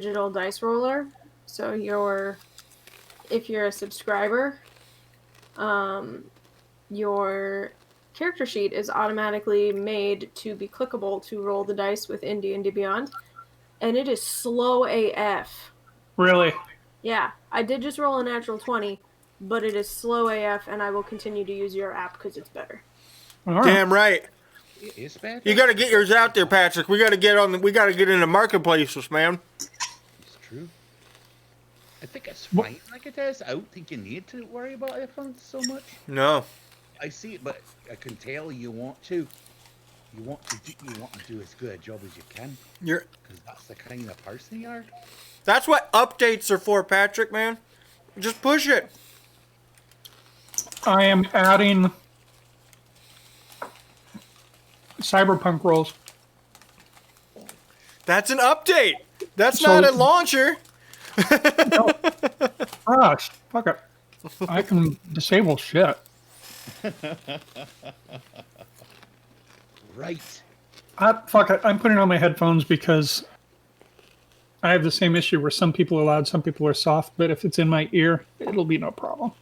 digital dice roller. So if you're a subscriber, your character sheet is automatically made to be clickable to roll the dice within D&D Beyond, and it is slow AF. Really? Yeah, I did just roll a natural 20, but it is slow AF, and I will continue to use your app because it's better. All right. Damn right. It is better. You got to get yours out there, Patrick. We got to get on. We got to get in the marketplaces, man. It's true. I think it's fine like it is. I don't think you need to worry about influence so much. No. I see it, but I can tell you want to. You want to do as good a job as you can. You're. Because that's the kind of person you are. That's what updates are for, Patrick, man. Just push it. I am adding cyberpunk rolls. That's an update. That's not a launcher. No. Gosh, fuck it. I can disable shit. Right. Fuck it. I'm putting on my headphones because I have the same issue where some people are loud, some people are soft, but if it's in my ear, it'll be no problem.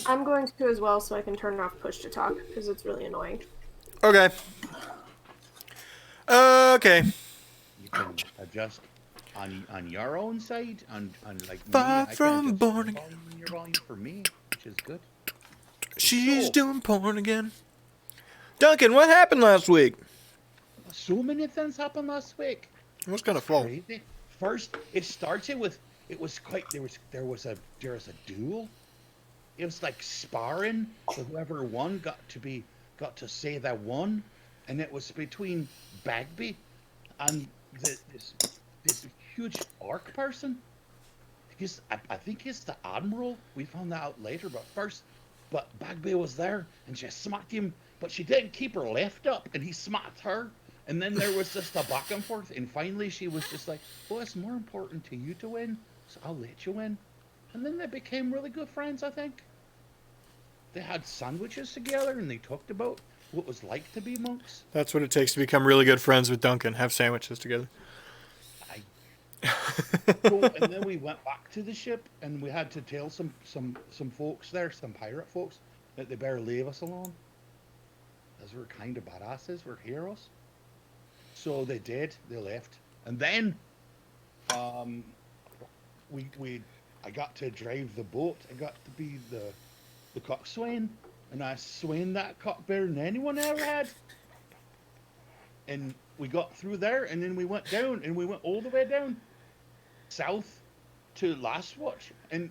I'm going to as well so I can turn off push to talk because it's really annoying. Okay. Okay. You can adjust on your own side, on like Far me, from born again. Your volume for me, which is good. She's doing porn again. Duncan, what happened last week? So many things happened last week. It was kind of full. Crazy. First, it started with there was a duel. It was like sparring. So whoever won got to say they won, and it was between Bagby and this huge orc person. I think he's the admiral. We found that out later, but Bagby was there and she smacked him, but she didn't keep her left up, and he smacked her. And then there was just a back and forth, and finally she was just like, "Oh, it's more important to you to win, so I'll let you win." And then they became really good friends, I think. They had sandwiches together, and they talked about what it was like to be monks. That's what it takes to become really good friends with Duncan. Have sandwiches together. And then we went back to the ship, and we had to tell some folks there, some pirate folks, that they better leave us alone, as we're kind of badasses, we're heroes. So they did. They left, and then I got to drive the boat. I got to be the coxswain, and I swam that cock better than anyone ever had. And we got through there, and then we went down, and we went all the way down south to Last Watch. And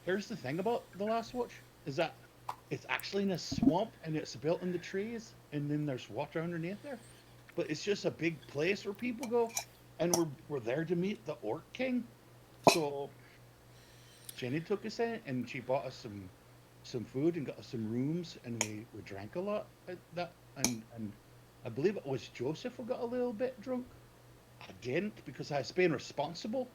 here's the thing about the Last Watch is that it's actually in a swamp, and it's built in the trees, and then there's water underneath there. But it's just a big place where people go, and we're there to meet the Orc King. So Jenny took us in, and she bought us some food and got us some rooms, and we drank a lot at that. And I believe it was Joseph who got a little bit drunk. I didn't, because I was being responsible.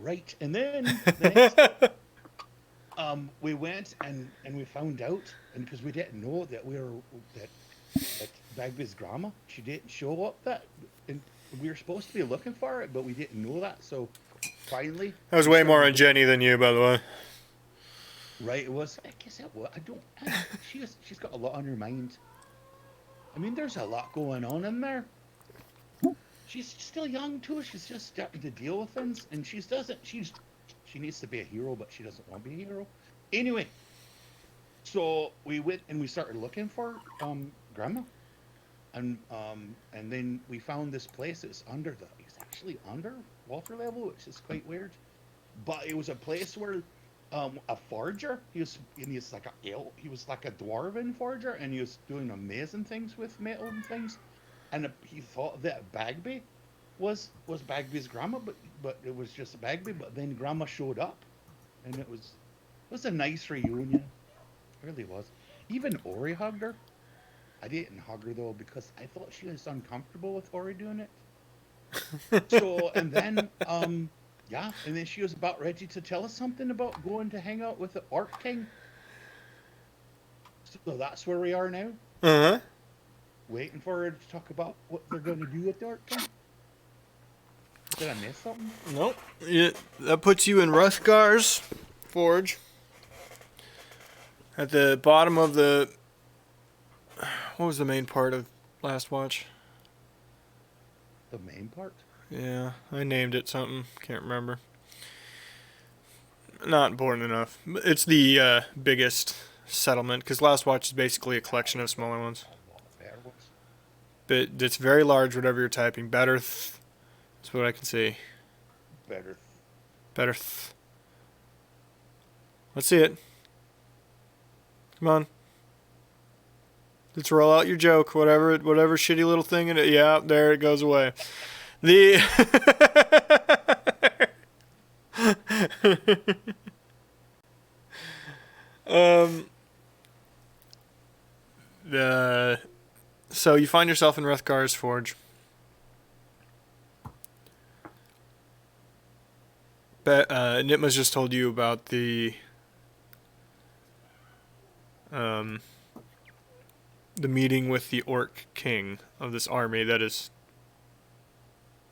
Right, and then the next, we went and we found out, and because we didn't know that that Bagby's grandma, she didn't show up, and we were supposed to be looking for it, but we didn't know that. So finally, That was way more on Jenny than you, by the way. Right, it was. I guess it was. She's got a lot on her mind. I mean, there's a lot going on in there. She's still young too. She's just starting to deal with things, and she needs to be a hero, but she doesn't want to be a hero. Anyway, so we went and we started looking for Grandma, and then we found this place. It's actually under water level, which is quite weird. But it was a place where a forger. He was like a dwarven forger, and he was doing amazing things with metal and things. And he thought that Bagby was Bagby's grandma, but it was just Bagby. But then Grandma showed up, and it was a nice reunion. It really was. Even Ori hugged her. I didn't hug her though because I thought she was uncomfortable with Ori doing it. So and then yeah, and then she was about ready to tell us something about going to hang out with the Orc King. So that's where we are now. Uh-huh. waiting for her to talk about what they're going to do with the Orc King? Did I miss something? Nope. That puts you in Ruthgar's Forge. At the bottom of the... What was the main part of Last Watch? The main part? Yeah, I named it something. Can't remember. Not important enough. It's the biggest settlement, because Last Watch is basically a collection of smaller ones. Better ones. But it's very large, whatever you're typing. That's what I can see. Better. Let's see it. Come on. Let's roll out your joke. Whatever shitty little thing in it. Yeah, there it goes away. So you find yourself in Ruthgar's Forge. Nitma's just told you about the meeting with the Orc King of this army that is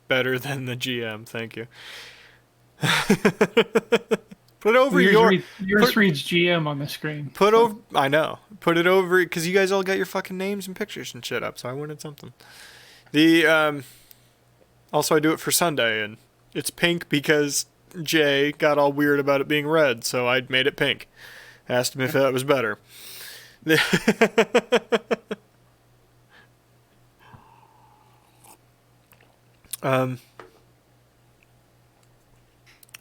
better than the GM. Thank you. Put over yours reads GM on the screen. I know. Put it over because you guys all got your fucking names and pictures and shit up, so I wanted something. Also I do it for Sunday, and it's pink because Jay got all weird about it being red, so I made it pink. Asked him if that was better.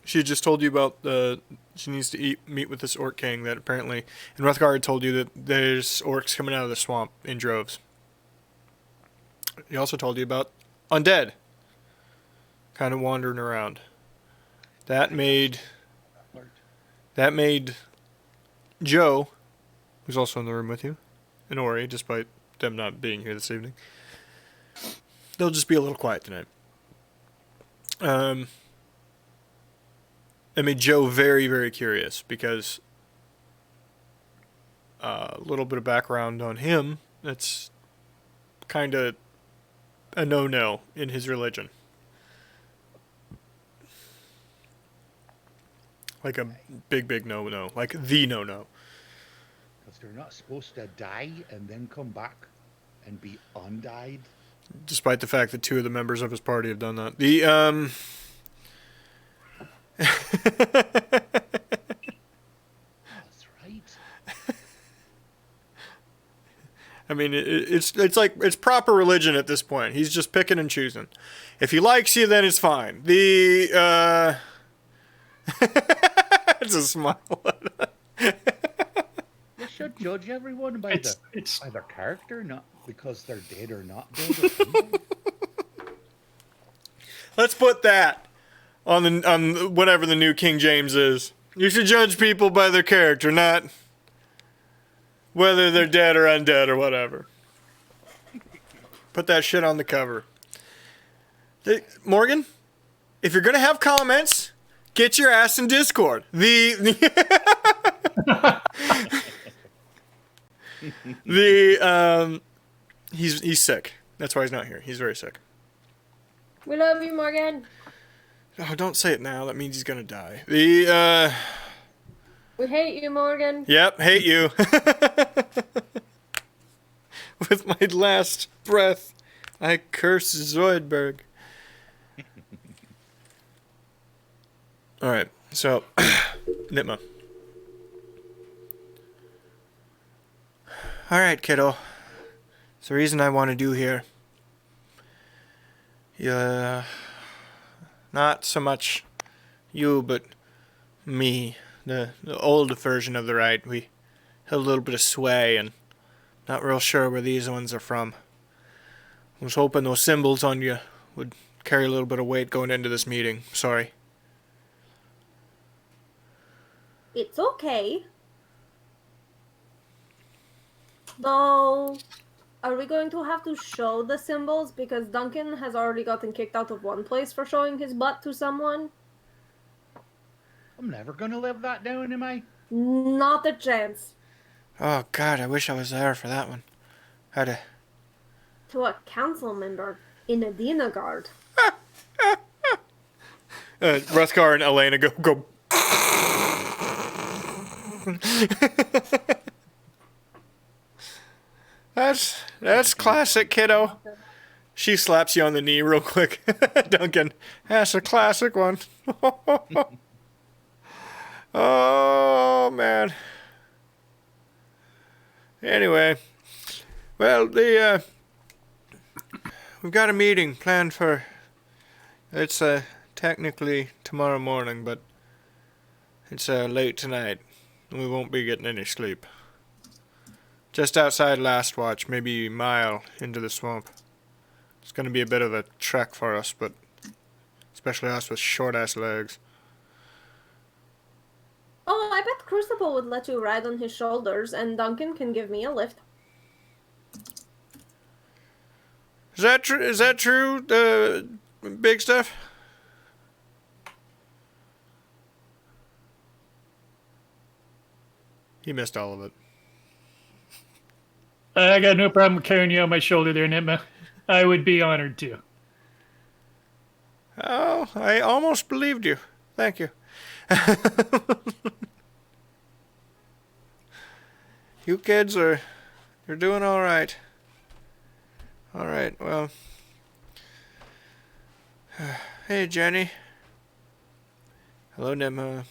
She just told you about she needs to meet with this Orc King that apparently, and Ruthgar told you that there's orcs coming out of the swamp in droves. He also told you about undead kind of wandering around. That made Joe, who's also in the room with you, and Ori, despite them not being here this evening. They'll just be a little quiet tonight. It made Joe very, very curious because a little bit of background on him. That's kind of a no-no in his religion. Like a big, big no-no. Like the no-no. Because they're not supposed to die and then come back and be undied. Despite the fact that 2 of the members of his party have done that. That's right. I mean, it's like it's proper religion at this point. He's just picking and choosing. If he likes you, then it's fine. It's a smile. You should judge everyone by their character, not because they're dead or not dead. Let's put that on whatever the new King James is. You should judge people by their character, not whether they're dead or undead or whatever. Put that shit on the cover. Morgan, if you're gonna have comments, get your ass in Discord. He's sick. That's why he's not here. He's very sick. We love you, Morgan. Oh, don't say it now. That means he's gonna die. We hate you, Morgan. Yep, hate you. With my last breath, I curse Zoidberg. Alright, so, Nitma. Alright, kiddo. It's the reason I want to do here. Yeah. Not so much you, but me. The old version of the right. We had a little bit of sway, and not real sure where these ones are from. I was hoping those symbols on you would carry a little bit of weight going into this meeting. Sorry. It's okay. Though, are we going to have to show the symbols? Because Duncan has already gotten kicked out of one place for showing his butt to someone. I'm never going to live that down, am I? Not a chance. Oh, God, I wish I was there for that one. to a council member in a Dinagard. Ruthgar and Elena go. That's classic, kiddo. She slaps you on the knee real quick. Duncan, that's a classic one. Oh, man. Anyway, well, we've got a meeting planned for, it's technically tomorrow morning, but it's late tonight. We won't be getting any sleep. Just outside Last Watch, maybe a mile into the swamp. It's going to be a bit of a trek for us, but especially us with short-ass legs. Oh, I bet Crucible would let you ride on his shoulders, and Duncan can give me a lift. Is that true? Is that true? The big stuff? He missed all of it. I got no problem carrying you on my shoulder there, Nitma. I would be honored to. Oh, I almost believed you. Thank you. You kids you're doing all right. All right, well. Hey, Jenny. Hello, Nitma.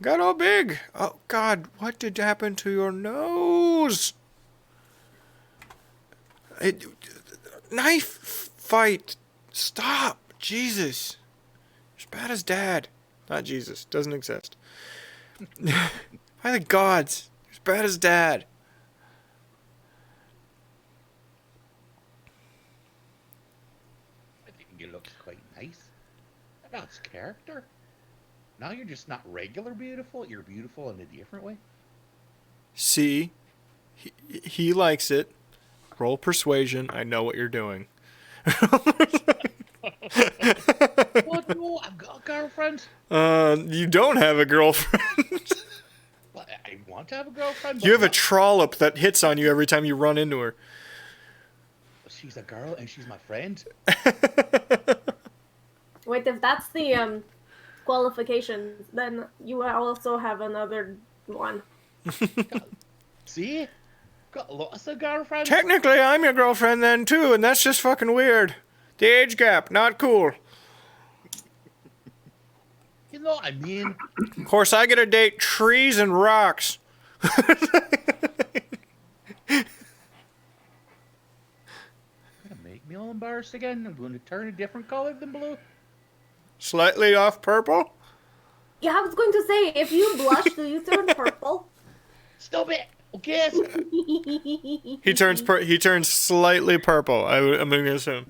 Got all big. Oh, God, what did happen to your nose? Knife fight. Stop. Jesus. As bad as Dad. Not Jesus. Doesn't exist. By the gods. As bad as Dad. I think it looks quite nice. That's character. Now you're just not regular beautiful. You're beautiful in a different way. See? He likes it. Roll persuasion. I know what you're doing. What? No, I've got a girlfriend. You don't have a girlfriend. But I want to have a girlfriend. You have a not- trollop that hits on you every time you run into her. She's a girl and she's my friend. Wait, if that's the qualifications, then you also have another one. See? Got lots of girlfriends. Technically, I'm your girlfriend then, too, and that's just fucking weird. The age gap, not cool. You know what I mean? Of course, I get to date trees and rocks. Gonna make me all embarrassed again. I'm going to turn a different color than blue. Slightly off purple. Yeah, I was going to say, if you blush, do you turn purple? Stop it. Okay. He turns slightly purple. I'm going to assume.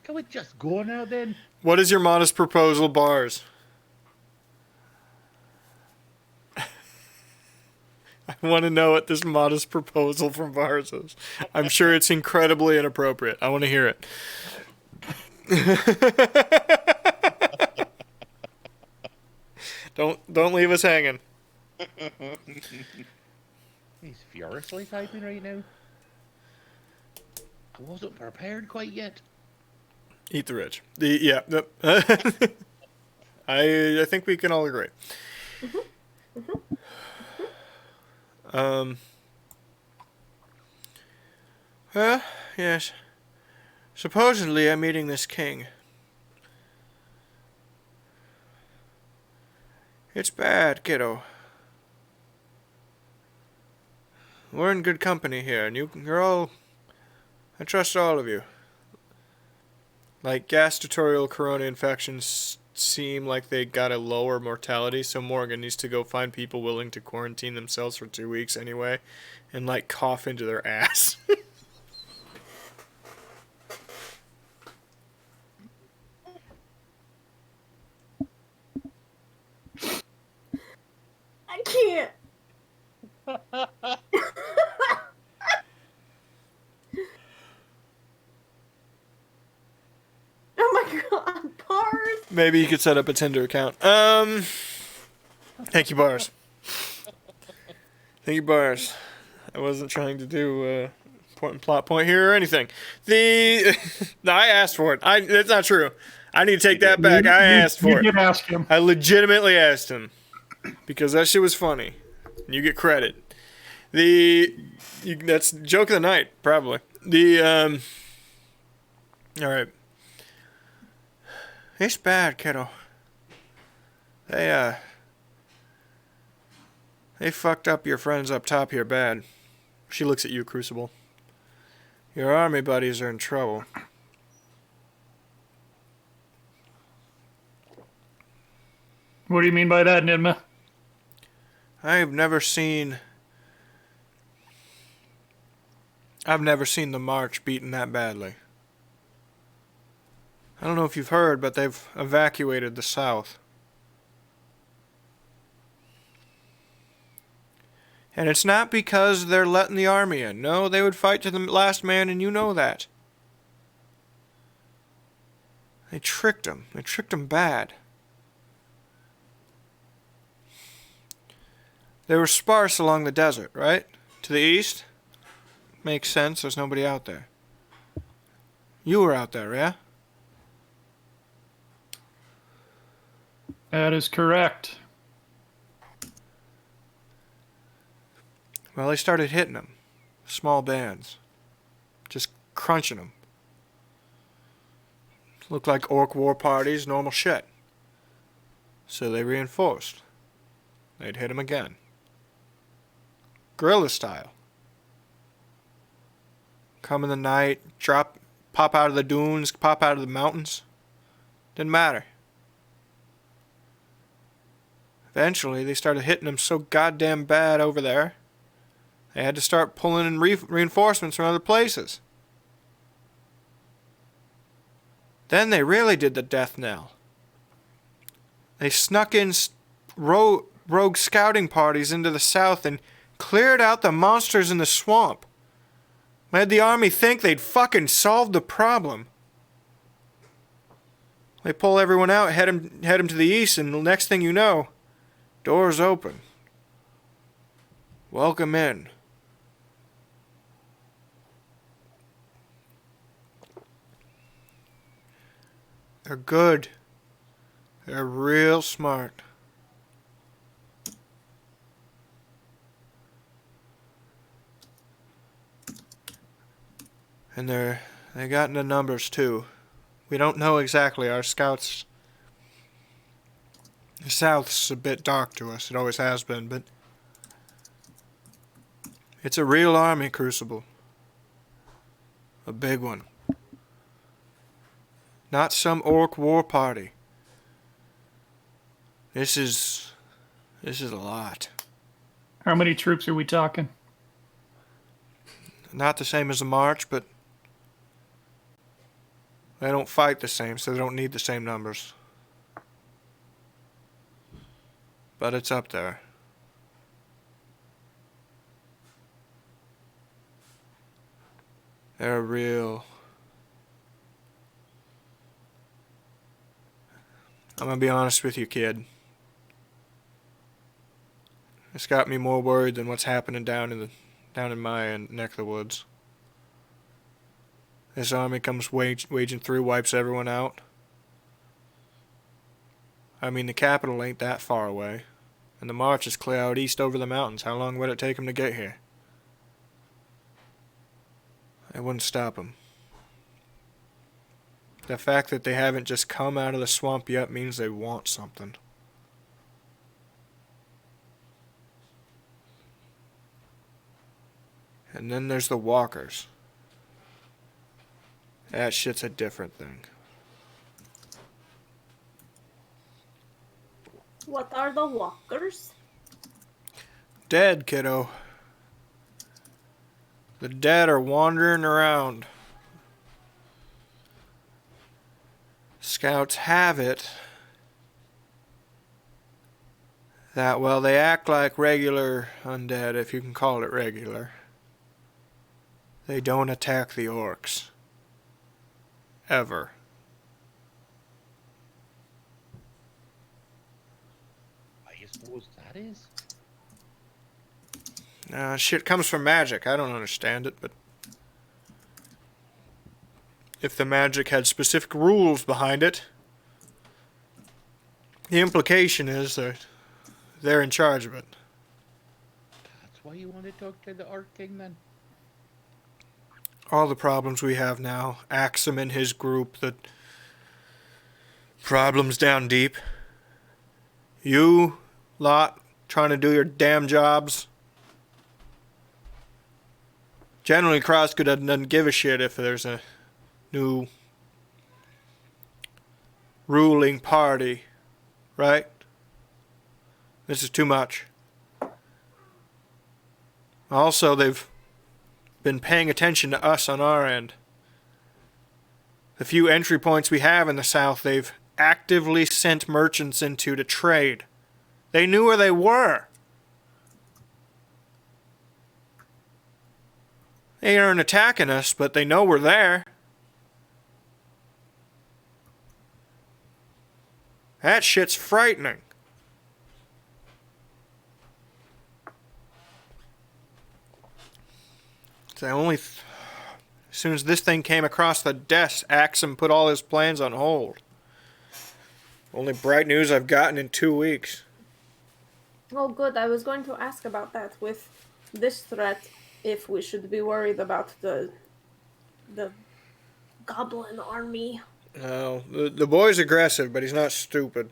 Can we just go now then? What is your modest proposal, Bars? I want to know what this modest proposal from Bars is. I'm sure it's incredibly inappropriate. I want to hear it. Don't leave us hanging. He's furiously typing right now. I wasn't prepared quite yet. Eat the rich. I think we can all agree. Well, yes. Supposedly I'm meeting this king. It's bad, kiddo. We're in good company here, and you're all... I trust all of you. Like, gastroenterial corona infections seem like they got a lower mortality, so Morgan needs to go find people willing to quarantine themselves for 2 weeks anyway, and, like, cough into their ass. I can't. Oh my god, Bars! Maybe you could set up a Tinder account. Thank you, Bars. Thank you, Boris. I wasn't trying to do important plot point here or anything. The no, I asked for it. That's not true. I need to take that back. I asked for You it. did ask him. I legitimately asked him because that shit was funny. And you get credit. That's joke of the night, probably. All right. It's bad, kiddo. They fucked up your friends up top here bad. She looks at you, Crucible. Your army buddies are in trouble. What do you mean by that, Nidma? I've never seen the march beaten that badly. I don't know if you've heard, but they've evacuated the south. And it's not because they're letting the army in. No, they would fight to the last man, and you know that. They tricked them. They tricked them bad. They were sparse along the desert, right? To the east? Makes sense, there's nobody out there. You were out there, yeah? That is correct. Well, they started hitting them. Small bands. Just crunching them. Looked like orc war parties, normal shit. So they reinforced. They'd hit them again. Guerrilla style. Come in the night, pop out of the dunes, pop out of the mountains. Didn't matter. Eventually, they started hitting them so goddamn bad over there, they had to start pulling in reinforcements from other places. Then they really did the death knell. They snuck in rogue scouting parties into the south and cleared out the monsters in the swamp. Made the army think they'd fucking solved the problem. They pull everyone out, head 'em to the east, and the next thing you know, doors open. Welcome in. They're good. They're real smart. And they got into numbers too. We don't know exactly. Our scouts. The South's a bit dark to us. It always has been, but it's a real army, Crucible. A big one. Not some orc war party. This is a lot. How many troops are we talking? Not the same as the march, but they don't fight the same, so they don't need the same numbers. But it's up there. They're real. I'm gonna be honest with you, kid. It's got me more worried than what's happening down in my neck of the woods. This army comes waging through, wipes everyone out. I mean, the capital ain't that far away, and the march is clear out east over the mountains. How long would it take them to get here? It wouldn't stop them. The fact that they haven't just come out of the swamp yet means they want something. And then there's the walkers. That shit's a different thing. What are the walkers? Dead, kiddo. The dead are wandering around. Scouts have it that, well, they act like regular undead, if you can call it regular. They don't attack the orcs. Ever. I suppose that is. Shit comes from magic. I don't understand it, but if the magic had specific rules behind it, the implication is that they're in charge of it. That's why you want to talk to the Art King, then? All the problems we have now, Axum and his group, the problems down deep. You lot trying to do your damn jobs. Generally, Krasden doesn't give a shit if there's a new ruling party, right? This is too much. Also, they've been paying attention to us on our end. The few entry points we have in the south, they've actively sent merchants into to trade. They knew where they were. They aren't attacking us, but they know we're there. That shit's frightening. It's the only... As soon as this thing came across the desk, Axum put all his plans on hold. Only bright news I've gotten in 2 weeks. Oh, good. I was going to ask about that with this threat, if we should be worried about the goblin army. No, the boy's aggressive, but he's not stupid.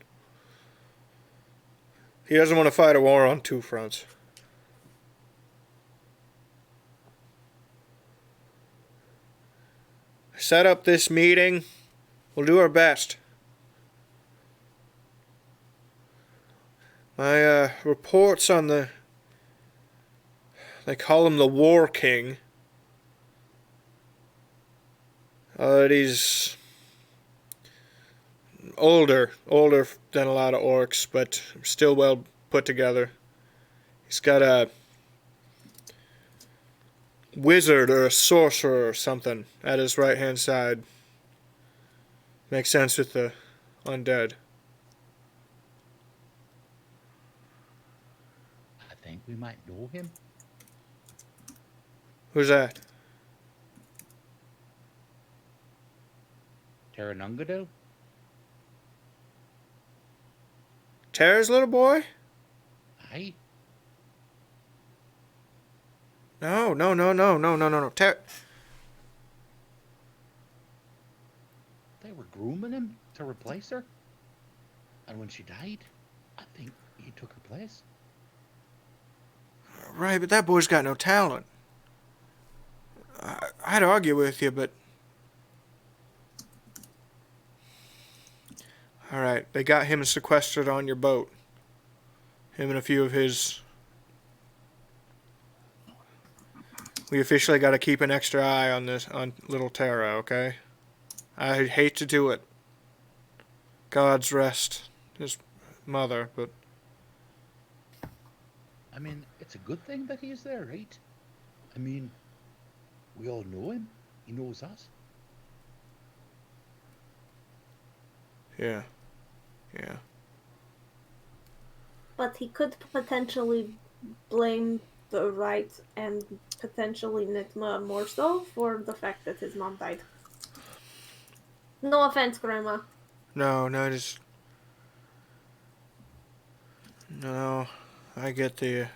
He doesn't want to fight a war on two fronts. Set up this meeting. We'll do our best. My reports on the... They call him the War King. He's older than a lot of orcs, but still well put together. He's got a wizard or a sorcerer or something at his right-hand side. Makes sense with the undead. I think we might know him. Who's that? Terranungadil? Tara's little boy? Aye. No. They were grooming him to replace her. And when she died, I think he took her place. Right, but that boy's got no talent. I'd argue with you, but... Alright, they got him sequestered on your boat. Him and a few of his... We officially got to keep an extra eye on little Tara, okay? I hate to do it. God's rest his mother, but... I mean, it's a good thing that he's there, right? I mean, we all know him. He knows us. Yeah. But he could potentially blame the right and potentially Nitma more so for the fact that his mom died. No offense, Grandma. No, I get the...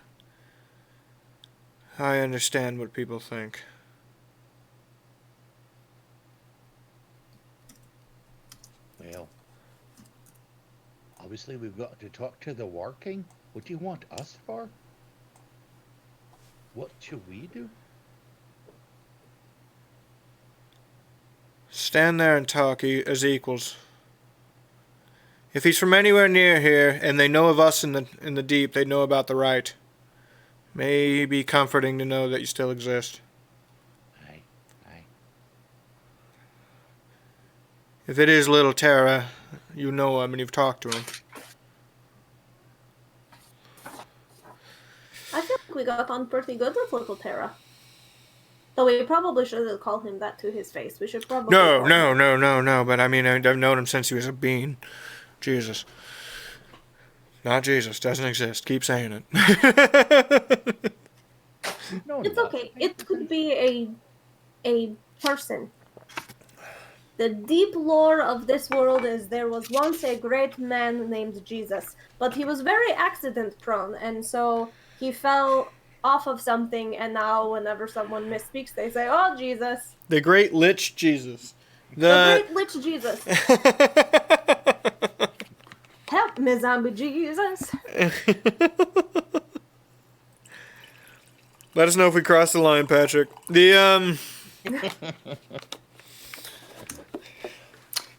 I understand what people think. Well, obviously we've got to talk to the War King. What do you want us for? What should we do? Stand there and talk as equals. If he's from anywhere near here, and they know of us in the deep, they know about the right. May be comforting to know that you still exist. Aye. If it is little Tara, you know him and you've talked to him. I feel like we got on pretty good with little Tara. Though we probably shouldn't call him that to his face. We should probably... No. But I mean, I've known him since he was a bean. Jesus. Not Jesus. Doesn't exist. Keep saying it. No, It's not. okay. It could be a person. The deep lore of this world is there was once a great man named Jesus, but he was very accident prone, and so he fell off of something, and now whenever someone misspeaks, they say, "Oh, Jesus." The Great Lich Jesus. The Great Lich Jesus. Help me, zombie Jesus. Let us know if we cross the line, Patrick.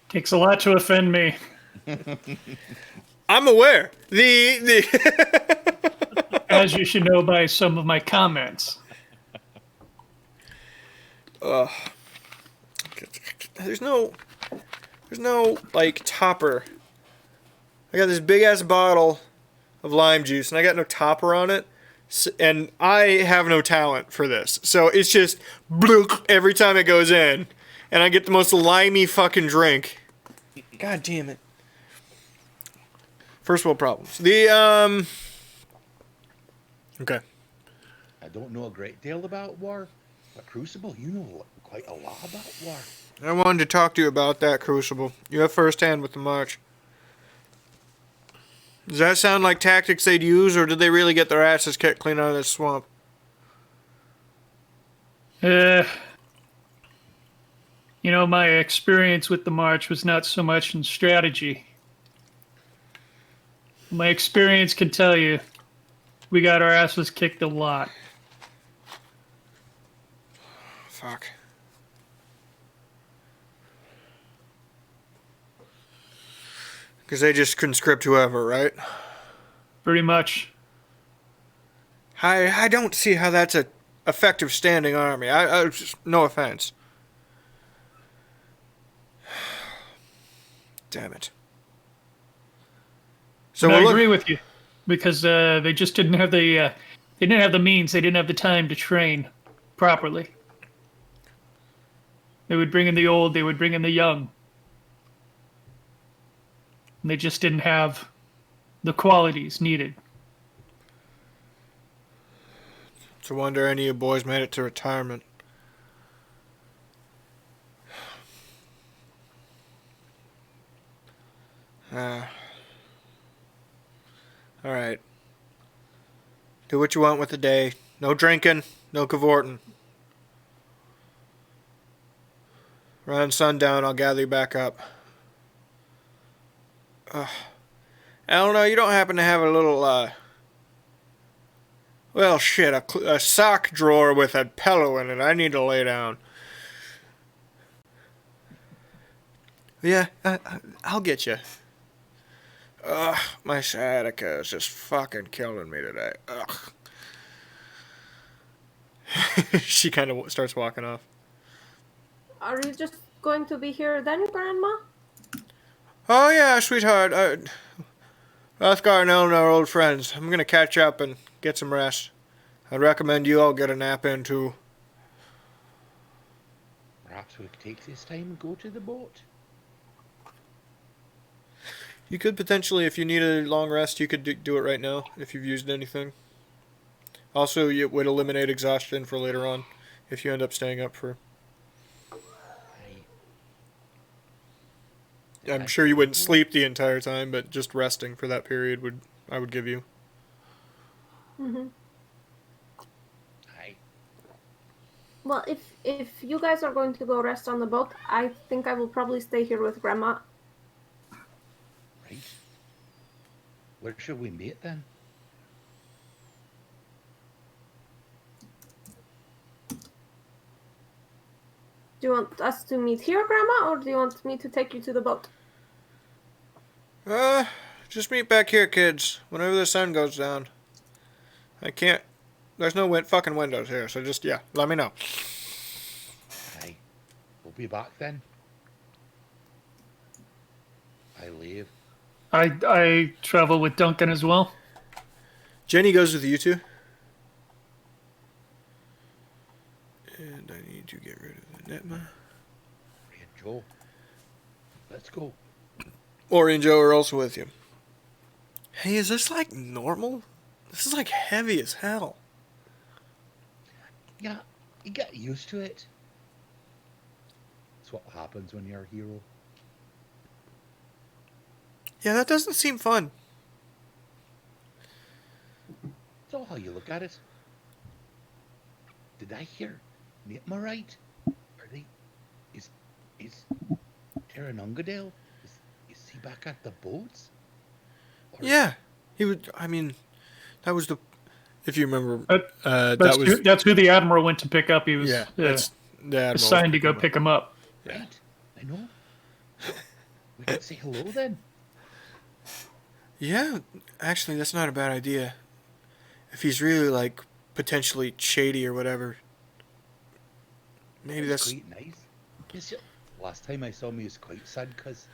Takes a lot to offend me. I'm aware. As you should know by some of my comments. There's no like topper. I got this big ass bottle of lime juice and I got no topper on it. And I have no talent for this. So it's just blook every time it goes in. And I get the most limey fucking drink. God damn it. First world problems. Okay. I don't know a great deal about war, but Crucible, you know quite a lot about war. I wanted to talk to you about that, Crucible. You have first hand with the march. Does that sound like tactics they'd use, or did they really get their asses kicked clean out of this swamp? My experience with the march was not so much in strategy. My experience can tell you, we got our asses kicked a lot. Fuck. Because they just conscript whoever, right? Pretty much. I don't see how that's a effective standing army. I just, no offense. Damn it. So I agree with you, because they just didn't have the means. They didn't have the time to train properly. They would bring in the old. They would bring in the young. And they just didn't have the qualities needed. It's a wonder any of you boys made it to retirement. Alright. Do what you want with the day. No drinking, no cavorting. Around sundown, I'll gather you back up. I don't know, you don't happen to have a little, well, shit, a sock drawer with a pillow in it. I need to lay down. Yeah, I'll get you. Ugh, my sciatica is just fucking killing me today. Ugh. She kind of starts walking off. Are you just going to be here then, Grandma? Oh yeah, sweetheart. Rothgar and Ellen are old friends. I'm gonna catch up and get some rest. I'd recommend you all get a nap in too. Perhaps we could take this time and go to the boat. You could potentially, if you need a long rest, you could do it right now if you've used anything. Also, it would eliminate exhaustion for later on if you end up staying up for... I'm sure you wouldn't sleep the entire time, but just resting for that period I would give you. Mm-hmm. Aye. Well, if you guys are going to go rest on the boat, I think I will probably stay here with Grandma. Right. Where should we meet then? Do you want us to meet here, Grandma, or do you want me to take you to the boat? Just meet back here, kids, whenever the sun goes down. I can't... There's no fucking windows here, so just, yeah, let me know. Aye. We'll be back then. I leave. I travel with Duncan as well. Jenny goes with you two. And I need to get rid of the Netma. Ray and Joe. Let's go. Ori and Joe are also with you. Hey, is this like normal? This is like heavy as hell. Yeah, you get used to it. That's what happens when you're a hero. Yeah, that doesn't seem fun. It's all how you look at it. Did I hear Nitma right? Are they? Is Terranungadale? Is he back at the boats? Or Yeah, he would. I mean, that was the. If you remember, That's, that was. that's who the admiral went to pick up. He was Yeah, that's the admiral. assigned to go pick him up. Yeah. right? I know. We could say hello then. Yeah, actually, that's not a bad idea. If he's really like potentially shady or whatever, maybe It's that's. quite nice. It's just, last time I saw him, he was quite sad because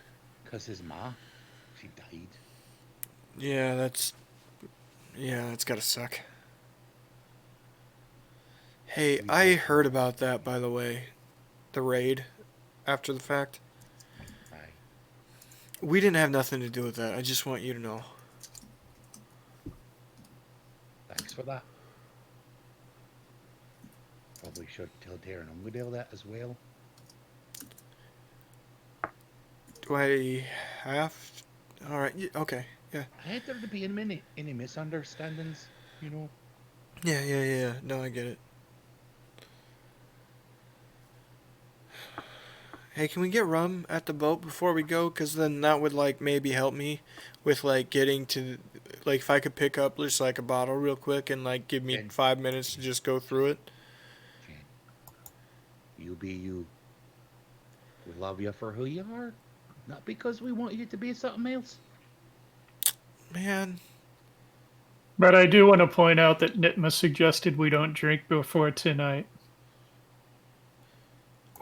his ma, she died. Yeah, that's. Yeah, that's gotta suck. Hey, I heard about that, by the way. The raid, after the fact. Aye. We didn't have nothing to do with that. I just want you to know. Thanks for that. Probably should tell Darren Ungadale that as well. Do I have? All right. Okay. Yeah. I hate there to be any misunderstandings, you know. Yeah. No, I get it. Hey, can we get rum at the boat before we go? Because then that would, like, maybe help me with, like, getting to... Like, if I could pick up just, like, a bottle real quick and, like, give me And- 5 minutes to just go through it. Jen, you be you. We love you for who you are, not because we want you to be something else. Man. But I do want to point out that Nitma suggested we don't drink before tonight.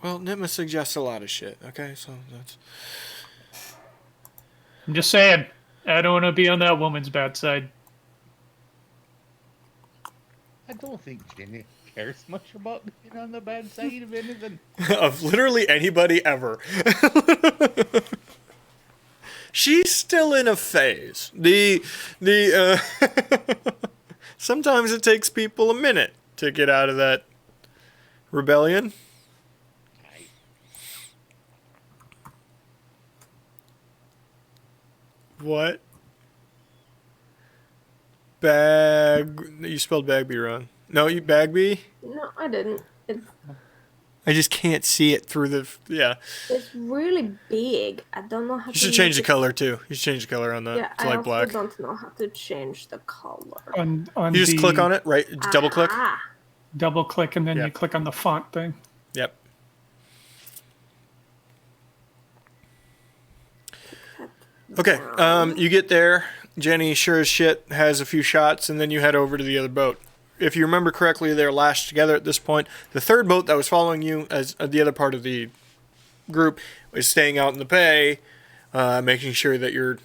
Well, Nitma suggests a lot of shit, okay? So that's... I'm just saying, I don't want to be on that woman's bad side. I don't think Jenny cares much about being on the bad side of anything. of literally anybody ever. She's still in a phase. Sometimes it takes people a minute to get out of that rebellion. Aye. What? You spelled Bagby wrong. No, you Bagby? No, I didn't. I just can't see it through the... Yeah. It's really big. I don't know how You to should change the make it- color, too. You should change the color on that. Yeah, to I like also black. don't know how to change the color. On You just click on it, right? Double click. Ah, double click, and then Yep. you click on the font thing. Yep. Okay, you get there. Jenny, sure as shit, has a few shots, and then you head over to the other boat. If you remember correctly, they're lashed together at this point. The third boat that was following you, as the other part of the group, was staying out in the bay, making sure that you're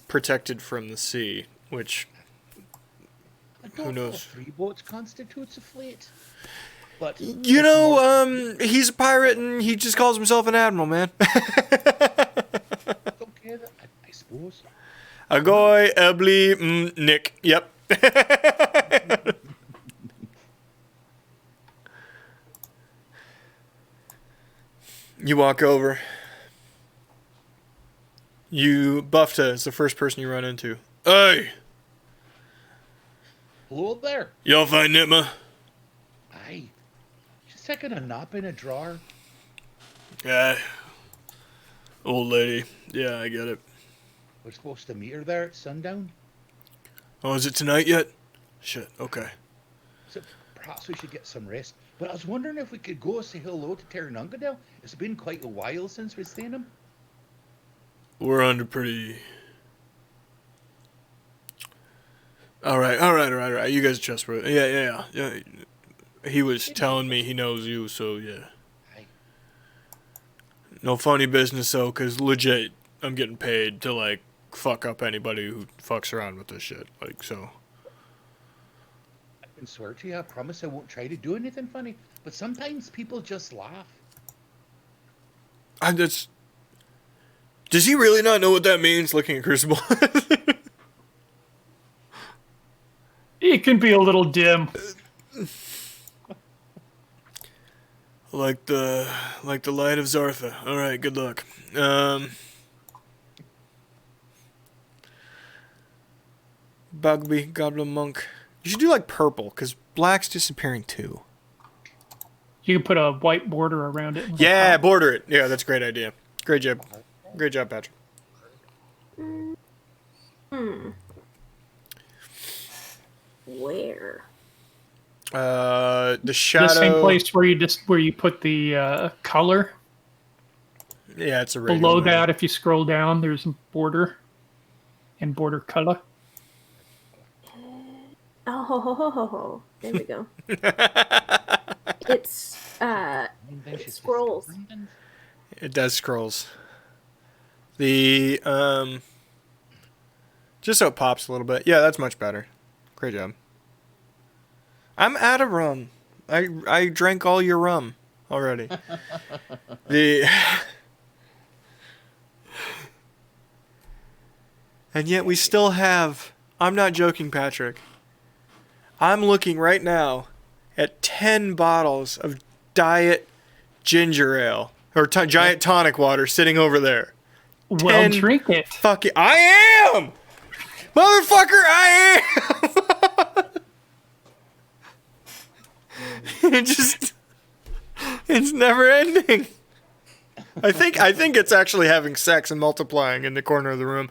protected from the sea, which... I don't Who know knows? if 3 boats constitutes a fleet. But You know, he's a pirate, and he just calls himself an admiral, man. it's okay, I suppose. Agoy, Ebly, Nick. Yep. You walk over. Bufta is the first person you run into. Hey, Hello there. y'all find Nitma? Aye. Just taking a nap in a drawer. Yeah. Old lady. Yeah, I get it. We're supposed to meet her there at sundown. Oh, is it tonight yet? Shit, okay. So perhaps we should get some rest. But I was wondering if we could go say hello to Terranungadale. It's been quite a while since we've seen him. We're under pretty... All right. You guys are trustworthy. Yeah. He was telling me he knows you, so yeah. Aye. No funny business, though, because legit, I'm getting paid to, like, fuck up anybody who fucks around with this shit. Like, so... I can swear to you, I promise I won't try to do anything funny. But sometimes people just laugh. Does he really not know what that means, looking at Crucible? It can be a little dim. Like the light of Zartha. All right, good luck. Bugby, Goblin Monk. You should do like purple, because black's disappearing too. You can put a white border around it. Yeah, border it. Yeah, that's a great idea. Great job. Great job, Patrick. Where? The shadow. The same place where you put the color. Yeah, it's a regular Below one. that, if you scroll down, there's a border and border color. Oh, ho, ho, ho, ho, ho. There we go. It's it scrolls. It does scrolls. The just so it pops a little bit. Yeah, that's much better. Great job. I'm out of rum. I drank all your rum already. And yet we still have. I'm not joking, Patrick. I'm looking right now at 10 bottles of diet ginger ale or giant tonic water sitting over there. Well, drink it. Fuck it. I am! Motherfucker, I am! It's never ending. I think it's actually having sex and multiplying in the corner of the room.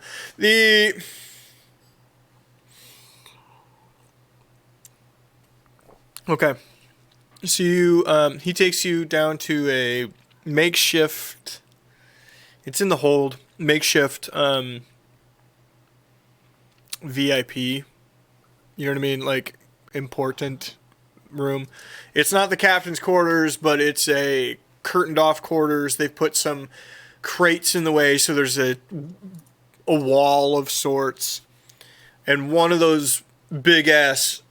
Okay. So he takes you down to a makeshift. It's in the hold. Makeshift VIP. You know what I mean? Like important room. It's not the captain's quarters, but it's a curtained off quarters. They've put some crates in the way, so there's a wall of sorts, and one of those big ass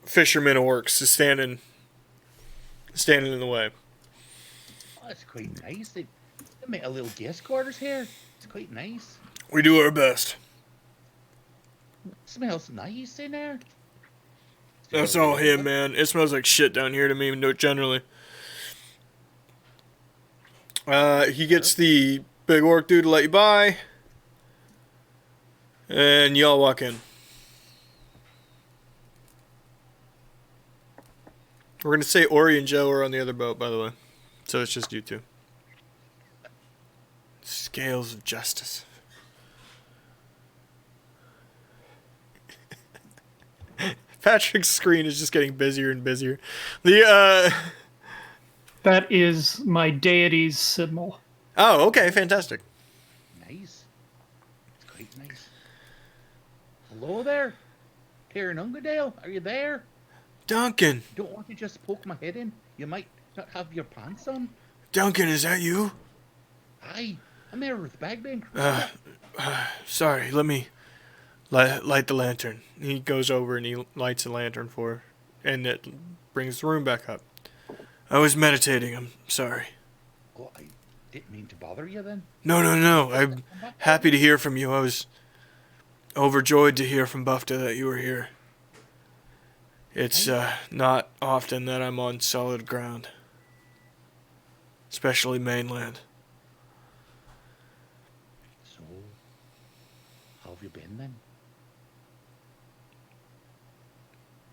fisherman orcs is standing in the way. Oh, that's quite nice. They make a little guest quarters here. It's quite nice. We do our best. Smells nice in there. That's all him, man. It smells like shit down here to me, generally. He gets the big orc dude to let you by. And y'all walk in. We're going to say Ori and Joe are on the other boat, by the way. So it's just you two. Scales of justice. Patrick's screen is just getting busier and busier. That is my deity's symbol. Oh, okay, fantastic. Nice. It's quite nice. Hello there. Karen Ungadale, are you there? Duncan. Don't want to just poke my head in. You might not have your pants on. Duncan, is that you? Hi, I'm here with Bagman. Sorry, let me light the lantern. He goes over and he lights a lantern for her, and it brings the room back up. I was meditating, I'm sorry. Oh, I didn't mean to bother you then. No. I'm happy to hear from you. I was overjoyed to hear from Bufta that you were here. It's not often that I'm on solid ground. Especially mainland. So, how have you been then?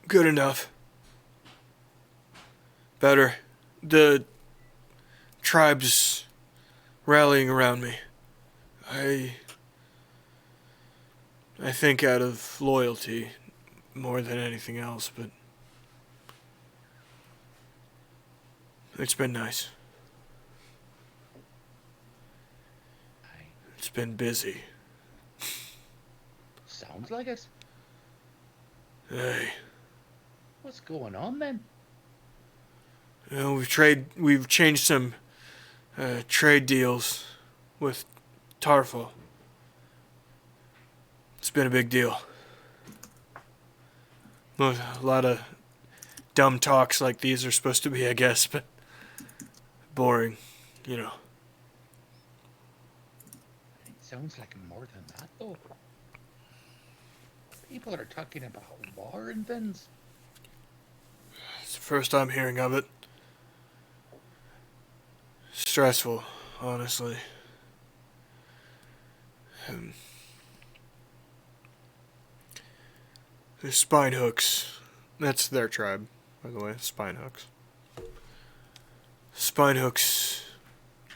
Good enough. Better. The tribe's rallying around me. I think out of loyalty more than anything else, but it's been nice. It's been busy. Sounds like it. Hey. What's going on then? You know, we've changed some trade deals with Tarful. It's been a big deal. Well, a lot of dumb talks like these are supposed to be, I guess, but boring, you know. It sounds like more than that, though. People are talking about war and things. It's the first I'm hearing of it. stressful, honestly. The spine hooks. That's their tribe, by the way. Spine hooks. Spine hooks.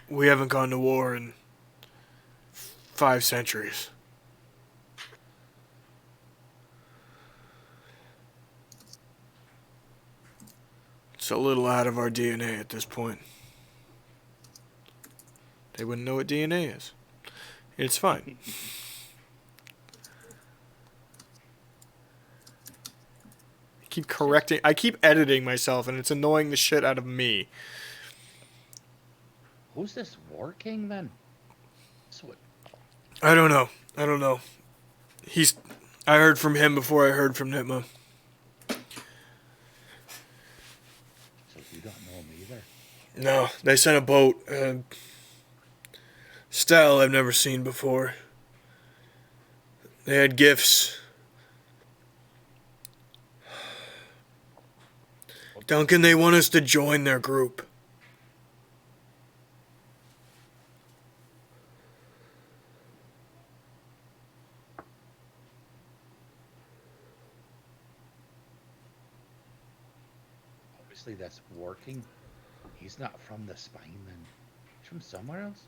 We haven't gone to war in 5 centuries. It's a little out of our DNA at this point. They wouldn't know what DNA is. It's fine. I keep editing myself, and it's annoying the shit out of me. Who's this War King then? So I don't know. I heard from him before I heard from Nitma. So you don't know him either? No, they sent a boat. Style I've never seen before. They had gifts. Duncan, they want us to join their group. Obviously, that's War King. He's not from the Spine then. He's from somewhere else.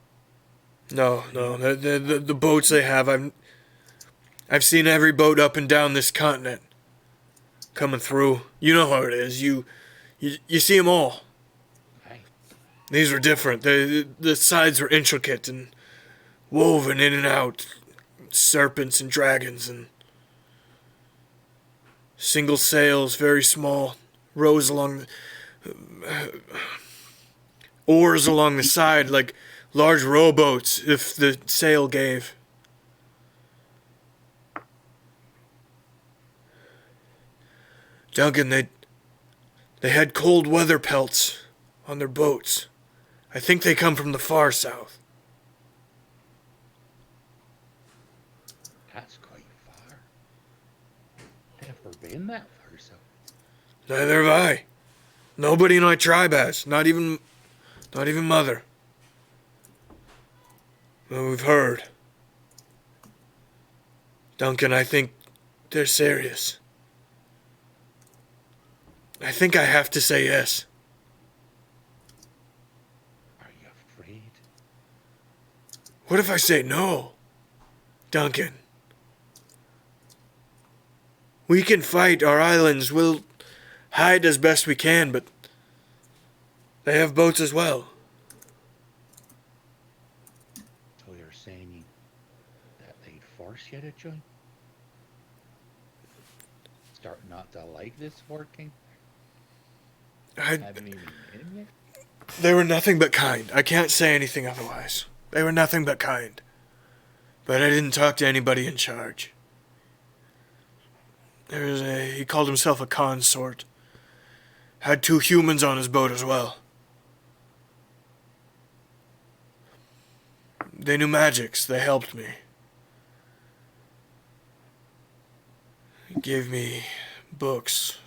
No. The boats they have, I've seen every boat up and down this continent coming through. You know how it is. You see them all. Aye. These were different. The sides were intricate and woven in and out. Serpents and dragons and single sails, very small. Rows along the... oars along the side like large rowboats if the sail gave. Duncan, they had cold weather pelts on their boats. I think they come from the far south. That's quite far. Never been that far south. Neither have I. Nobody in my tribe has. Not even Mother. Well, we've heard. Duncan, I think they're serious. I think I have to say yes. Are you afraid? What if I say no? Duncan. We can fight our islands. We'll hide as best we can, but they have boats as well. So you're saying that they'd force you to join? Start not to like this War King? Haven't even met him yet? They were nothing but kind. I can't say anything otherwise. They were nothing but kind. But I didn't talk to anybody in charge. He called himself a consort. Had 2 humans on his boat as well. They knew magics. They helped me. Gave me books.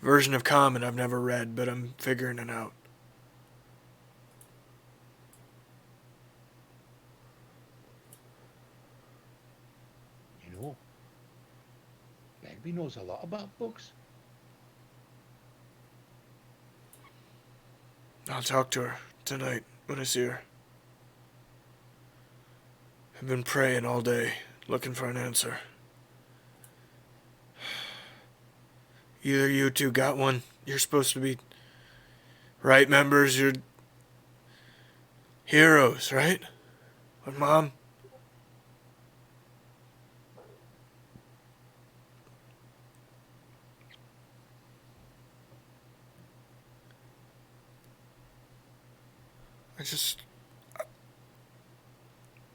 Version of Common I've never read, but I'm figuring it out. You know, Bagby knows a lot about books. I'll talk to her tonight when I see her. I've been praying all day, looking for an answer. Either you two got one. You're supposed to be right members. You're heroes, right? What, Mom?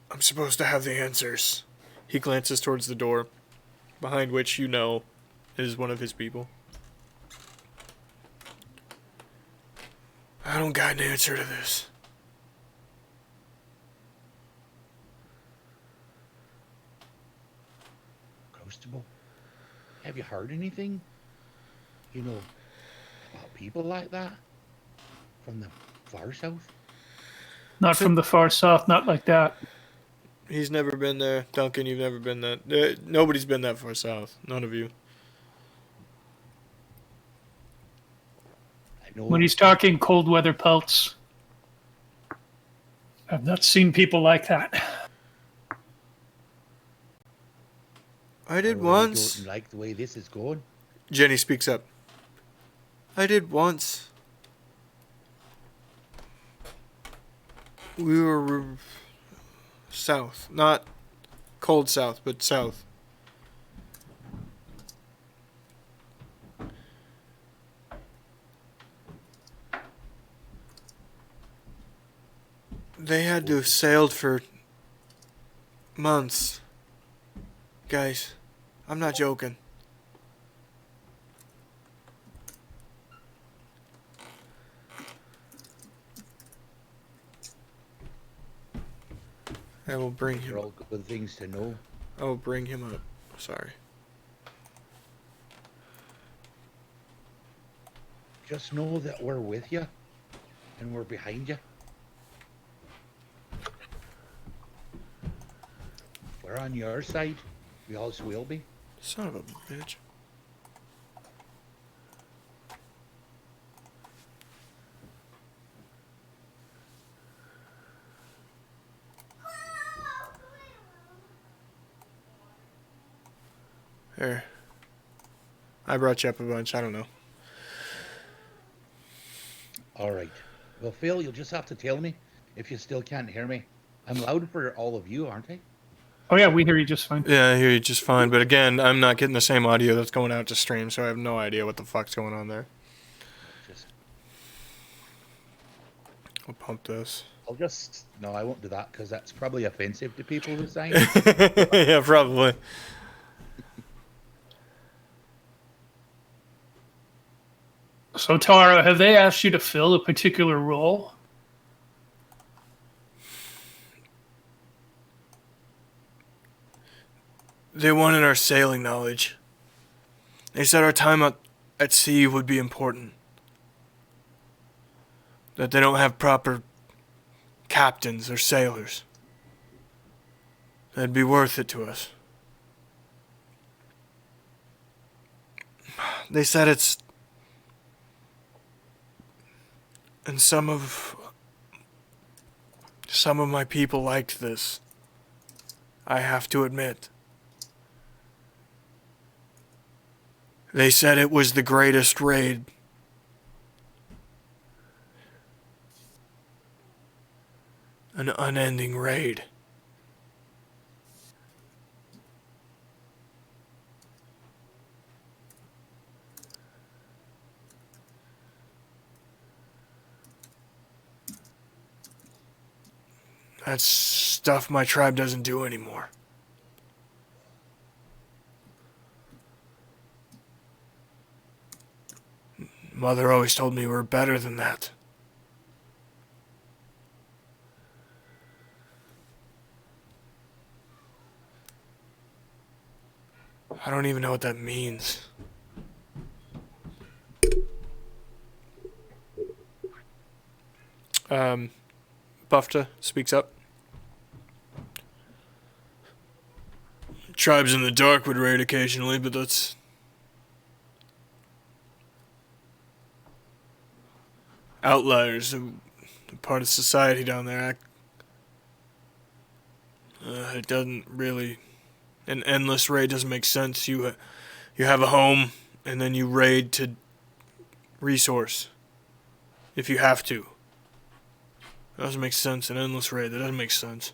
I'm supposed to have the answers. He glances towards the door, behind which you know is one of his people. I don't got an answer to this. Constable, have you heard anything? You know, about people like that? From the far south? Not from the far south, not like that. He's never been there. Duncan, you've never been that. Nobody's been that far south. None of you. I know. When he's talking cold weather pelts, I've not seen people like that. I I did really once. don't like the way this is going. Jenny speaks up. I did once. We were south. Not cold south, but south. They had to have sailed for months. Guys, I'm not joking. I will bring They're him all good things to know. I will bring him up. Sorry. Just know that we're with you and we're behind you. We're on your side. We always will be. Son of a bitch. Here. I brought you up a bunch. I don't know. All right. Well, Phil, you'll just have to tell me if you still can't hear me. I'm loud for all of you, aren't I? Oh yeah, we hear you just fine. Yeah, I hear you just fine. But again, I'm not getting the same audio that's going out to stream, so I have no idea what the fuck's going on there. Just, I'll pump this. no, I won't do that because that's probably offensive to people who sign. Yeah, probably. So Tara, have they asked you to fill a particular role? They wanted our sailing knowledge. They said our time at sea would be important. That they don't have proper captains or sailors. That'd be worth it to us. They said it's... And some of my people liked this. I have to admit. They said it was the greatest raid. An unending raid. That's stuff my tribe doesn't do anymore. Mother always told me we're better than that. I don't even know what that means. Bufta speaks up. Tribes in the dark would raid occasionally, but that's... outliers, a part of society down there. It doesn't really... An endless raid doesn't make sense. You have a home, and then you raid to resource. If you have to. That doesn't make sense. An endless raid, that doesn't make sense.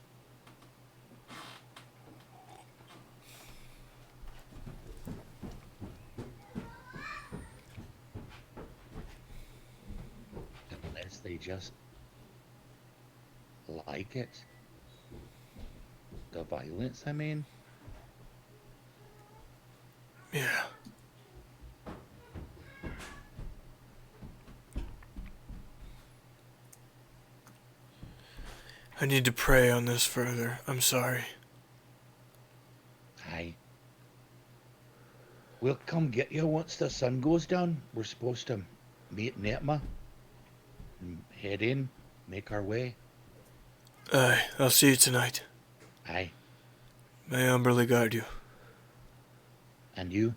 Unless they just like it. The violence, I mean. Yeah. I need to pray on this further. I'm sorry. Aye. We'll come get you once the sun goes down. We're supposed to meet Netma and head in, make our way. Aye, I'll see you tonight. Aye. May Umberly guide you. And you?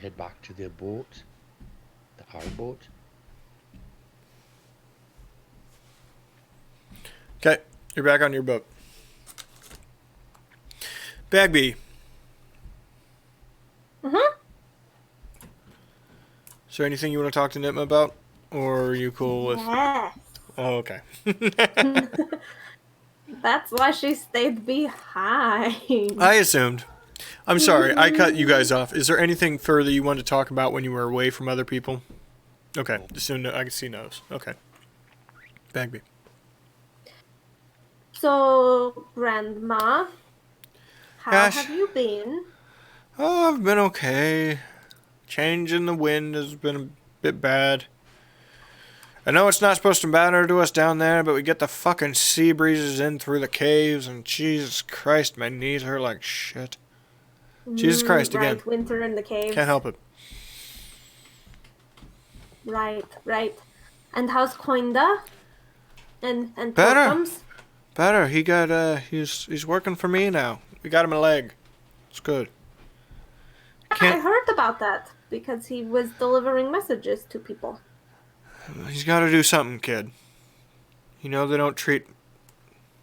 Head back to the boat. Our boat. Okay, you're back on your boat. Bagby. Mm-hmm. Is there anything you want to talk to Nitma about? Or are you cool with... Yes. Oh, okay. That's why she stayed behind. I assumed. I'm sorry, I cut you guys off. Is there anything further you wanted to talk about when you were away from other people? Okay, soon I can see no's. Okay. Bagby. So, Grandma, how Yes. have you been? Oh, I've been okay. Change in the wind has been a bit bad. I know it's not supposed to matter to us down there, but we get the fucking sea breezes in through the caves, and Jesus Christ, my knees hurt like shit. Jesus Christ, right, again. winter in the caves. Can't help it. Right. And how's Coinda? And Better. Torkums? Better. He got, he's working for me now. We got him a leg. It's good. I heard about that because he was delivering messages to people. He's got to do something, kid. You know they don't treat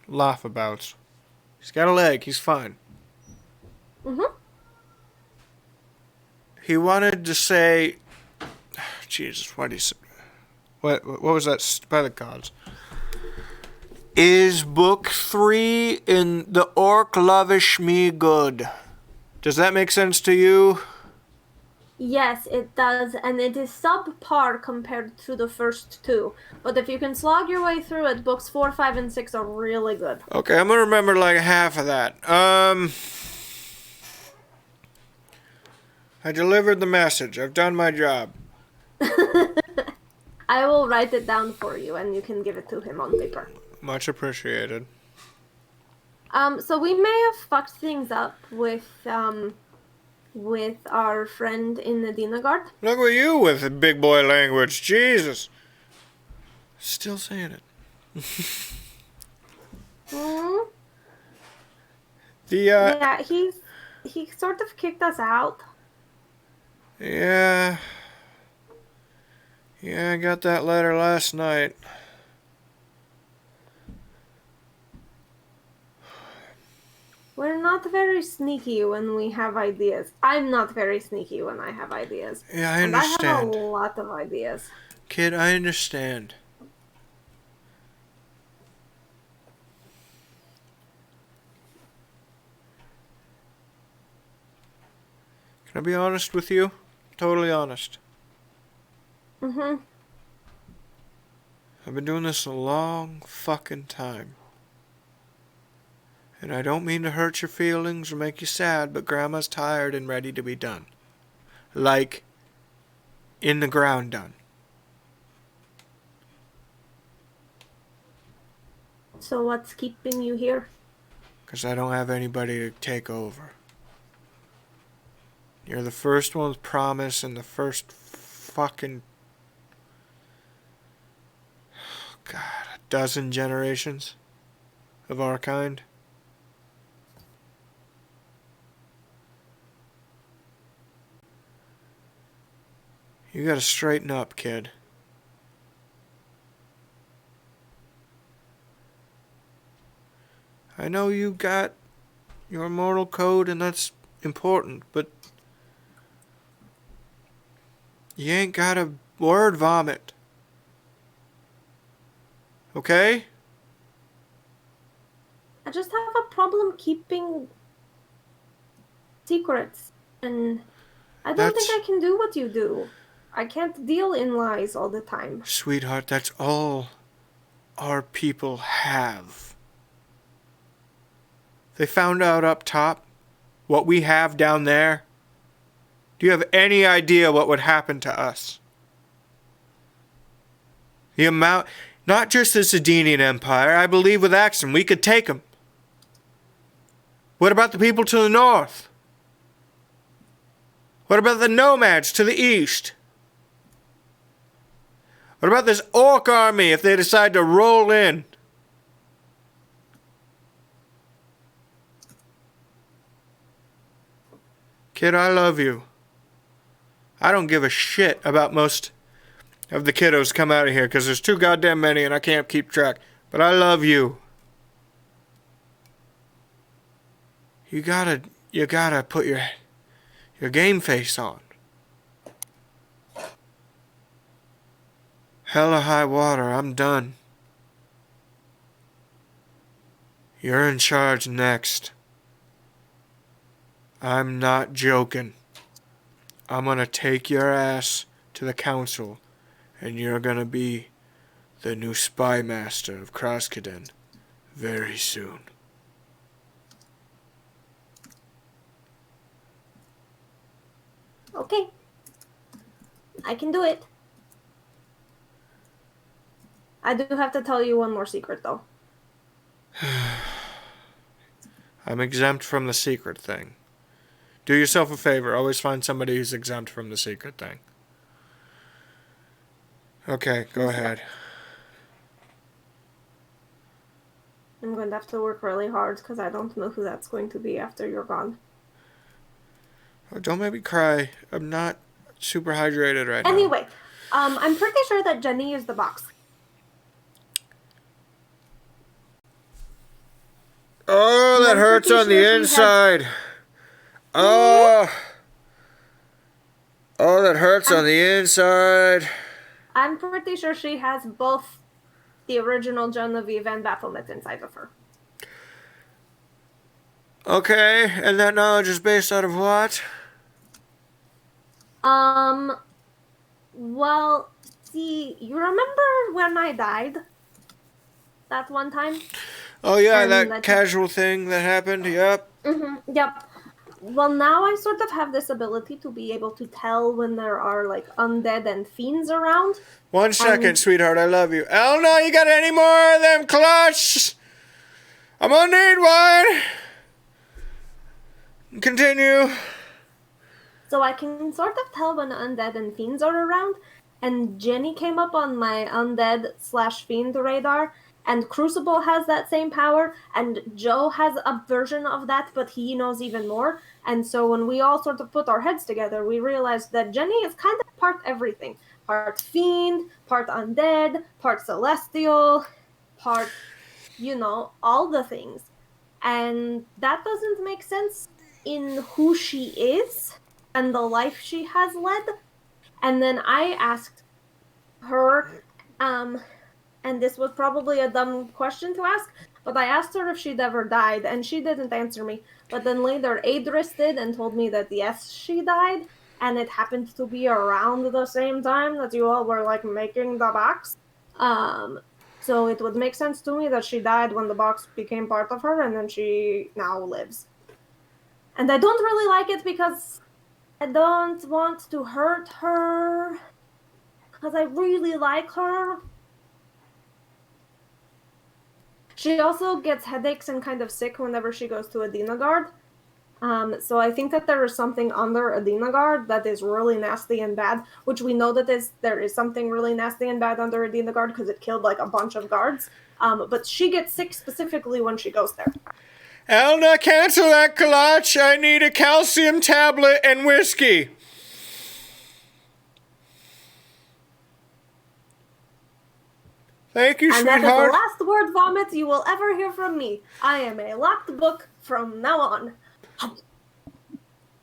laughabouts. He's got a leg. He's fine. Mm-hmm. He wanted to say... Jesus, what did he say? What was that? By the gods. Is book 3 in the Orc Lovish Me good? Does that make sense to you? Yes, it does, and it is subpar compared to the first two. But if you can slog your way through it, books 4, 5, and 6 are really good. Okay, I'm gonna remember like half of that. I delivered the message. I've done my job. I will write it down for you, and you can give it to him on paper. Much appreciated. So we may have fucked things up with our friend in the Dinagard. Look at you with the big boy language. Jesus. Still saying it. Yeah, he sort of kicked us out. Yeah. Yeah, I got that letter last night. We're not very sneaky when we have ideas. I'm not very sneaky when I have ideas. Yeah, I And I understand. have a lot of ideas. Kid, I understand. Can I be honest with you? Totally honest. Mm-hmm. I've been doing this a long fucking time. And I don't mean to hurt your feelings or make you sad, but Grandma's tired and ready to be done. Like, in the ground done. So what's keeping you here? 'Cause I don't have anybody to take over. You're the first one with promise and the first fucking... God, a dozen generations of our kind. You gotta straighten up, kid. I know you got your moral code and that's important, but you ain't got a word vomit. Okay? I just have a problem keeping secrets. And I don't think I can do what you do. I can't deal in lies all the time. Sweetheart, that's all our people have. They found out up top what we have down there. Do you have any idea what would happen to us? The amount, not just the Zedenian Empire, I believe with Axum we could take them. What about the people to the north? What about the nomads to the east? What about this orc army if they decide to roll in? Kid, I love you. I don't give a shit about most of the kiddos come out of here because there's too goddamn many and I can't keep track. But I love you. You gotta put your game face on. Hell or high water, I'm done. You're in charge next. I'm not joking. I'm gonna take your ass to the council, and you're gonna be the new spy master of Krasden very soon. Okay. I can do it. I do have to tell you one more secret, though. I'm exempt from the secret thing. Do yourself a favor. Always find somebody who's exempt from the secret thing. Okay, go ahead. I'm going to have to work really hard because I don't know who that's going to be after you're gone. Oh, don't make me cry. I'm not super hydrated right now. Anyway, I'm pretty sure that Jenny is the box. Oh, that hurts on the inside. Oh, that hurts on the inside. I'm pretty sure she has both the original Genevieve and Baphomet inside of her. Okay, and that knowledge is based out of what? Well, see, you remember when I died? That one time? Oh yeah, that casual thing that happened, yep. Mm-hmm, yep. Well, now I sort of have this ability to be able to tell when there are, like, undead and fiends around. 1 second, sweetheart, I love you. Elna, you got any more of them clutch? I'm gonna need one. Continue. So I can sort of tell when undead and fiends are around, and Jenny came up on my undead/fiend radar, and Crucible has that same power, and Joe has a version of that, but he knows even more. And so when we all sort of put our heads together, we realized that Jenny is kind of part everything. Part fiend, part undead, part celestial, part, all the things. And that doesn't make sense in who she is and the life she has led. And then I asked her, and this was probably a dumb question to ask, but I asked her if she'd ever died, and she didn't answer me. But then later, Adris did and told me that yes, she died, and it happened to be around the same time that you all were, like, making the box. So it would make sense to me that she died when the box became part of her, and then she now lives. And I don't really like it because I don't want to hurt her, because I really like her. She also gets headaches and kind of sick whenever she goes to Adinagard. So I think that there is something under Adinagard that is really nasty and bad, which we know that there is something really nasty and bad under Adinagard because it killed, like, a bunch of guards. But she gets sick specifically when she goes there. Elna, cancel that clutch. I need a calcium tablet and whiskey. Thank you, and sweetheart. And that is the last word vomit you will ever hear from me. I am a locked book from now on.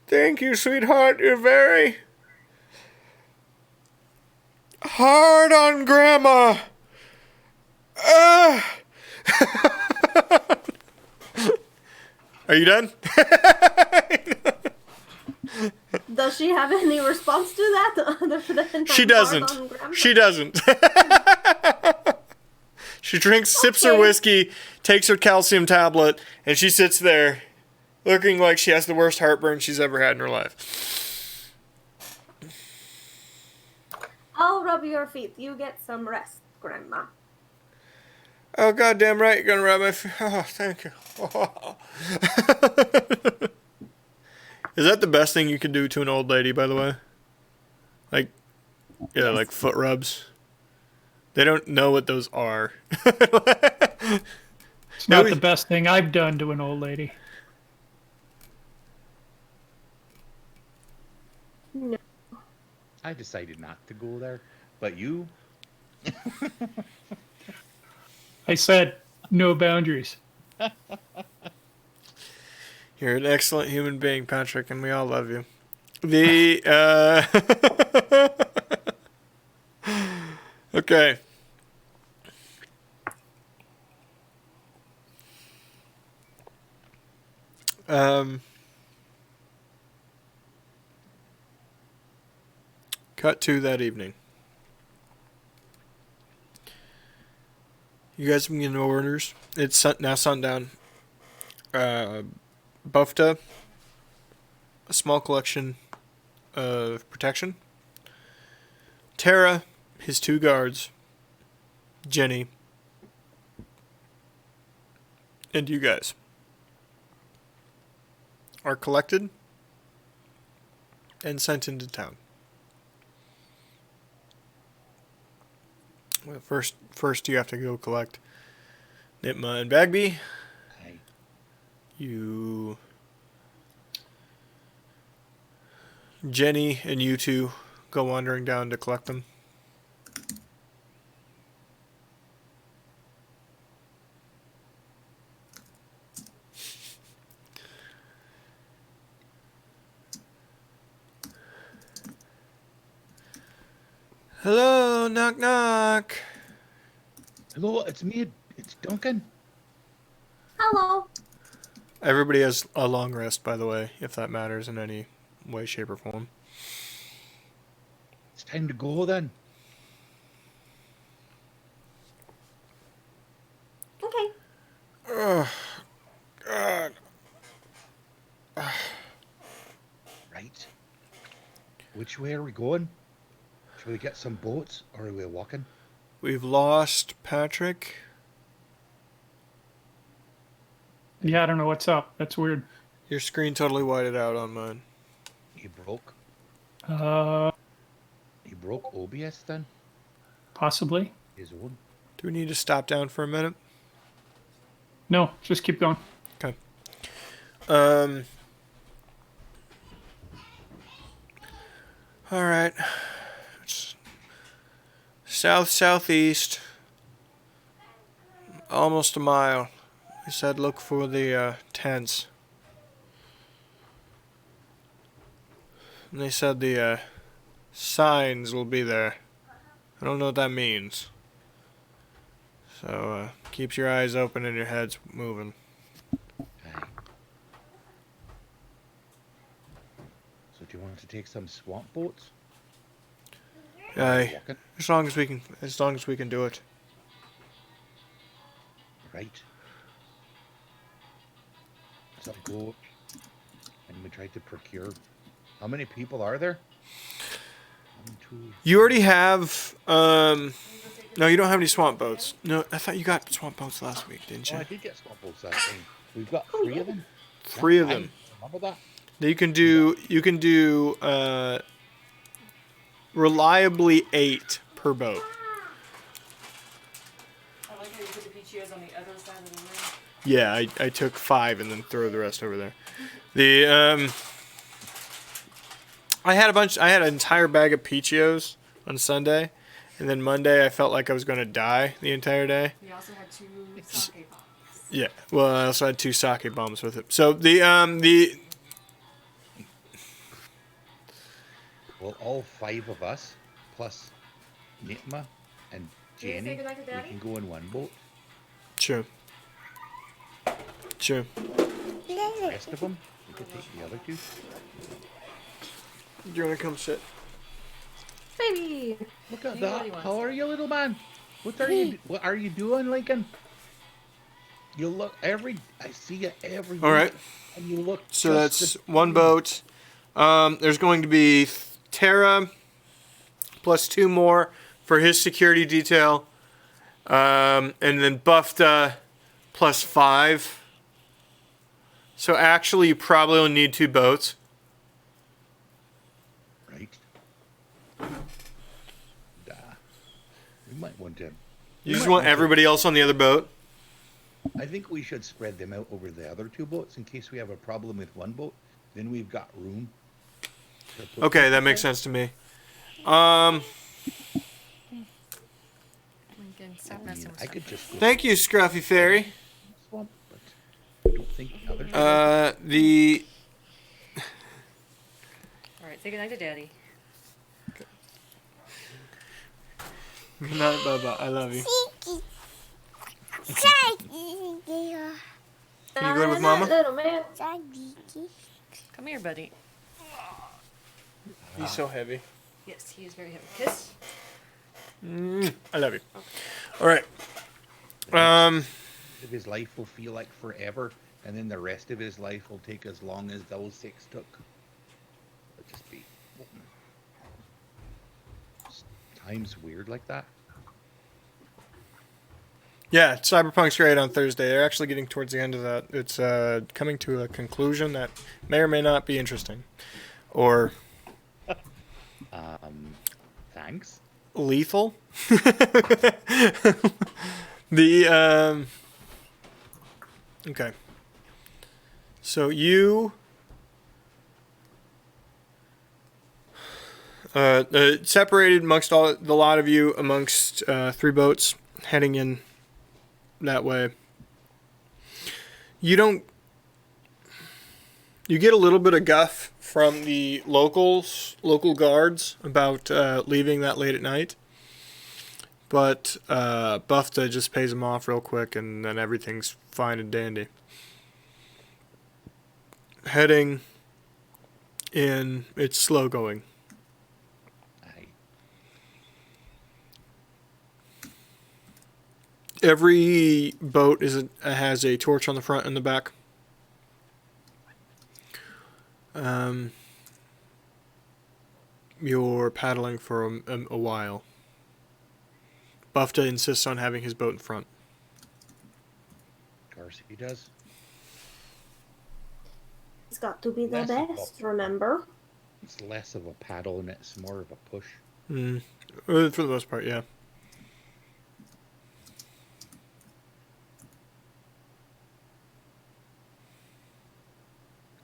Thank you, sweetheart. You're very hard on Grandma. Are you done? Does she have any response to that other than She doesn't. She doesn't. She drinks, sips her whiskey, takes her calcium tablet, and she sits there looking like she has the worst heartburn she's ever had in her life. I'll rub your feet. You get some rest, Grandma. Oh, goddamn right, you're gonna rub my feet. Oh, thank you. Is that the best thing you can do to an old lady, by the way? Like, yeah, like foot rubs. They don't know what those are. It's not the best thing I've done to an old lady. No. I decided not to go there, but you, I said no boundaries. You're an excellent human being, Patrick, and we all love you. Okay. Cut to that evening. You guys have been getting orders. It's now sundown. Bufta, a small collection of protection. Tara, his 2 guards. Jenny. And you guys are collected and sent into town. Well, first you have to go collect Nitma and Bagby. Aye. Jenny and you two go wandering down to collect them. Hello, knock knock. Hello, it's me. It's Duncan. Hello. Everybody has a long rest, by the way, if that matters in any way, shape, or form. It's time to go then. Okay. Oh, God. Right. Which way are we going? Should we get some boats, or are we walking? We've lost Patrick. Yeah, I don't know what's up. That's weird. Your screen totally whited out on mine. He broke. Uh, He broke OBS then. possibly. His own. Do we need to stop down for a minute? No, just keep going. Okay. All right. It's southeast. Almost a mile. He said look for the tents. And they said the signs will be there. I don't know what that means. So keep your eyes open and your heads moving. Aye. So do you want to take some swamp boats? Aye. Walking? As long as we can do it. Right. So go and we try to procure. How many people are there? 1, 2. You already have no, you don't have any swamp boats. No, I thought you got swamp boats last week, didn't Oh, you? I did get swamp boats that time. We've got 3 of them. 3 of Aye, them. Remember that? You can do reliably 8 per boat. I like how you put the PTOs on the other side of the room. Yeah, I took 5 and then threw the rest over there. The I had an entire bag of Peachios on Sunday, and then Monday I felt like I was going to die the entire day. We also had 2 sake bombs. Yeah, well, I also had 2 sake bombs with it. So the Well, all 5 of us, plus Nitma and Can you say Jenny, goodnight to we Daddy? can go in one boat. Sure. The rest of them, we could take the other 2. Do you want to come sit? Baby. Look at Anybody that. wants How to. are you, little man? What are you doing, Lincoln? You look I see you every All right. week, and you look So just that's the 1 same. boat. There's going to be Tara plus 2 more for his security detail, and then Bufta plus 5. So actually, you probably only need 2 boats. Right. You might want to. You just want everybody else on the other boat? I think we should spread them out over the other two boats in case we have a problem with one boat. Then we've got room. Okay, that makes sense to me. Stop messing with I could just go Thank you, Scruffy Fairy. swamp, but I don't think others. The Alright, say goodnight to Daddy. Good night, Bubba. I love you. Can you go with Mama? Little man. Come here, buddy. He's so heavy. Yes, he is very heavy. Kiss. I love you. All right. Of his life will feel like forever, and then the rest of his life will take as long as those 6 took. It'll just be time's weird like that. Yeah, Cyberpunk's great on Thursday. They're actually getting towards the end of that. It's coming to a conclusion that may or may not be interesting, or Thanks. lethal. Okay. So you separated amongst the lot of you amongst 3 boats heading in that way. You get a little bit of guff from the local guards about leaving that late at night. But Bufta just pays them off real quick, and then everything's fine and dandy. Heading in, it's slow going. Aye. Every boat has a torch on the front and the back. You're paddling for a while. Bufta insists on having his boat in front. Of course he does. It's got to be the That's a best, remember? It's less of a paddle and it's more of a push. For the most part, yeah.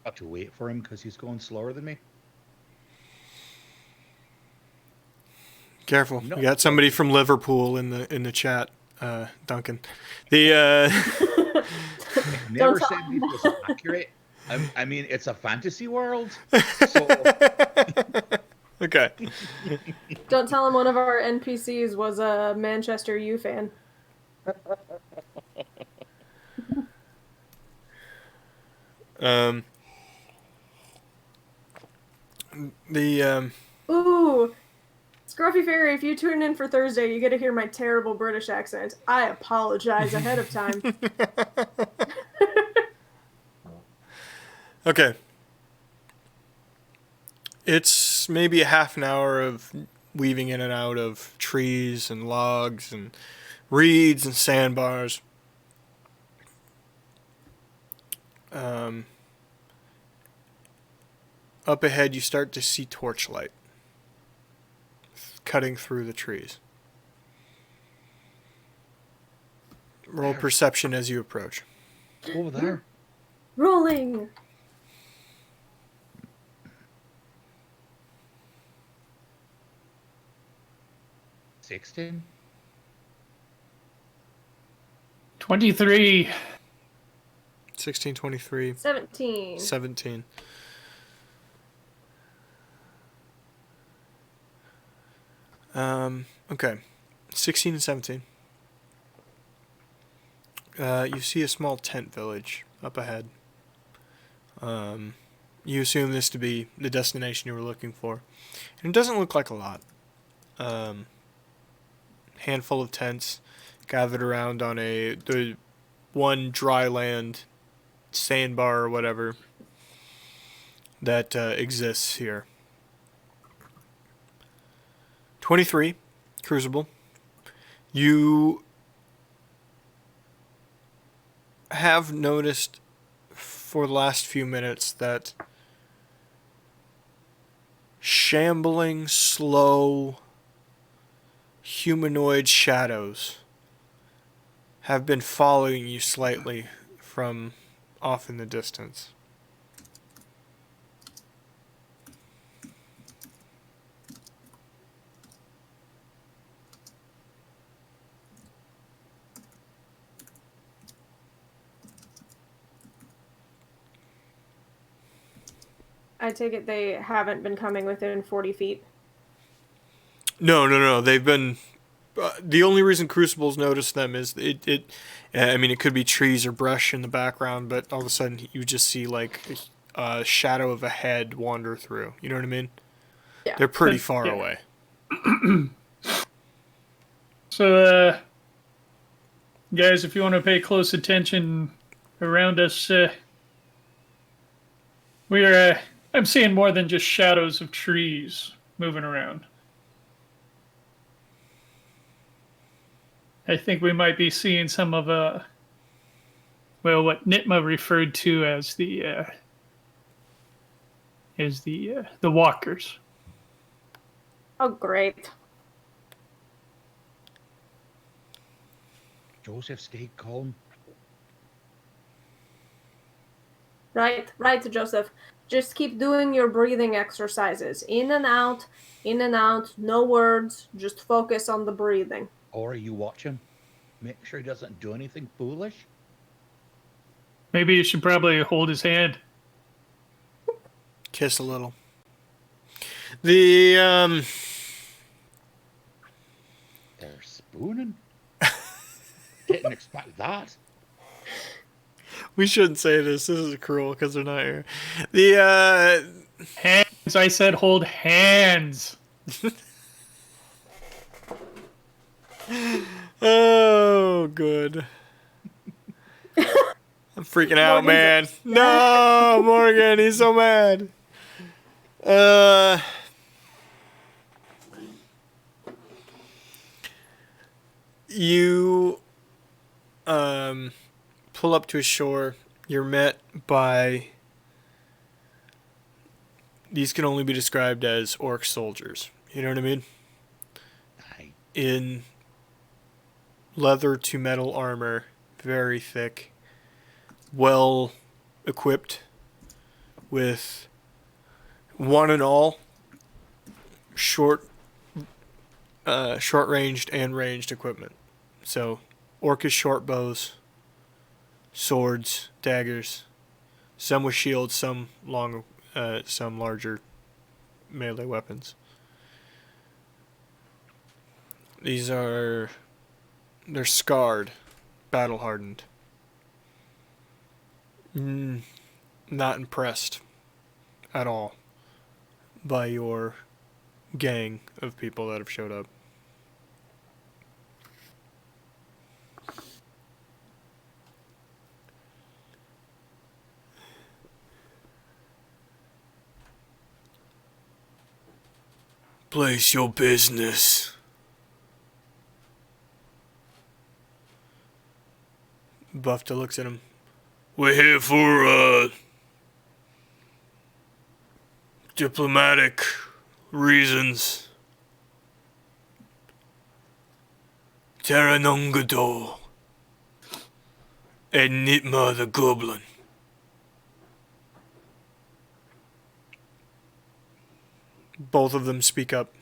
Got to wait for him because he's going slower than me. Careful, No. we got somebody from Liverpool in the chat, Duncan. The Never tell said him this was accurate. I mean, it's a fantasy world. So okay. Don't tell him one of our NPCs was a Manchester U fan. Ooh, Scruffy Fairy, if you tune in for Thursday, you get to hear my terrible British accent. I apologize ahead of time. Okay. It's maybe a half an hour of weaving in and out of trees and logs and reeds and sandbars. Up ahead, you start to see torchlight cutting through the trees. Roll perception as you approach. over there. Rolling. $16. 23. 16, 23, 17. 17. Okay. 16 and 17. You see a small tent village up ahead. You assume this to be the destination you were looking for. And it doesn't look like a lot. Handful of tents gathered around on the one dry land sandbar or whatever that exists here. 23, Crucible. You have noticed for the last few minutes that shambling, slow, humanoid shadows have been following you slightly from off in the distance. I take it they haven't been coming within 40 feet. No. They've been. The only reason Crucibles noticed them is it. I mean, it could be trees or brush in the background, but all of a sudden you just see like a shadow of a head wander through. You know what I mean? Yeah. They're pretty But, far yeah. away. So, guys, if you want to pay close attention around us, we're. I'm seeing more than just shadows of trees moving around. I think we might be seeing some of what Nitma referred to as the walkers. Oh, great. Joseph, stay calm. Right, Joseph. Just keep doing your breathing exercises. In and out, no words. Just focus on the breathing. Or you watch him. Make sure he doesn't do anything foolish. Maybe you should probably hold his hand. Kiss a little. The They're spooning. Didn't expect that. We shouldn't say this. This is cruel because they're not here. The Hands. I said hold hands. Oh, good. I'm freaking out, man. Morgan's No, Morgan, he's so mad. You pull up to a shore. You're met by, these can only be described as orc soldiers. You know what I mean? Aye. In leather to metal armor, very thick, well equipped with one and all short ranged and ranged equipment. So orcish short bows, swords, daggers, some with shields, some long, some larger melee weapons. They're scarred, battle hardened. Not impressed at all by your gang of people that have showed up. Place your business. Bufta looks at him. We're here for diplomatic reasons. Terra Nongado and Nitma the Goblin. Both of them speak up.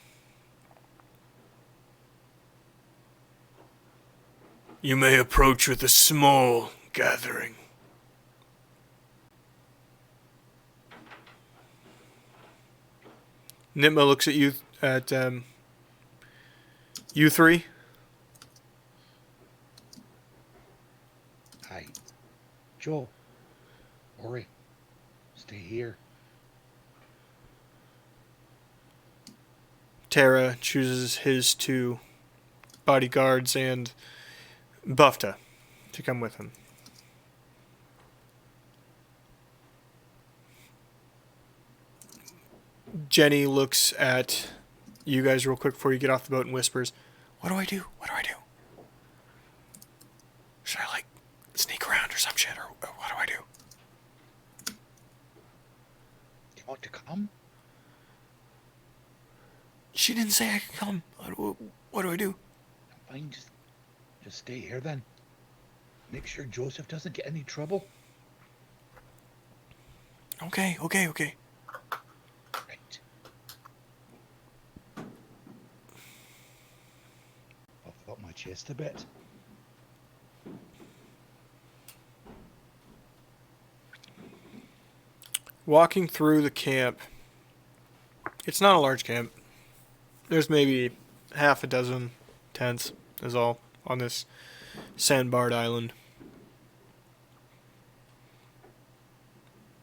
You may approach with a small gathering. Nitma looks at you, you three. Aye. Joe. Ori. Stay here. Terra chooses his two bodyguards and Bufta to come with him. Jenny looks at you guys real quick before you get off the boat and whispers, What do I do? What do I do? Should I, sneak around or some shit, or what do I do? Do you want to come? She didn't didn't say I could come. What do I do? Fine, just stay here then. Make sure Joseph doesn't get any trouble. Okay. Right. Puff up my chest a bit. Walking through the camp. It's not a large camp. There's maybe half a dozen tents is all on this sandbarred island.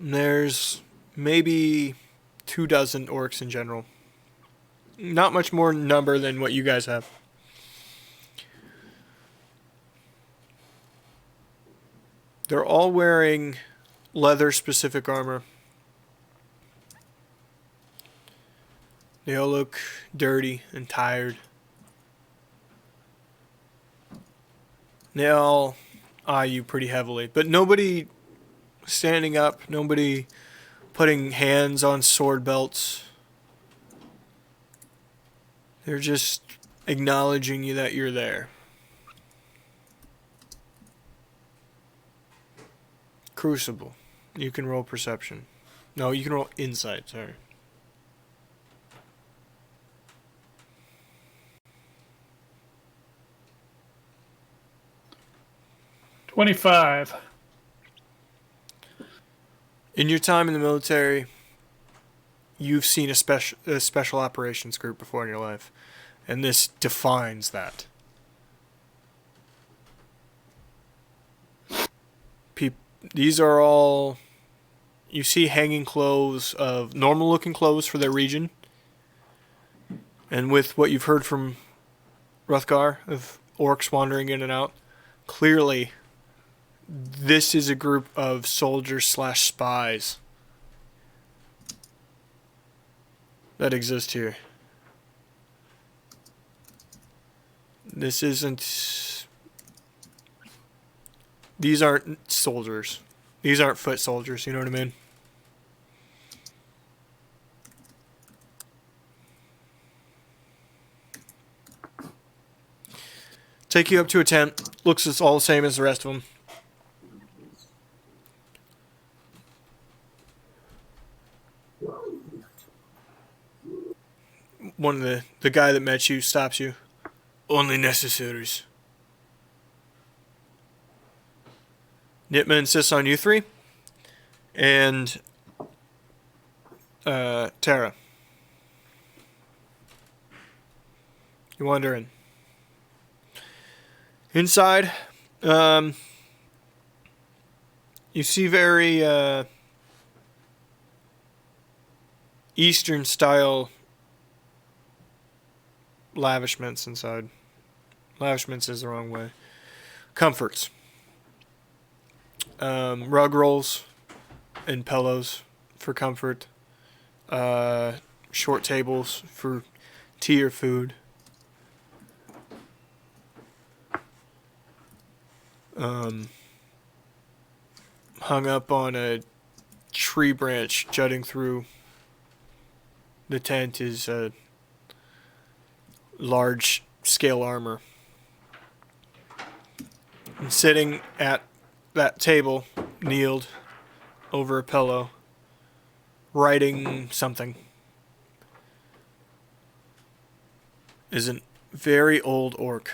There's maybe 24 orcs in general. Not much more number than what you guys have. They're all wearing leather-specific armor. They all look dirty and tired. They all eye you pretty heavily, but nobody standing up, nobody putting hands on sword belts. They're just acknowledging you that you're there. Crucible. You can roll perception. No, you can roll insight, sorry. 25. In your time in the military, you've seen a special operations group before in your life, and this defines that. These are all, you see hanging clothes of normal looking clothes for their region, and with what you've heard from Hrothgar of orcs wandering in and out, clearly this is a group of soldiers/spies that exist here. This isn't... These aren't soldiers. These aren't foot soldiers, you know what I mean? Take you up to a tent. Looks all the same as the rest of them. One of the guy that met you stops you. Only necessaries. Nitma insists on you three. And Tara. You wander in. Inside, you see very Eastern style lavishments inside. Lavishments is the wrong way. Comforts. Rug rolls and pillows for comfort. Short tables for tea or food. Hung up on a tree branch jutting through the tent is a large scale armor. And sitting at that table, kneeled over a pillow, writing something, is a very old orc.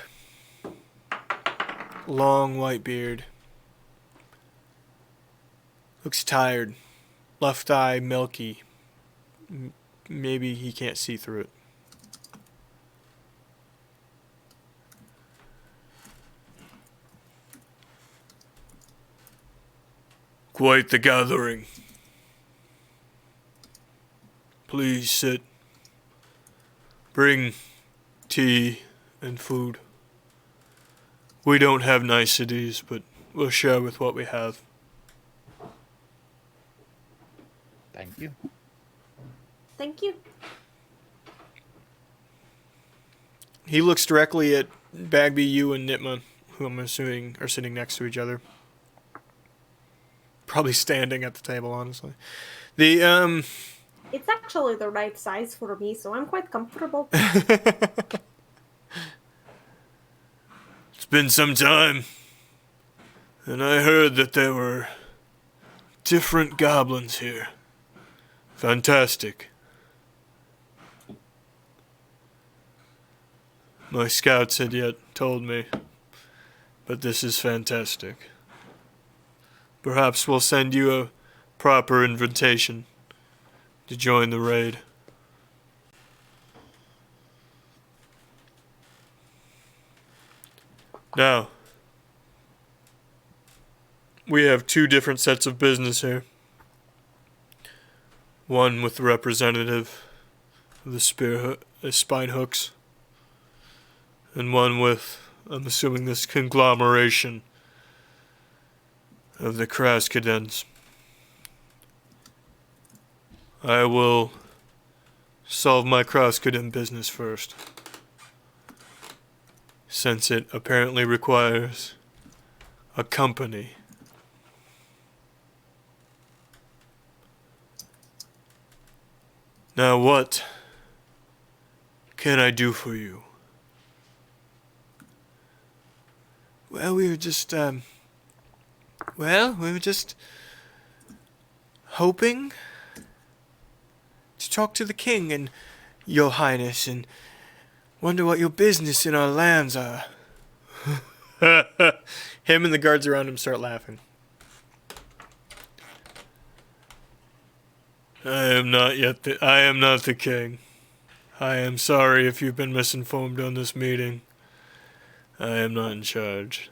Long white beard. Looks tired. Left eye milky. Maybe he can't see through it. Quite the gathering. Please sit. Bring tea and food. We don't have niceties, but we'll share with what we have. Thank you. Thank you. He looks directly at Bagby, you, and Nitma, who I'm assuming are sitting next to each other. Probably standing at the table, honestly. It's actually the right size for me, so I'm quite comfortable. It's been some time, and I heard that there were different goblins here. Fantastic. My scouts had yet told me, but this is fantastic. Perhaps we'll send you a proper invitation to join the raid. Now, we have two different sets of business here. One with the representative of the spine hooks, and one with, I'm assuming, this conglomeration of the Krasdens. I will solve my Krasden business first, since it apparently requires a company. Now what can I do for you? Well, we were just hoping to talk to the king and your highness and wonder what your business in our lands are. Him and the guards around him start laughing. I am not the king. I am sorry if you've been misinformed on this meeting. I am not in charge.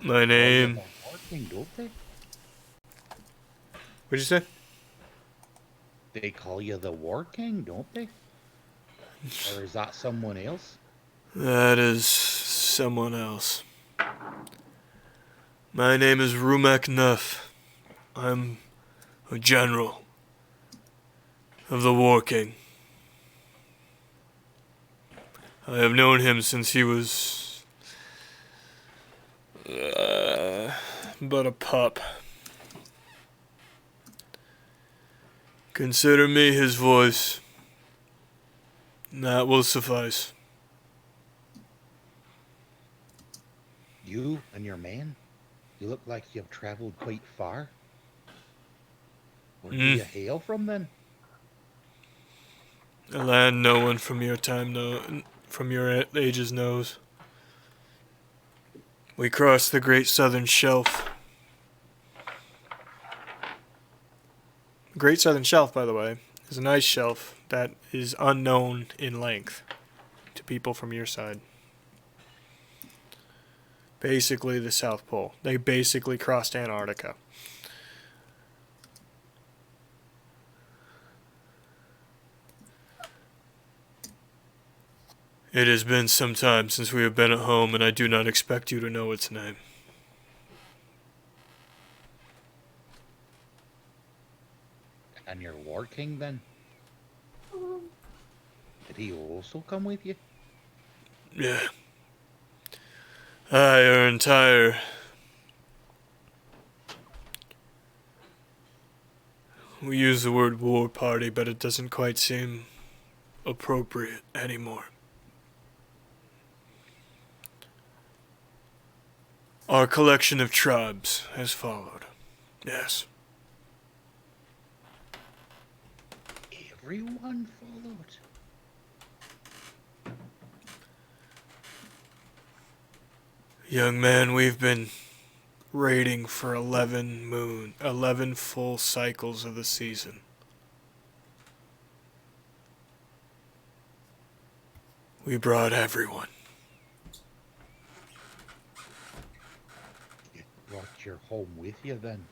My name. Don't they? What'd you say? They call you the War King, don't they? Or is that someone else? That is someone else. My name is Ru'Mec Nef. I'm a general of the War King. I have known him since he was but a pup. Consider me his voice. That will suffice. You and your men? You look like you've traveled quite far. Where do you hail from then? A land no one from your ages knows. We crossed the Great Southern Shelf. The Great Southern Shelf, by the way, is an ice shelf that is unknown in length to people from your side. Basically the South Pole. They basically crossed Antarctica. It has been some time since we have been at home, and I do not expect you to know its name. And your War King then? Did he also come with you? Yeah. Our entire... We use the word war party, but it doesn't quite seem appropriate anymore. Our collection of tribes has followed. Yes. Everyone followed. Young man, we've been raiding for 11 full cycles of the season. We brought everyone. You brought your home with you then?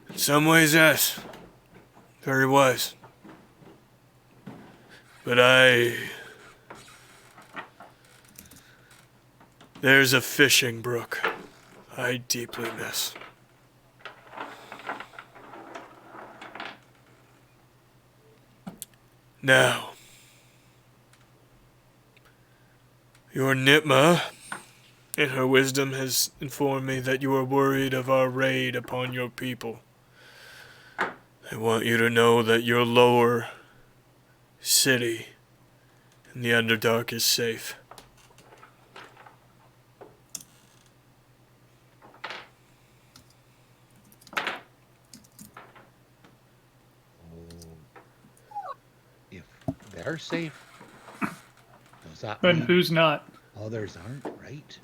In some ways, yes. Very wise. But there's a fishing brook I deeply miss. Now, your Nitma And her wisdom has informed me that you are worried of our raid upon your people. I want you to know that your lower city in the Underdark is safe. Oh, if they're safe, does that And mean who's not? others aren't, right?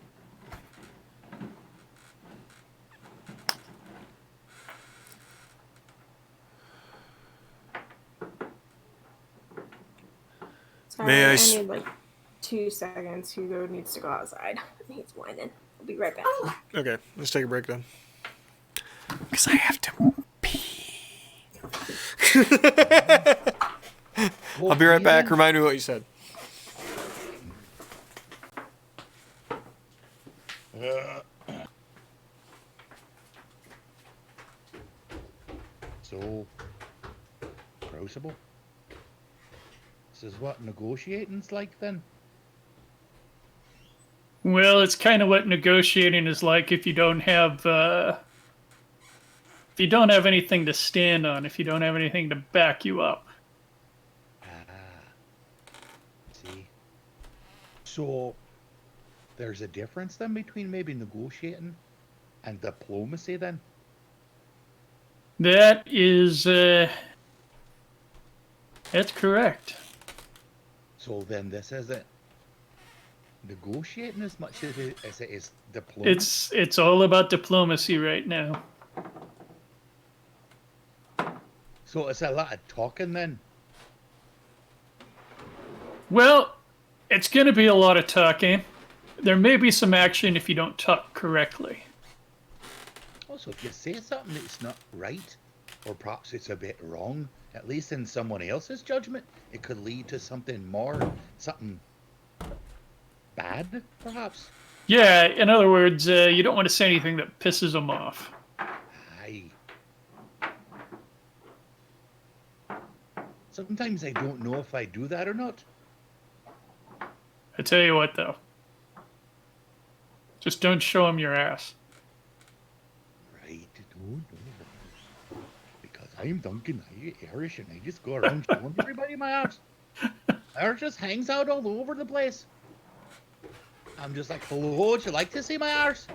Sorry, May I I s- need like 2 seconds. Hugo needs to go outside. He's whining. I'll be right back. Okay, let's take a break then. Because I have to pee. I'll be right back. Remind me what you said. So, Crucible? This is what negotiating's like then? Well, it's kind of what negotiating is like if you don't have anything to stand on, if you don't have anything to back you up. Ah, see. So, there's a difference then between maybe negotiating and diplomacy then? That is that's correct. So then this isn't negotiating as much as it is diplomacy? It's all about diplomacy right now. So it's a lot of talking then? Well, it's going to be a lot of talking. There may be some action if you don't talk correctly. Also, if you say something that's not right, or perhaps it's a bit wrong, at least in someone else's judgment, it could lead to something bad, perhaps. Yeah, in other words, you don't want to say anything that pisses them off. Aye. Sometimes I don't know if I do that or not. I tell you what, though. Just don't show them your ass. Right, no. Because I'm Duncan, I'm Irish, and I just go around showing everybody my arse. My arse just hangs out all over the place. I'm just like, hello, would you like to see my arse?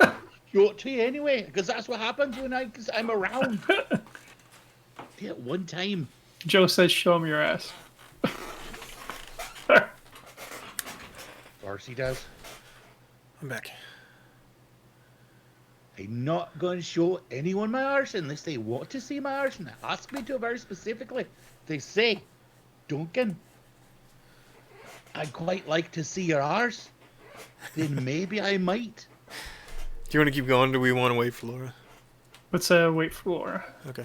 Show it to you anyway, because that's what happens when I'm around. Yeah, one time. Joe says, show them your ass. Darcy does. I'm back. I'm not going to show anyone my arse unless they want to see my arse and ask me to very specifically. They say, Duncan, I'd quite like to see your arse. Then maybe I might. Do you want to keep going? Do we want to wait for Laura? Let's wait for Laura. Okay.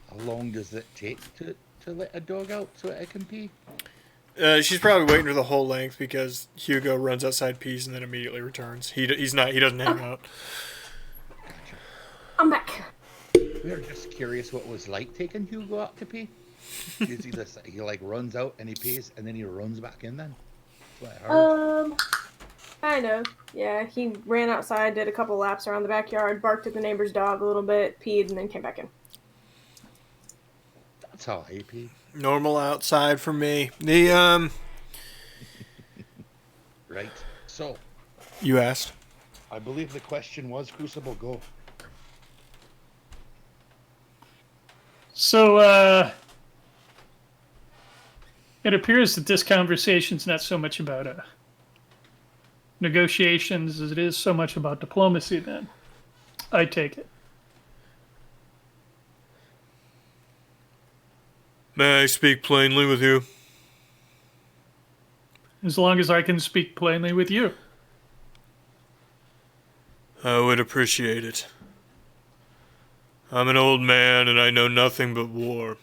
How long does it take to let a dog out so it can pee? She's probably waiting for the whole length because Hugo runs outside, pees, and then immediately returns. He doesn't hang out. I'm back. We were just curious what it was like taking Hugo out to pee. He like runs out and he pees and then he runs back in then. That's what I heard. Kind of. Yeah, he ran outside, did a couple laps around the backyard, barked at the neighbor's dog a little bit, peed, and then came back in. That's how I pee. Normal outside for me. Right. So, You asked. I believe the question was Crucible Go. So, it appears that this conversation's not so much about negotiations as it is so much about diplomacy, then. I take it. May I speak plainly with you? As long as I can speak plainly with you. I would appreciate it. I'm an old man and I know nothing but war.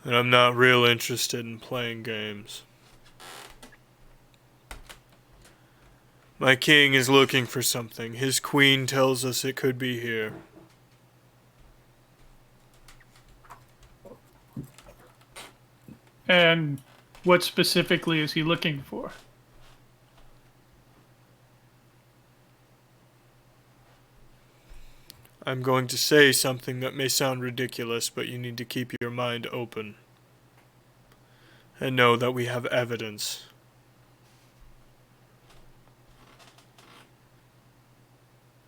And I'm not real interested in playing games. My king is looking for something. His queen tells us it could be here. And what specifically is he looking for? I'm going to say something that may sound ridiculous, but you need to keep your mind open. And know that we have evidence.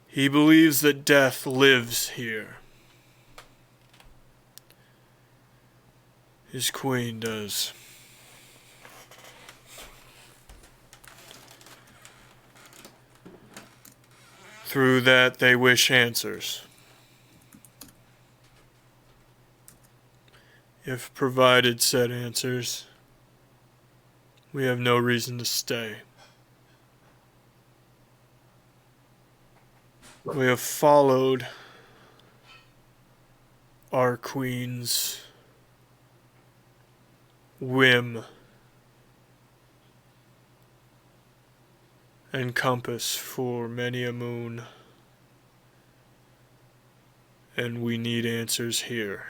He believes that death lives here. His queen does. Through that, they wish answers. If provided said answers, we have no reason to stay. We have followed our queen's whim and compass for many a moon, and we need answers here.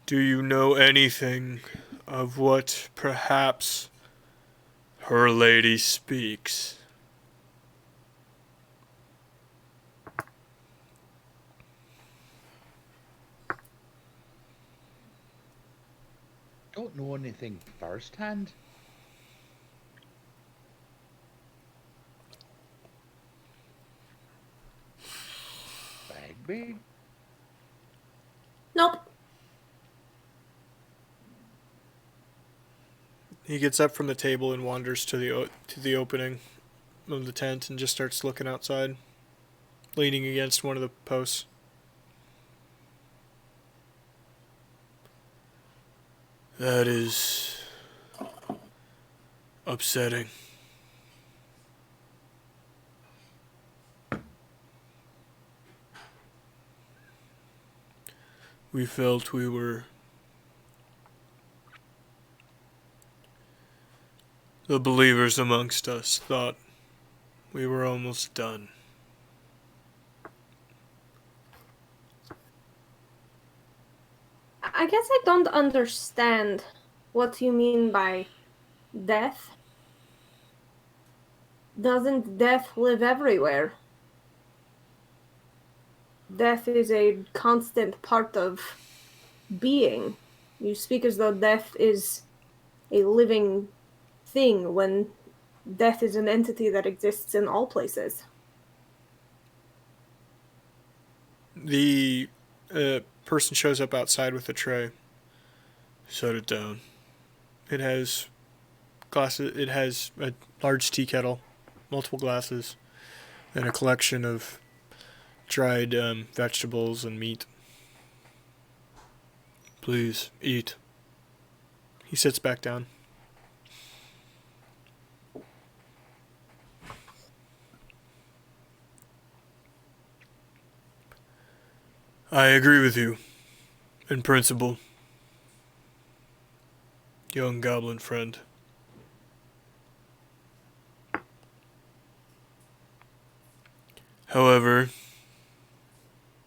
Do you know anything of what perhaps her lady speaks? Don't know anything firsthand. Bagby? Nope. He gets up from the table and wanders to the opening of the tent and just starts looking outside, leaning against one of the posts. That is upsetting. We felt we were the believers amongst us thought we were almost done. I guess I don't understand what you mean by death. Doesn't death live everywhere? Death is a constant part of being. You speak as though death is a living thing when death is an entity that exists in all places. The person shows up outside with a tray. Set it down. It has glasses. It has a large tea kettle, multiple glasses, and a collection of dried vegetables and meat. Please eat. He sits back down. I agree with you, in principle, young goblin friend. However,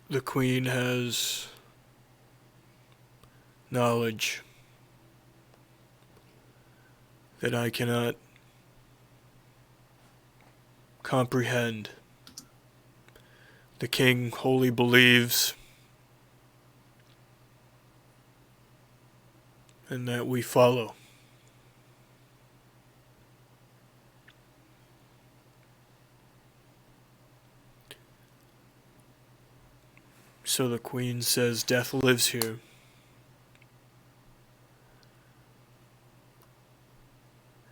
the queen has knowledge that I cannot comprehend. The king wholly believes and that we follow. So the queen says death lives here.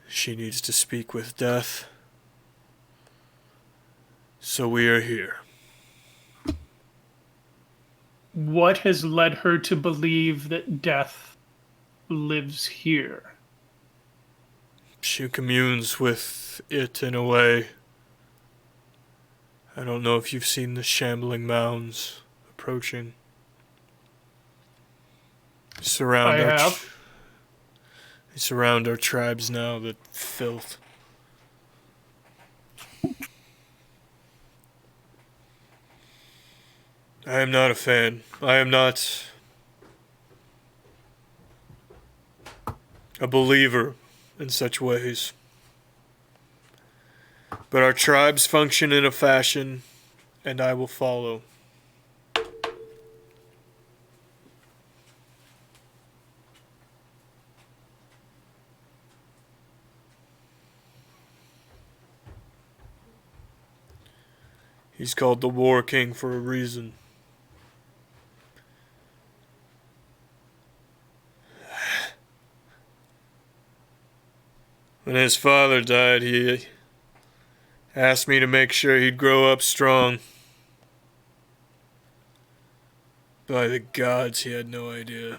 She needs to speak with death. So we are here. What has led her to believe that death lives here? She communes with it in a way. I don't know if you've seen the shambling mounds approaching. I have. They surround our tribes now, that filth. I am not a fan. I am not a believer in such ways. But our tribes function in a fashion, and I will follow. He's called the War King for a reason. When his father died, he asked me to make sure he'd grow up strong. By the gods, he had no idea.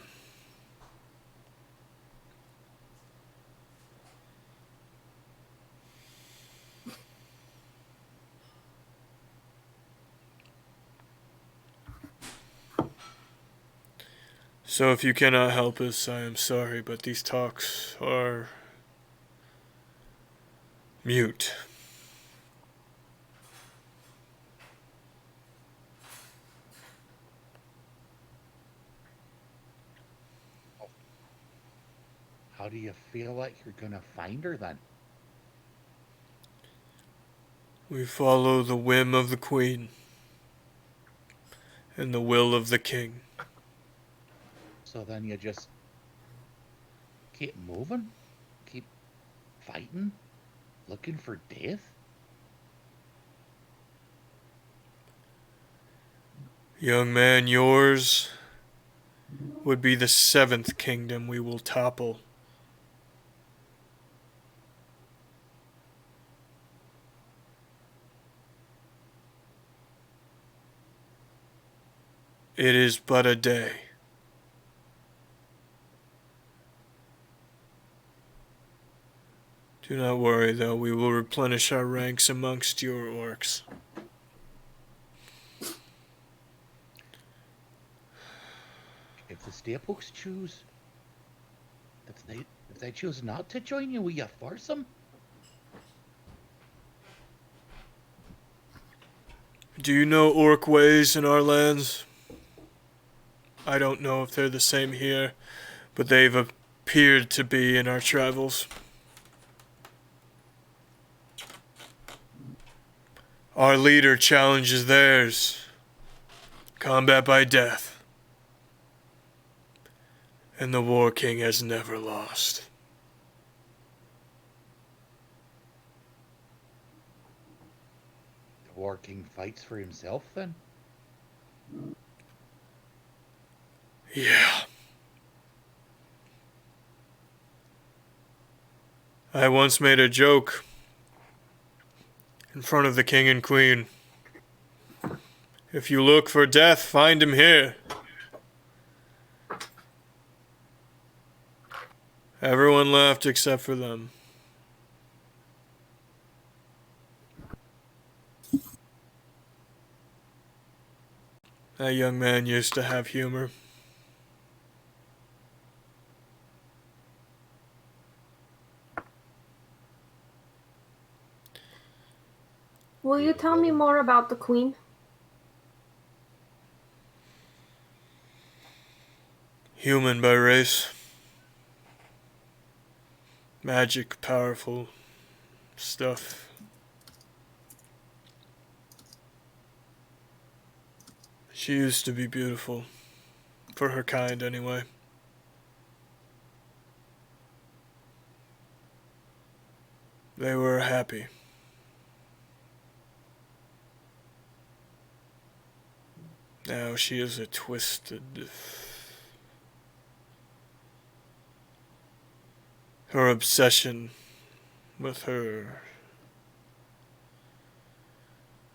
So if you cannot help us, I am sorry, but these talks are mute. How do you feel like you're gonna find her then? We follow the whim of the Queen and the will of the King. So then you just keep moving, keep fighting, looking for death. Young man, yours would be the seventh kingdom we will topple. It is but a day. Do not worry, though. We will replenish our ranks amongst your orcs. If the Staples choose, if they choose not to join you, will you force them? Do you know orc ways in our lands? I don't know if they're the same here, but they've appeared to be in our travels. Our leader challenges theirs. Combat by death. And the War King has never lost. The War King fights for himself then? Yeah. I once made a joke in front of the king and queen. If you look for death, find him here. Everyone laughed except for them. That young man used to have humor. Will you tell me more about the Queen? Human by race. Magic, powerful stuff. She used to be beautiful. For her kind, anyway. They were happy. Now she is a twisted... Her obsession with her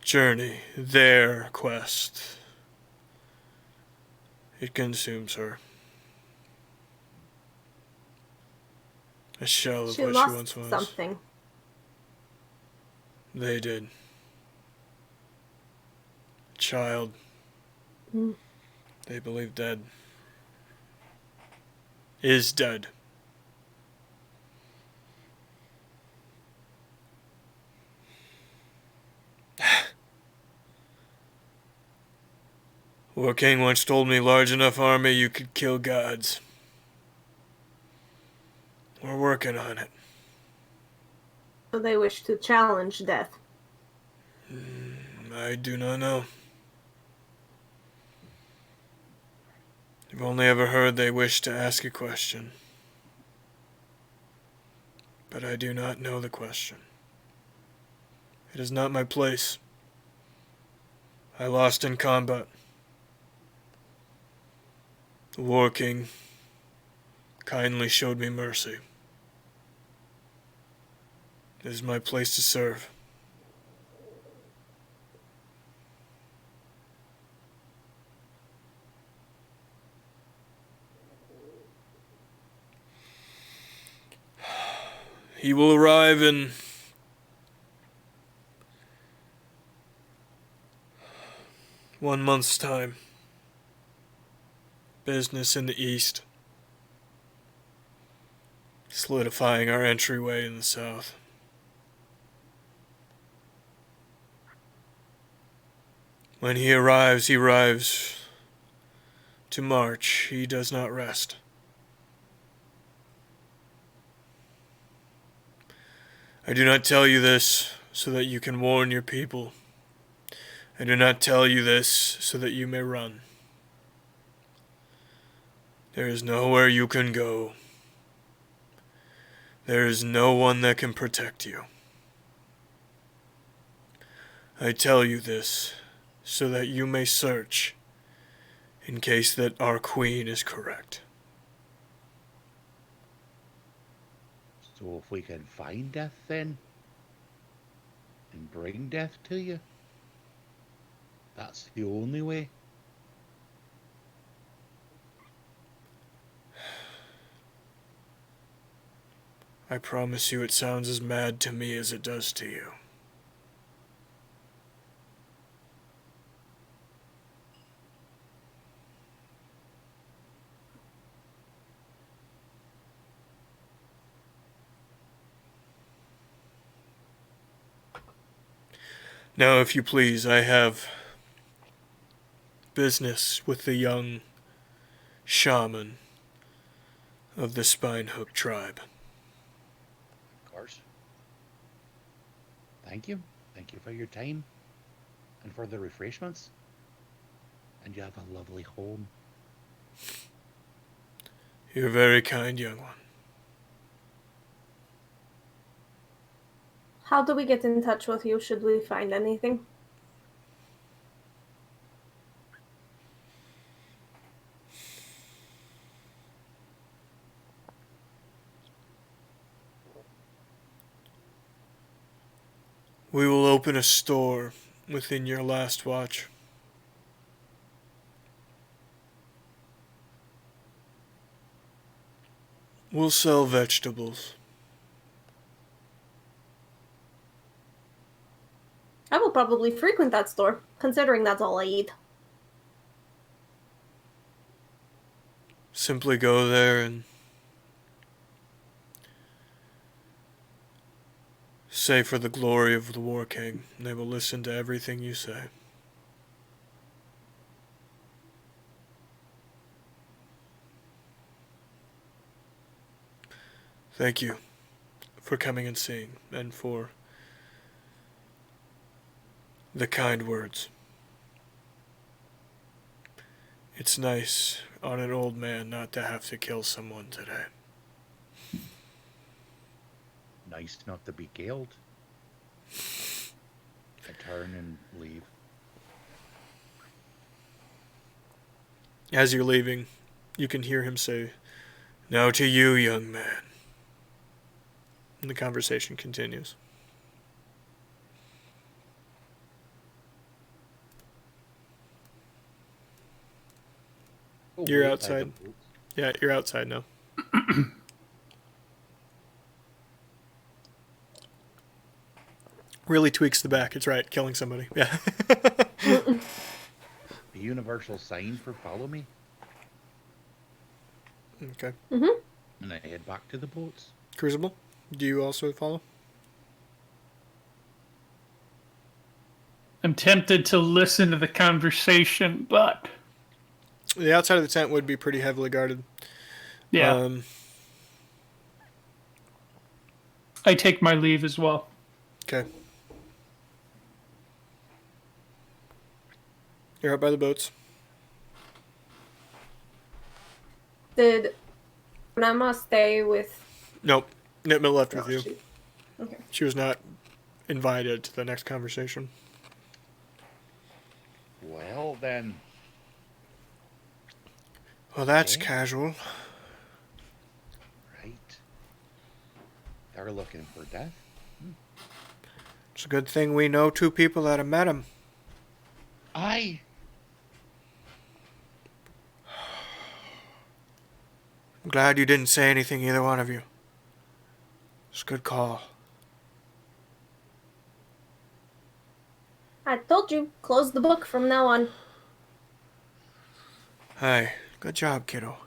journey, their quest, it consumes her. A shell of She what she lost once was. something. They did. A child. Mm. They believe dead. Is dead. War King once told me large enough army you could kill gods. We're working on it. So they wish to challenge death. I do not know. I've only ever heard they wish to ask a question. But I do not know the question. It is not my place. I lost in combat. The War King kindly showed me mercy. It is my place to serve. He will arrive in 1 month's time. Business in the east. Solidifying our entryway in the south. When he arrives to march. He does not rest. I do not tell you this so that you can warn your people. I do not tell you this so that you may run. There is nowhere you can go. There is no one that can protect you. I tell you this so that you may search in case that our queen is correct. So if we can find death then, and bring death to you, that's the only way. I promise you it sounds as mad to me as it does to you. Now, if you please, I have business with the young shaman of the Spinehook tribe. Of course. Thank you. Thank you for your time and for the refreshments. And you have a lovely home. You're very kind, young one. How do we get in touch with you should we find anything? We will open a store within your last watch. We'll sell vegetables. I will probably frequent that store, considering that's all I eat. Simply go there and say for the glory of the War King, and they will listen to everything you say. Thank you for coming and seeing, and for the kind words. It's nice on an old man not to have to kill someone today. Nice not to be killed. I turn and leave. As you're leaving, you can hear him say, "Now to you, young man." And the conversation continues. Oh, You're wait, outside. Yeah, you're outside now. Really tweaks the back. It's right, killing somebody. Yeah. The universal sign for follow me. Okay. And I head back to the boats. Crucible, do you also follow? I'm tempted to listen to the conversation, but The outside of the tent would be pretty heavily guarded. Yeah. I take my leave as well. Okay. You're out by the boats. Did Grandma stay with... Nope. Nitma left No, with you. Okay. She was not invited to the next conversation. Well, then. Well, that's Okay. casual. Right. They're looking for death. It's a good thing we know two people that have met him. Aye. I'm glad you didn't say anything, either one of you. It's a good call. I told you, close the book from now on. Hey, good job, kiddo.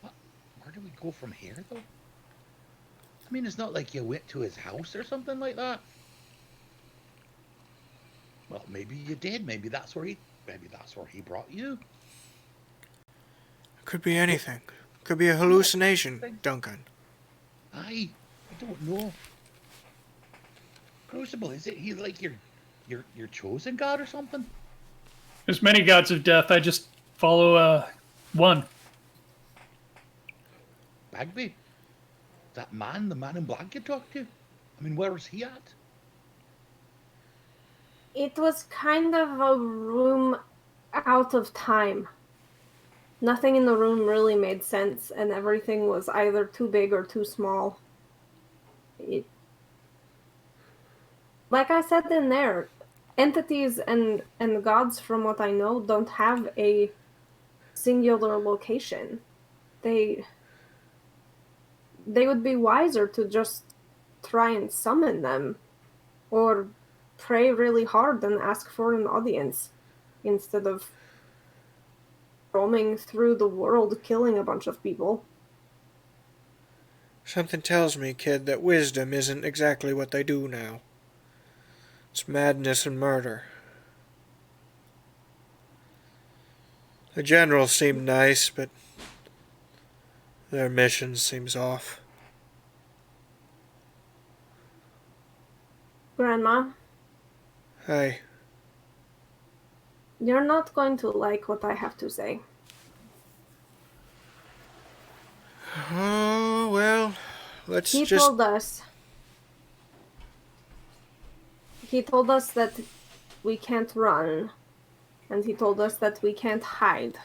Where do we go from here, though? I mean, it's not like you went to his house or something like that. Well, maybe you did. Maybe that's where he brought you. Could be anything. Could be a hallucination, Duncan. I don't know. Crucible, is it he like your chosen god or something? There's many gods of death. I just follow one. Bagby? That man, the man in black you talked to? I mean, where was he at? It was kind of a room out of time. Nothing in the room really made sense, and everything was either too big or too small. Like I said in there, entities and gods, from what I know, don't have a singular location. They would be wiser to just try and summon them, or pray really hard and ask for an audience, instead of roaming through the world killing a bunch of people. Something tells me, kid, that wisdom isn't exactly what they do now. It's madness and murder. The generals seem nice, but their mission seems off. Grandma, Hey, you're not going to like what I have to say. oh, well, let's He just... told us that we can't run, and he told us that we can't hide.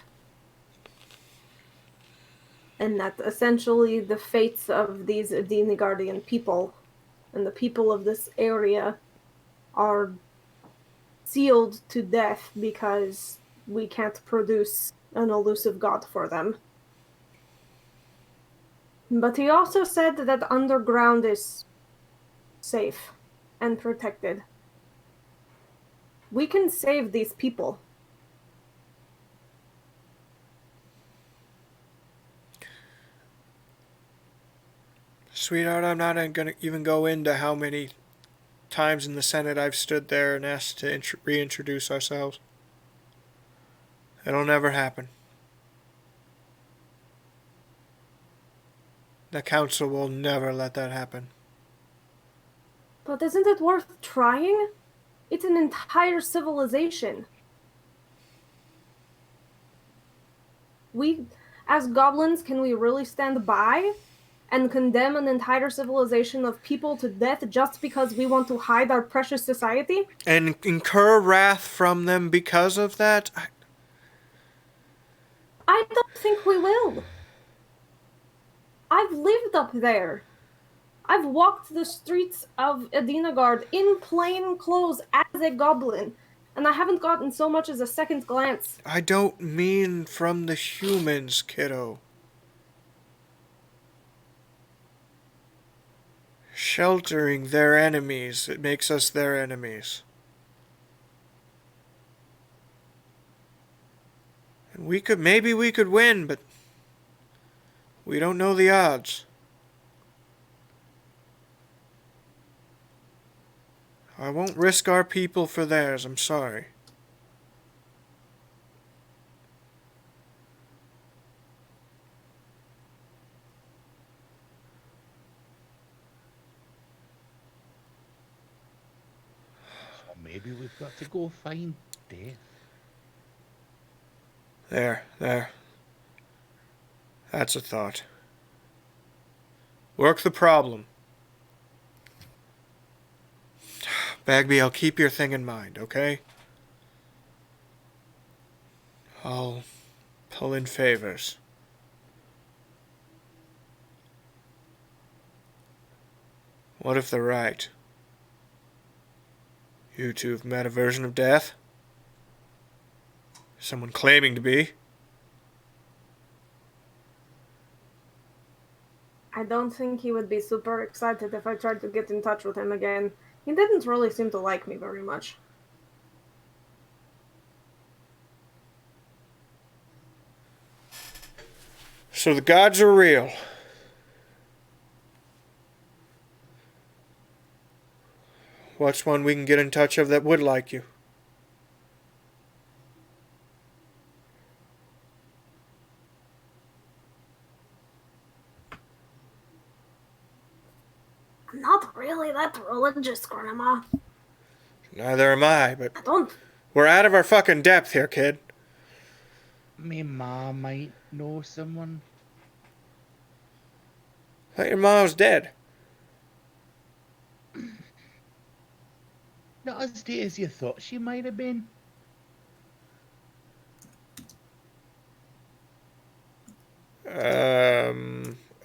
And that essentially the fates of these Adini Guardian people and the people of this area are sealed to death because we can't produce an elusive god for them. But he also said that underground is safe and protected. We can save these people. Sweetheart, I'm not going to even go into how many times in the Senate I've stood there and asked to reintroduce ourselves. It'll never happen. The council will never let that happen. But isn't it worth trying? It's an entire civilization. We, as goblins, can we really stand by and condemn an entire civilization of people to death just because we want to hide our precious society? And incur wrath from them because of that? I don't think we will. I've lived up there. I've walked the streets of Adinagard in plain clothes as a goblin, and I haven't gotten so much as a second glance. I don't mean from the humans, kiddo. Sheltering their enemies, it makes us their enemies. And maybe we could win, but we don't know the odds. I won't risk our people for theirs, I'm sorry. maybe we've got to go find Death. There. That's a thought. Work the problem. Bagby, I'll keep your thing in mind, okay? I'll pull in favors. What if they're right? You two have met a version of death? Someone claiming to be? I don't think he would be super excited if I tried to get in touch with him again. He didn't really seem to like me very much. So the gods are real. What's one we can get in touch of that would like you? I'm not really that religious, Grandma. Neither am I, but I don't... we're out of our fucking depth here, kid. Me ma might know someone. I thought your mom's dead. Not as dead as you thought she might have been.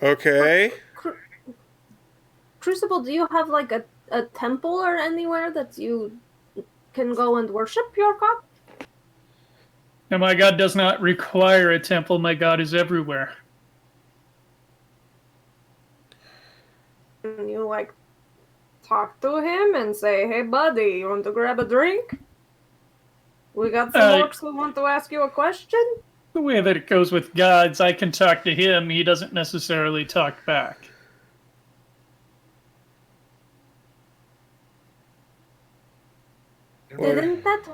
Okay. Crucible, do you have like a temple or anywhere that you can go and worship your god? And my God does not require a temple. My God is everywhere. Can you like talk to him and say, "Hey, buddy, you want to grab a drink? We got some orcs who want to ask you a question." The way that it goes with gods, I can talk to him. He doesn't necessarily talk back. Didn't that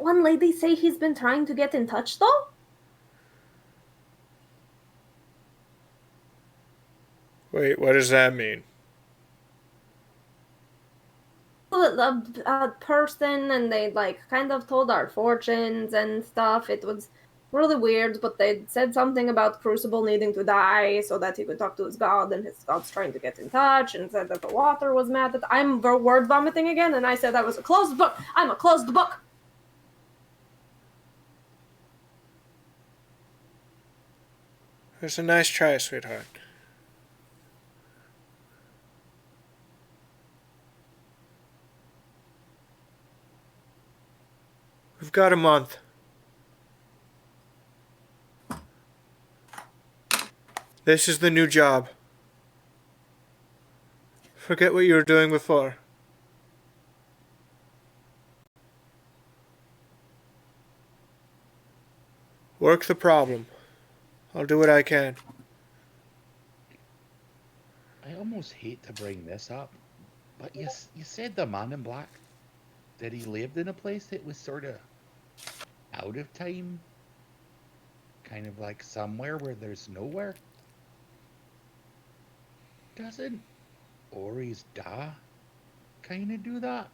one lady say he's been trying to get in touch though? Wait, what does that mean? A person, and they like kind of told our fortunes and stuff. It was really weird, but they said something about Crucible needing to die so that he could talk to his god, and his god's trying to get in touch, and said that the water was mad that I'm word vomiting again, and I said I was a closed book. I'm a closed book. It's a nice try, sweetheart. We've got a month. This is the new job. Forget what you were doing before. Work the problem. I'll do what I can. I almost hate to bring this up, but you said the man in black, that he lived in a place that was sort of out of time, kind of like somewhere where there's nowhere. Doesn't Ori's Da kind of do that?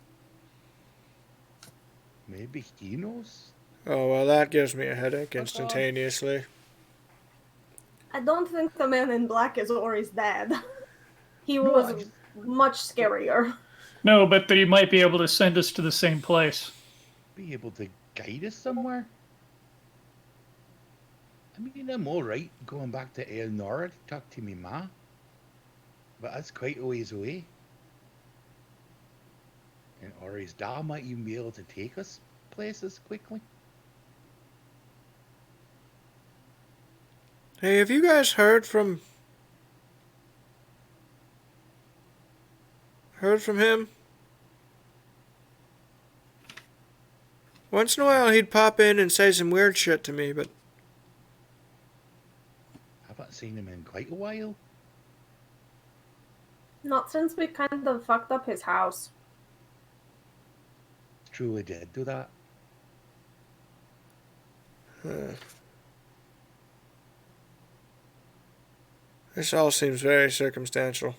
Maybe he knows? Oh, well, that gives me a headache instantaneously. I don't think the man in black is Ori's dad. He No, was much scarier. No, but he might be able to send us to the same place. Be able to guide us somewhere? I mean, I'm alright going back to Eleonora to talk to me ma, but that's quite a ways away. And Ori's Da might even be able to take us places quickly. Hey, have you guys heard from him? Once in a while he'd pop in and say some weird shit to me, but Haven't seen him in quite a while. Not since we kind of fucked up his house. Truly did do that. This all seems very circumstantial.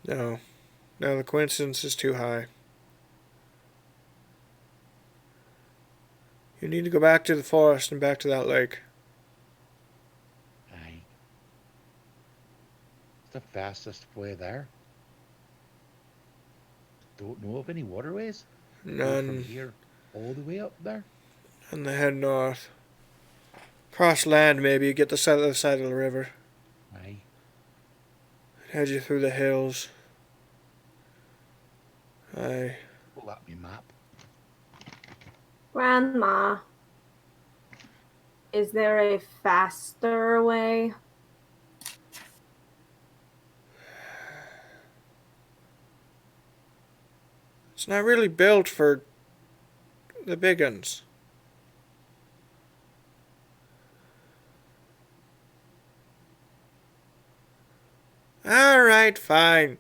No. No, the coincidence is too high. You need to go back to the forest and back to that lake. Aye. It's the fastest way there. Don't know of any waterways. Go from None. here all the way up there. And they head north. Cross land, maybe. You get the other side of the river. Aye. Head you through the hills. Aye. Pull up my map. Grandma, is there a faster way? It's not really built for the big uns. Alright, fine.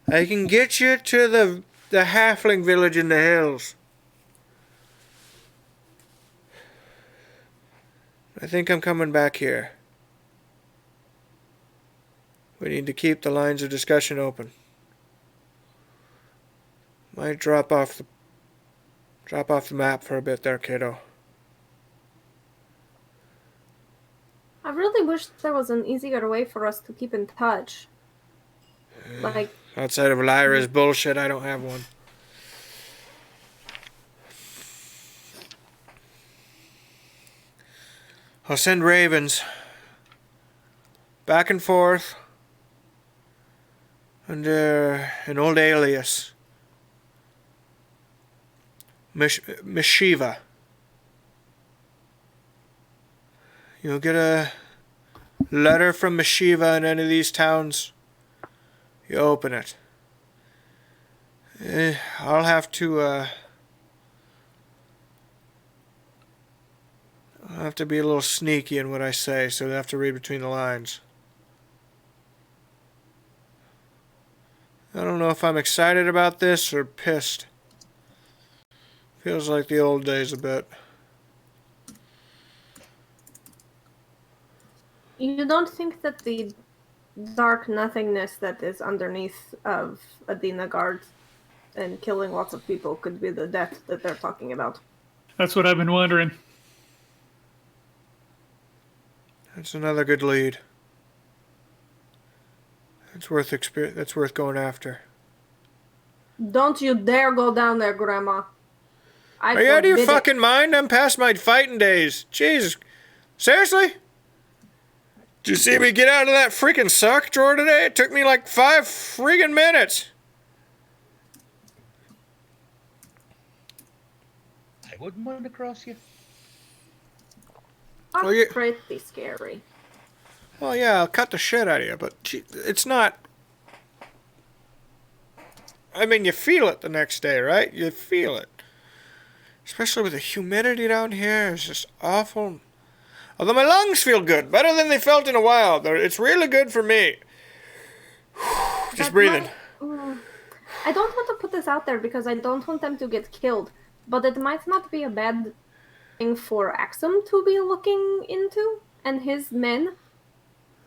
I can get you to the halfling village in the hills. I think I'm coming back here. We need to keep the lines of discussion open. Might drop off the map for a bit there, kiddo. I really wish there was an easier way for us to keep in touch. Like, Outside of Lyra's bullshit, I don't have one. I'll send ravens back and forth under an old alias. Mishiva. You'll get a letter from Mishiva in any of these towns. You open it. I'll have to be a little sneaky in what I say, so you'll have to read between the lines. I don't know if I'm excited about this or pissed. Feels like the old days a bit. you don't think that the dark nothingness that is underneath of Adina Guard and killing lots of people could be the death that they're talking about? That's what I've been wondering. That's another good lead. That's worth going after. Don't you dare go down there, Grandma. Are you out of your fucking mind? I'm past my fighting days. Jesus. Seriously? Did you see me get out of that freaking sock drawer today? It took me like 5 freaking minutes. I wouldn't want to cross you. That's Well, you- pretty scary. Well, yeah, I'll cut the shit out of you, but it's not... I mean, you feel it the next day, right? You feel it. Especially with the humidity down here. It's just awful. Although my lungs feel good. Better than they felt in a while. It's really good for me. Just That breathing. I don't want to put this out there because I don't want them to get killed, but it might not be a bad thing for Axum to be looking into and his men.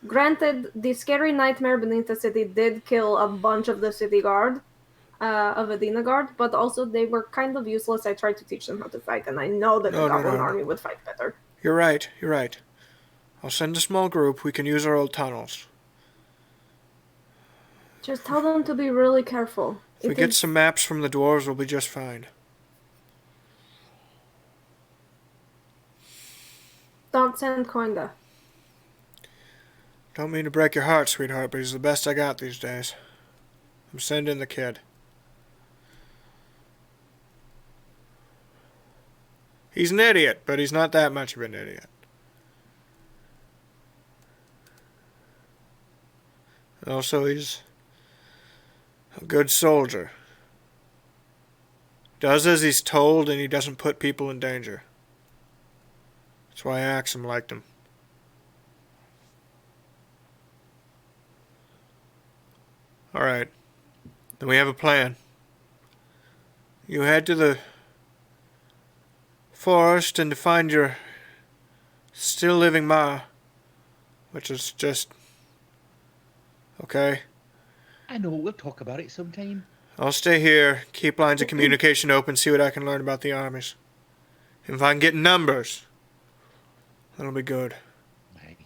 Granted, the scary nightmare beneath the city did kill a bunch of the city guard, of Adina Guard, but also they were kind of useless. I tried to teach them how to fight, and I know that the Goblin army would fight better. You're right. I'll send a small group. We can use our old tunnels. Just tell them to be really careful. If we get some maps from the dwarves, we'll be just fine. Don't send Koinga. Don't mean to break your heart, sweetheart, but he's the best I got these days. I'm sending the kid. He's an idiot, but he's not that much of an idiot. Also, he's a good soldier. Does as he's told, and he doesn't put people in danger. That's why Axum liked him. Alright. Then we have a plan. You head to the forest and to find your still living Ma, which is just Okay? I know, we'll talk about it sometime. I'll stay here, keep lines of communication open, see what I can learn about the armies. If I can get numbers, that'll be good. Aye.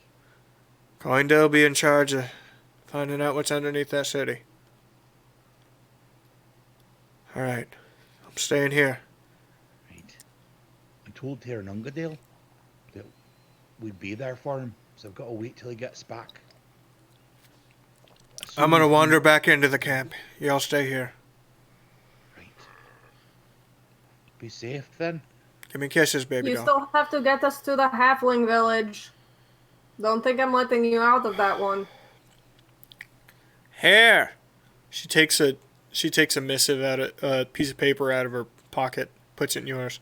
Coindale will be in charge of finding out what's underneath that city. Alright. I'm staying here. Right. I told Terranungadale that we'd be there for him, so I've got to wait till he gets back. As soon I'm gonna as he- wander back into the camp. Y'all stay here. Right. Be safe then. Give me kisses, baby You doll. still have to get us to the halfling village. Don't think I'm letting you out of that one. Here. She takes a missive out of a piece of paper out of her pocket, puts it in yours.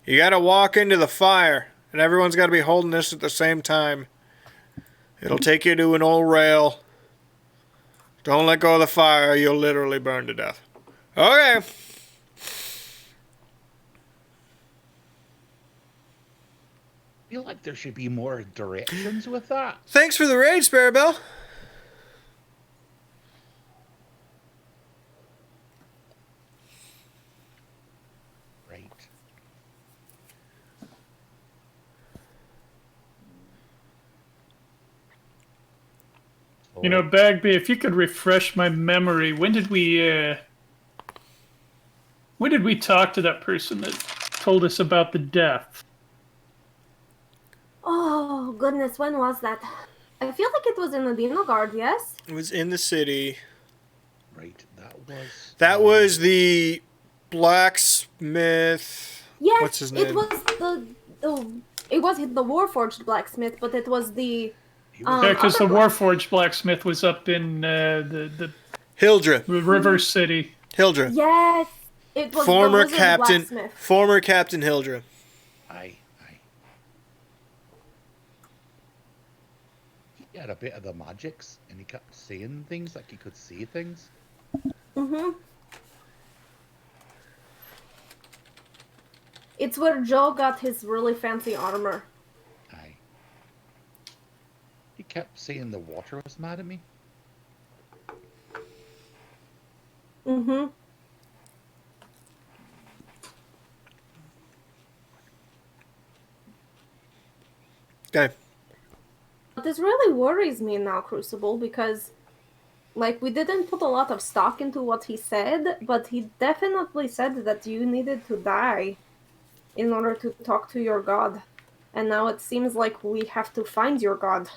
You gotta walk into the fire, and everyone's gotta be holding this at the same time. It'll take you to an old rail. Don't let go of the fire, you'll literally burn to death. Okay. I feel like there should be more directions with that. Thanks for the raid, Sparrowbell. Right. You know, Bagby, if you could refresh my memory, when did we talk to that person that told us about the death? Oh, goodness, when was that? I feel like it was in the Dino Guard, yes? It was in the city. Right, That was the blacksmith. Yes, What's his name? it was it was the Warforged blacksmith, but it was the Yeah, because the other Warforged blacksmith was up in the Hildra. River City. Hildra. Yes, it was Former the wizard blacksmith. Former Captain Hildra. Aye. He had a bit of the magics, and he kept saying things like he could see things. Mm-hmm. It's where Joe got his really fancy armor. Aye. He kept saying the water was mad at me. Mm-hmm. Okay. But this really worries me now, Crucible, because, like, we didn't put a lot of stock into what he said, but he definitely said that you needed to die in order to talk to your god. And now it seems like we have to find your god.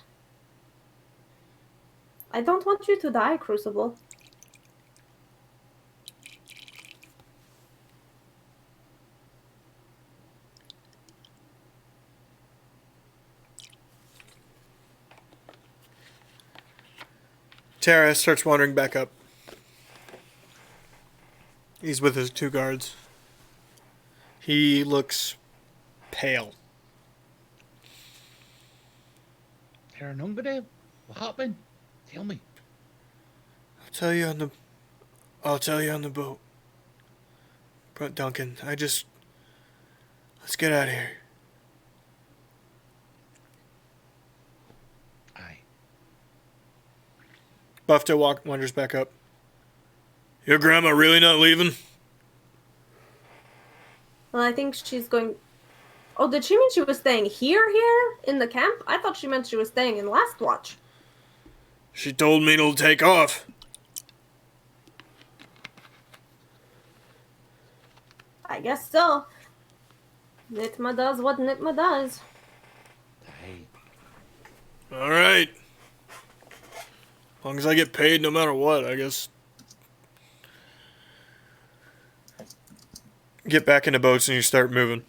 I don't want you to die, Crucible. Tara starts wandering back up. He's with his two guards. He looks pale. Terranungadale? What happened? Tell me. I'll tell you on the boat. But Duncan, let's get out of here. Aye. Buffto wanders back up. Your grandma really not leaving? Well, I think she's going... Oh, did she mean she was staying here in the camp? I thought she meant she was staying in Last Watch. She told me to take off. I guess so. Nitma does what Nitma does. Aye. All right. As long as I get paid no matter what, I guess. Get back into boats and you start moving.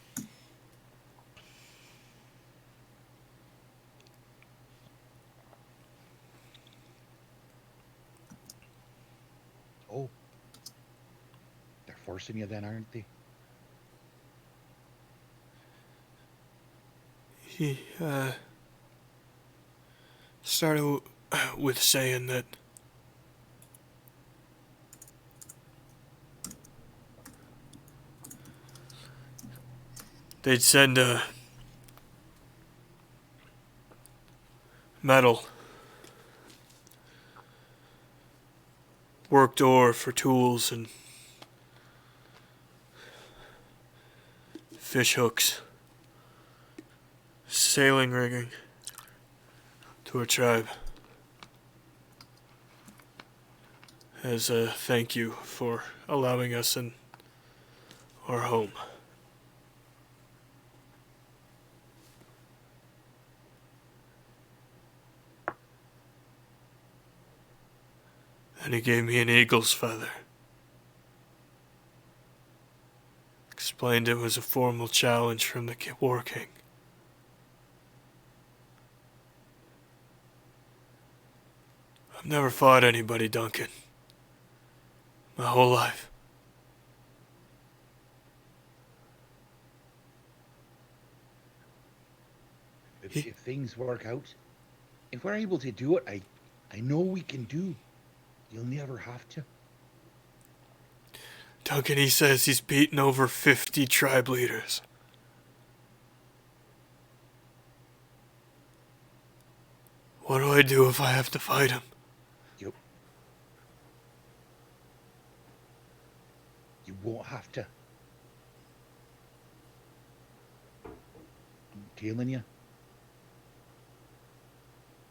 Oh. They're forcing you then, aren't they? He started with saying that they'd send metal worked ore for tools and fish hooks, sailing rigging to our tribe as a thank you for allowing us in our home. And he gave me an eagle's feather. Explained it was a formal challenge from the War King. I've never fought anybody, Duncan. My whole life. If things work out, if we're able to do it, I know we can do. You'll never have to. Duncan, he says he's beaten over 50 tribe leaders. What do I do if I have to fight him? You won't have to. I'm telling you.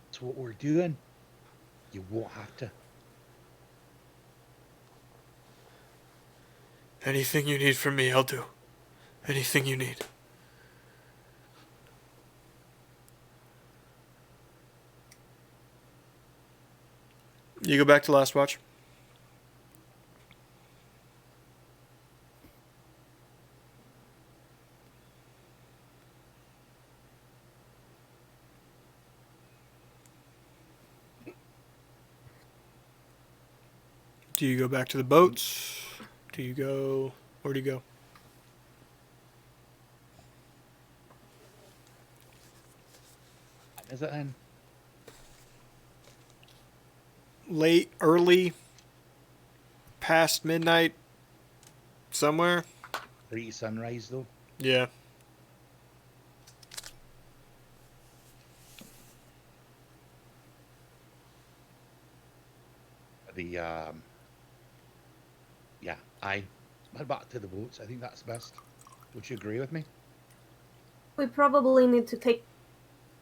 That's what we're doing. You won't have to. Anything you need from me, I'll do. Anything you need. You go back to last watch. Do you go back to the boats? Do you go... Where do you go? Is it then? Late, early, past midnight, somewhere? Pre-sunrise though. Yeah. Yeah, I head back to the boats. I think that's best. Would you agree with me? We probably need to take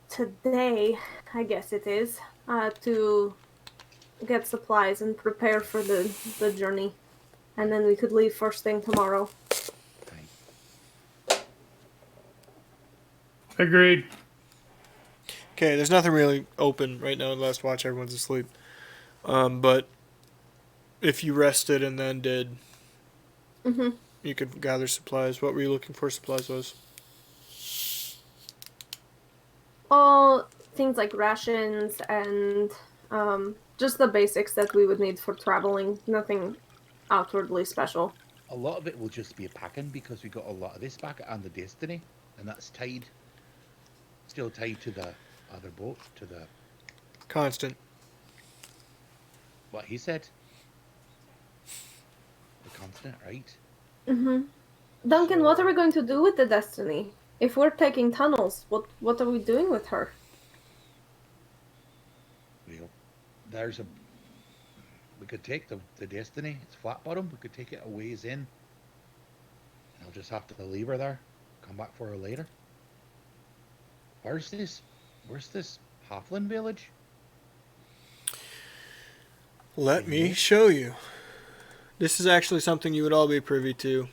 today, I guess it is, to get supplies and prepare for the journey. And then we could leave first thing tomorrow. Fine. Agreed. Okay, there's nothing really open right now in Last Watch. Everyone's asleep. But if you rested and then did, you could gather supplies. What were you looking for supplies-wise? All things like rations and just the basics that we would need for traveling. Nothing outwardly special. A lot of it will just be a packing because we got a lot of this back and the Destiny, and that's still tied to the other boat, to the... Constant. What he said. The Constant, right? Duncan, what are we going to do with the Destiny? If we're taking tunnels, what are we doing with her? Well, we could take the Destiny. It's flat bottom. We could take it a ways in. And I'll just have to leave her there. Come back for her later. Where's this Halfling village? Let me show you. This is actually something you would all be privy to.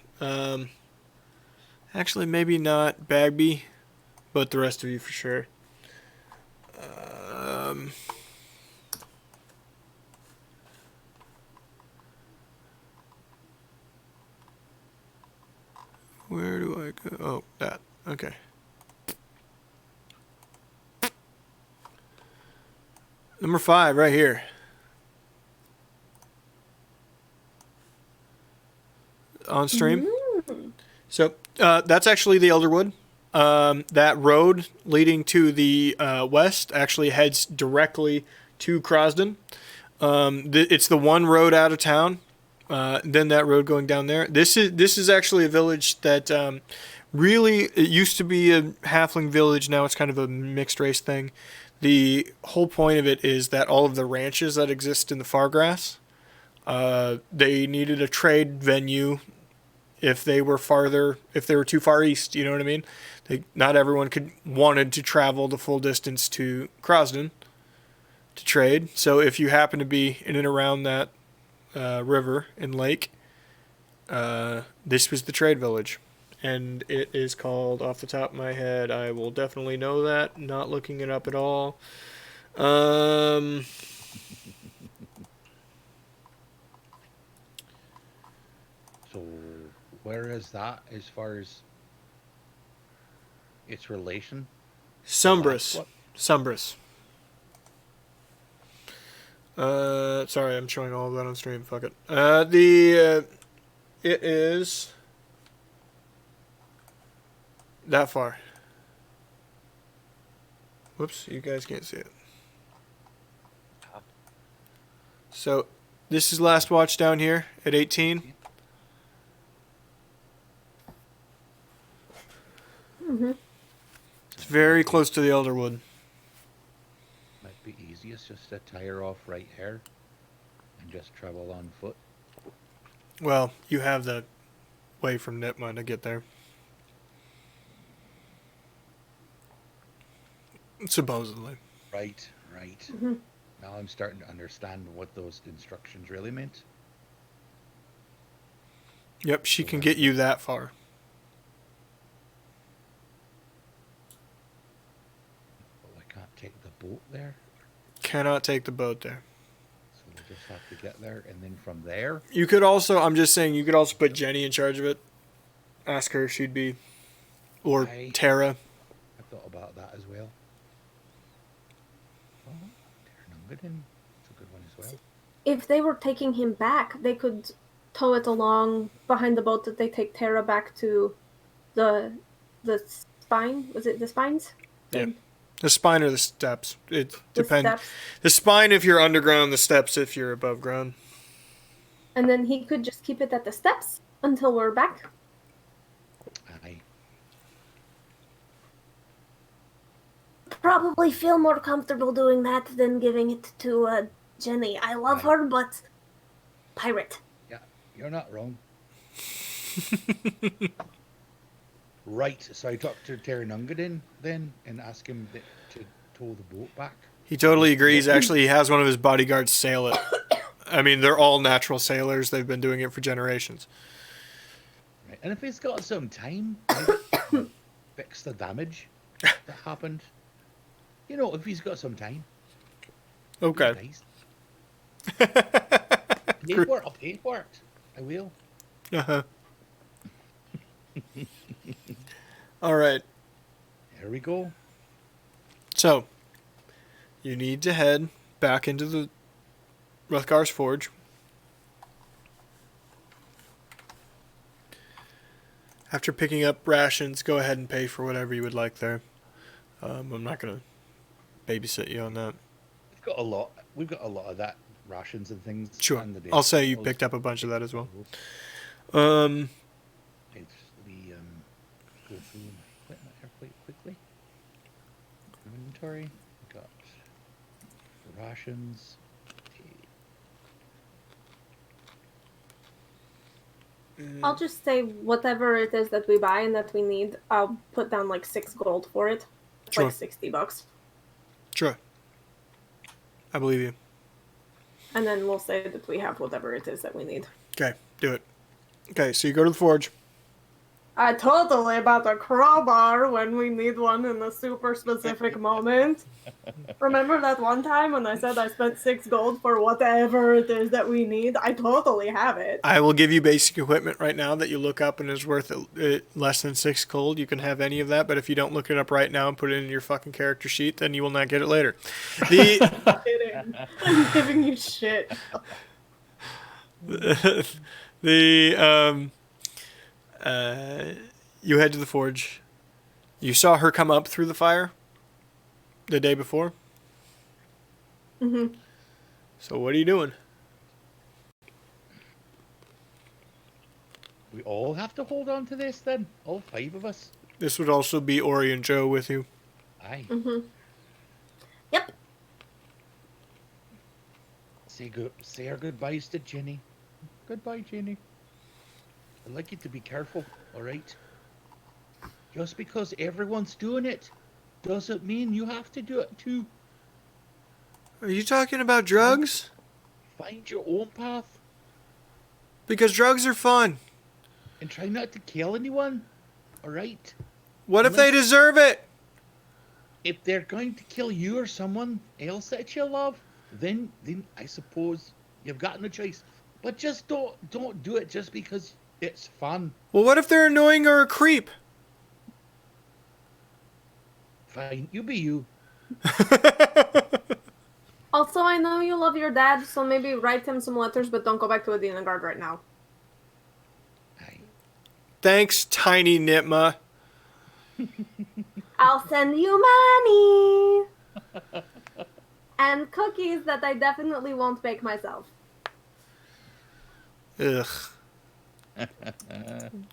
Actually, maybe not Bagby, but the rest of you for sure. Where do I go? Oh, that. Okay. Number 5, right here. On stream. So that's actually the Elderwood. That road leading to the west actually heads directly to Krasden. It's the one road out of town. Then that road going down there. This is actually a village that really, it used to be a halfling village. Now it's kind of a mixed race thing. The whole point of it is that all of the ranches that exist in the Fargrass They needed a trade venue if they were too far east, you know what I mean? Not everyone wanted to travel the full distance to Krasden to trade. So if you happen to be in and around that river and lake, this was the trade village. And it is called, off the top of my head, I will definitely know that, not looking it up at all. So, where is that as far as its relation? Sumbris. What? Sumbris. Sorry, I'm showing all of that on stream. Fuck it. It is that far. Whoops, you guys can't see it. So, this is last watch down here at 18. It's very close to the Elderwood. Might be easiest just to tire off right here and just travel on foot. Well, you have the way from Nitma to get there. Supposedly. Right. Now I'm starting to understand what those instructions really meant. Yep, she can get you that far. Well, I can't take the boat there, Cannot take the boat there. so we'll just have to get there, and then from there, You could also, I'm just saying, you could also put Jenny in charge of it. Ask her if she'd be, or Tara. I thought about that as well. Oh, Ternungaden, it's a good one as well. If they were taking him back, they could tow it along behind the boat that they take Tara back to the spine. Was it the spines? Yeah. The spine or the steps. It The depends. steps. The spine if you're underground, the steps if you're above ground. And then he could just keep it at the steps until we're back. Aye. Probably feel more comfortable doing that than giving it to Jenny. I love her, but pirate. Yeah, you're not wrong. Right, so I talked to Ternungaden then and asked him to tow the boat back. He totally agrees. Actually, he has one of his bodyguards sail it. I mean, they're all natural sailors. They've been doing it for generations. Right. And if he's got some time, maybe fix the damage that happened. You know, if he's got some time. Okay. Nice. Pay for it, I'll pay for it. I will. Uh-huh. All right. There we go. So, you need to head back into the Ruthgar's Forge. After picking up rations, go ahead and pay for whatever you would like there. I'm not going to babysit you on that. We've got a lot. We've got a lot of that rations and things. Sure. on the day. I'll say you picked up a bunch of that as well. It's, we go through my equipment here quite quickly. Inventory. We got the rations. I'll just say whatever it is that we buy and that we need, I'll put down like 6 gold for it. It's Sure. like $60. Sure. I believe you. And then we'll say that we have whatever it is that we need. Okay, do it. Okay, so you go to the forge. I totally bought a crowbar when we need one in a super specific moment. Remember that one time when I said I spent 6 gold for whatever it is that we need? I totally have it. I will give you basic equipment right now that you look up and is worth less than 6 gold. You can have any of that, but if you don't look it up right now and put it in your fucking character sheet, then you will not get it later. I'm kidding. I'm giving you shit. You head to the forge. You saw her come up through the fire the day before. Mm-hmm. So what are you doing? We all have to hold on to this then? All 5 of us? This would also be Ori and Joe with you. Aye. Mm-hmm. Yep. Say our goodbyes to Ginny. Goodbye, Ginny. I'd like you to be careful, all right? Just because everyone's doing it doesn't mean you have to do it too. Are you talking about drugs? Find your own path Because drugs are fun. and try not to kill anyone, all right? What if they deserve it? If they're going to kill you or someone else that you love, then I suppose you've got no choice. But just don't do it just because it's fun. Well, what if they're annoying or a creep? Fine, you be you. Also, I know you love your dad, so maybe write him some letters, but don't go back to Adina Guard right now. Aye. Thanks, Tiny Nitma. I'll send you money! And cookies that I definitely won't bake myself. Ugh.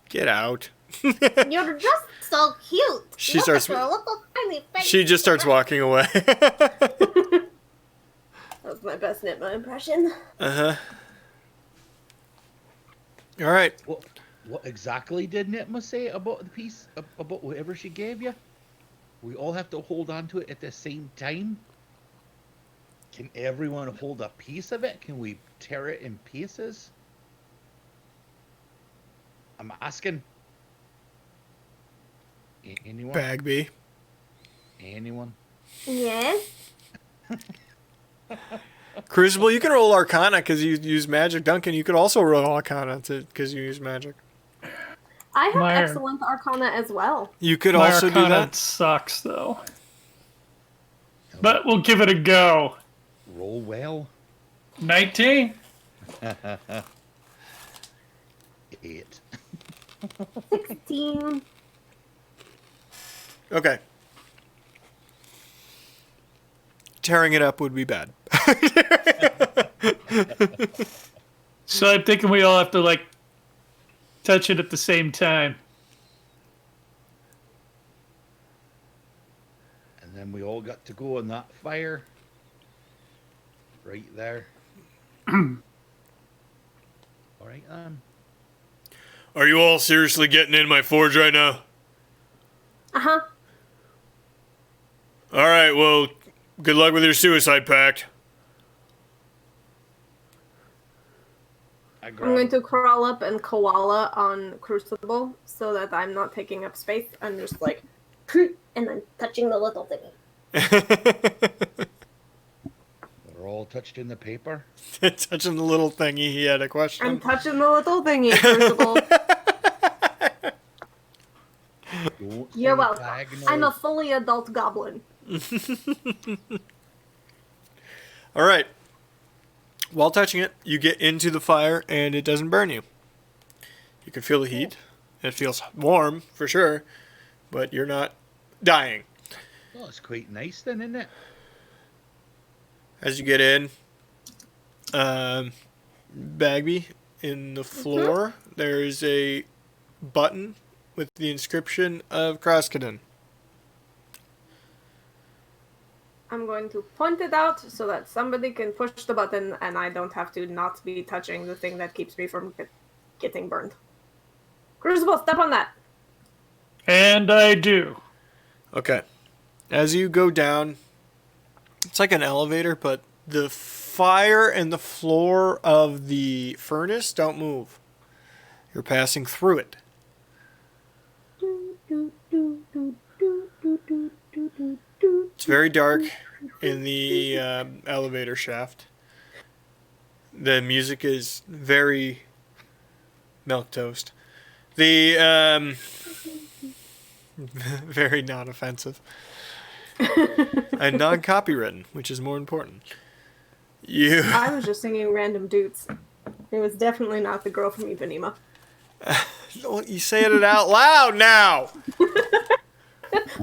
Get out. You're just so cute! She Look starts- at your little tiny face! She just starts walking away. That was my best Nitma impression. Uh-huh. All right. What exactly did Nitma say about the piece, about whatever she gave you? We all have to hold on to it at the same time? Can everyone hold a piece of it? Can we tear it in pieces? I'm asking. Anyone? Bagby. Anyone? Yes? Crucible, you can roll Arcana because you use magic. Duncan, you could also roll Arcana because you use magic. I have My- excellent Arcana as well. You could My also do Arcana that. sucks, though. But we'll give it a go. Roll well. 19. 8. 16. Okay. Tearing it up would be bad. So I'm thinking we all have to, like, touch it at the same time. And then we all got to go in that fire. Right there. Alright, Are you all seriously getting in my forge right now? Uh-huh. All right, well, good luck with your suicide pact. I'm going to crawl up and koala on Crucible so that I'm not taking up space. I'm just like, and I'm touching the little thingy. They're all touched in the paper. Touching the little thingy, he had a question. I'm touching the little thingy, Crucible. Don't You're say welcome. diagonal. I'm a fully adult goblin. All right. While touching it, you get into the fire and it doesn't burn you. You can feel the heat. It feels warm for sure, but you're not dying. Well, it's quite nice then, isn't it? As you get in, Bagby, in the floor, there is a button with the inscription of Krasden. I'm going to point it out so that somebody can push the button and I don't have to not be touching the thing that keeps me from getting burned. Crucible, step on that. And I do. Okay. As you go down, it's like an elevator, but the fire and the floor of the furnace don't move. You're passing through it. It's very dark in the elevator shaft. The music is very milquetoast. The very non-offensive and non-copywritten, which is more important. I was just singing random dudes. It was definitely not the girl from Ipanema. Don't you say it out loud now.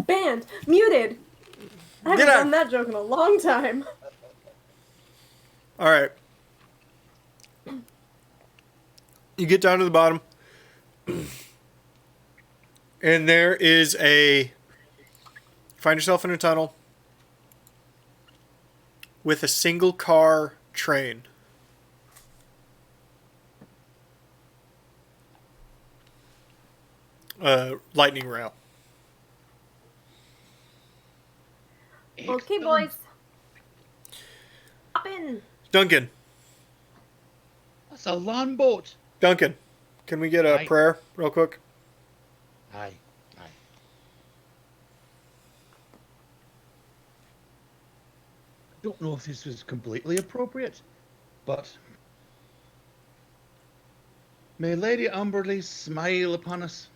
Banned. Muted. I haven't Get out. done that joke in a long time. All right. You get down to the bottom, and there is you find yourself in a tunnel with a single car train lightning rail. Okay, Excellent. boys. Hop in. Duncan, That's a lawn boat. Duncan, can we get a Aye. prayer real quick? Aye. Don't know if this was completely appropriate, but may Lady Umberly smile upon us,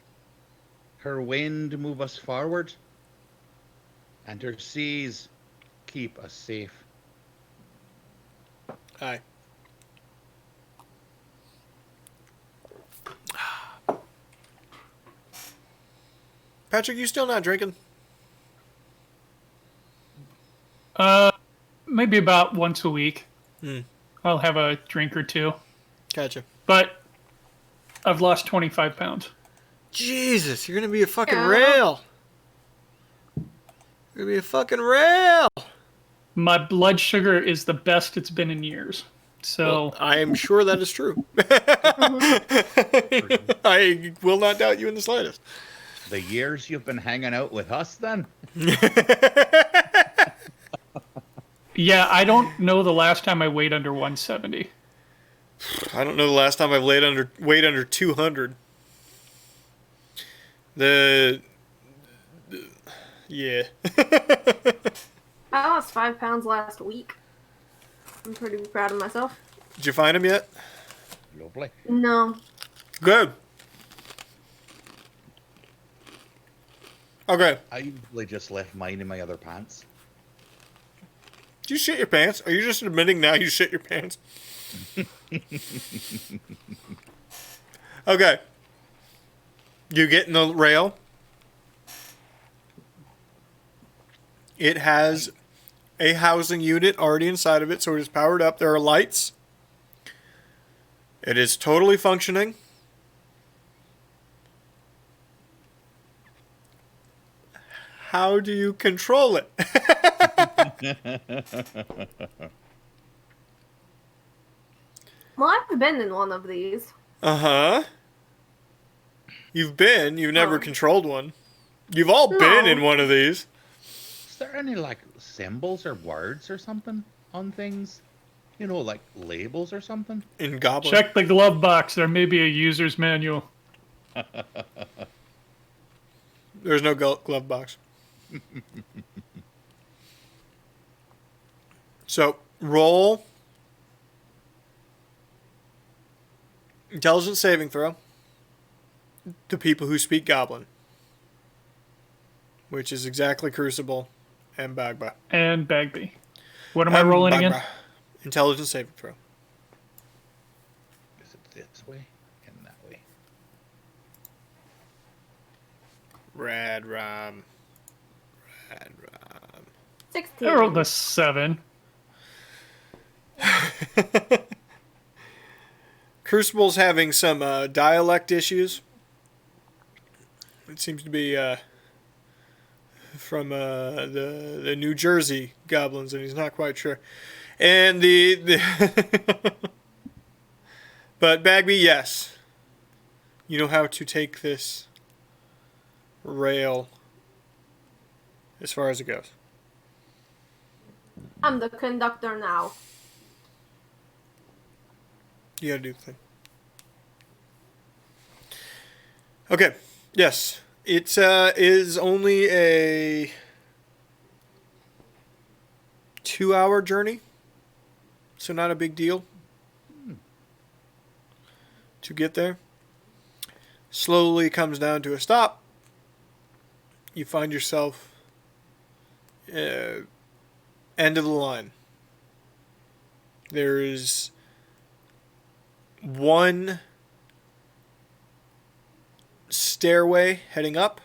her wind move us forward, and her seas keep us safe. Aye. Patrick, you still not drinking? Maybe about once a week. Hmm. I'll have a drink or two. Gotcha. But I've lost 25 pounds. Jesus, you're gonna be a fucking Yeah. rail. You're gonna be a fucking rail. My blood sugar is the best it's been in years. So Well, I am sure that is true. I will not doubt you in the slightest. The years you've been hanging out with us, then? yeah, I don't know the last time I weighed under 170. I don't know the last time I've weight under 200. Yeah. I lost 5 pounds last week. I'm pretty proud of myself. Did you find him yet? Lovely. No. Good. Okay. I usually just left mine in my other pants. Did you shit your pants? Are you just admitting now you shit your pants? Okay. You get in the rail. It has a housing unit already inside of it, so it is powered up. There are lights. It is totally functioning. How do you control it? Well, I've been in one of these. Uh-huh. You've never Oh. controlled one. You've all been No. in one of these. Is there any, like, symbols or words or something on things? You know, like labels or something? In Goblin. Check the glove box. There may be a user's manual. There's no glove box. So, roll intelligence saving throw to people who speak Goblin, which is exactly Crucible and Bagba. And Bagby. What am I rolling again? Bagba. Intelligence saving throw. Is it this way and that way? Rad Ram. Rad Ram. 16. I rolled a 7. Crucible's having some dialect issues. It seems to be from the New Jersey goblins, and he's not quite sure. And the but Bagby, yes, you know how to take this rail as far as it goes. I'm the conductor now. You gotta do the thing. Okay. Yes. It is only a 2-hour journey. So not a big deal to get there. Slowly comes down to a stop. You find yourself end of the line. There is one stairway heading up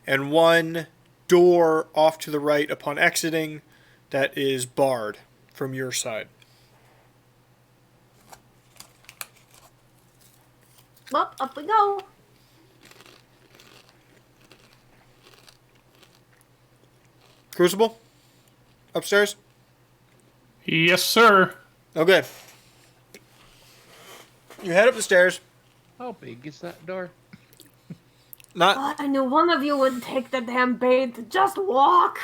and one door off to the right upon exiting that is barred from your side. Well, up we go. Crucible? Upstairs? Yes, sir. Okay. You head up the stairs. How big is that door? Not I knew one of you would take the damn bait. Just walk.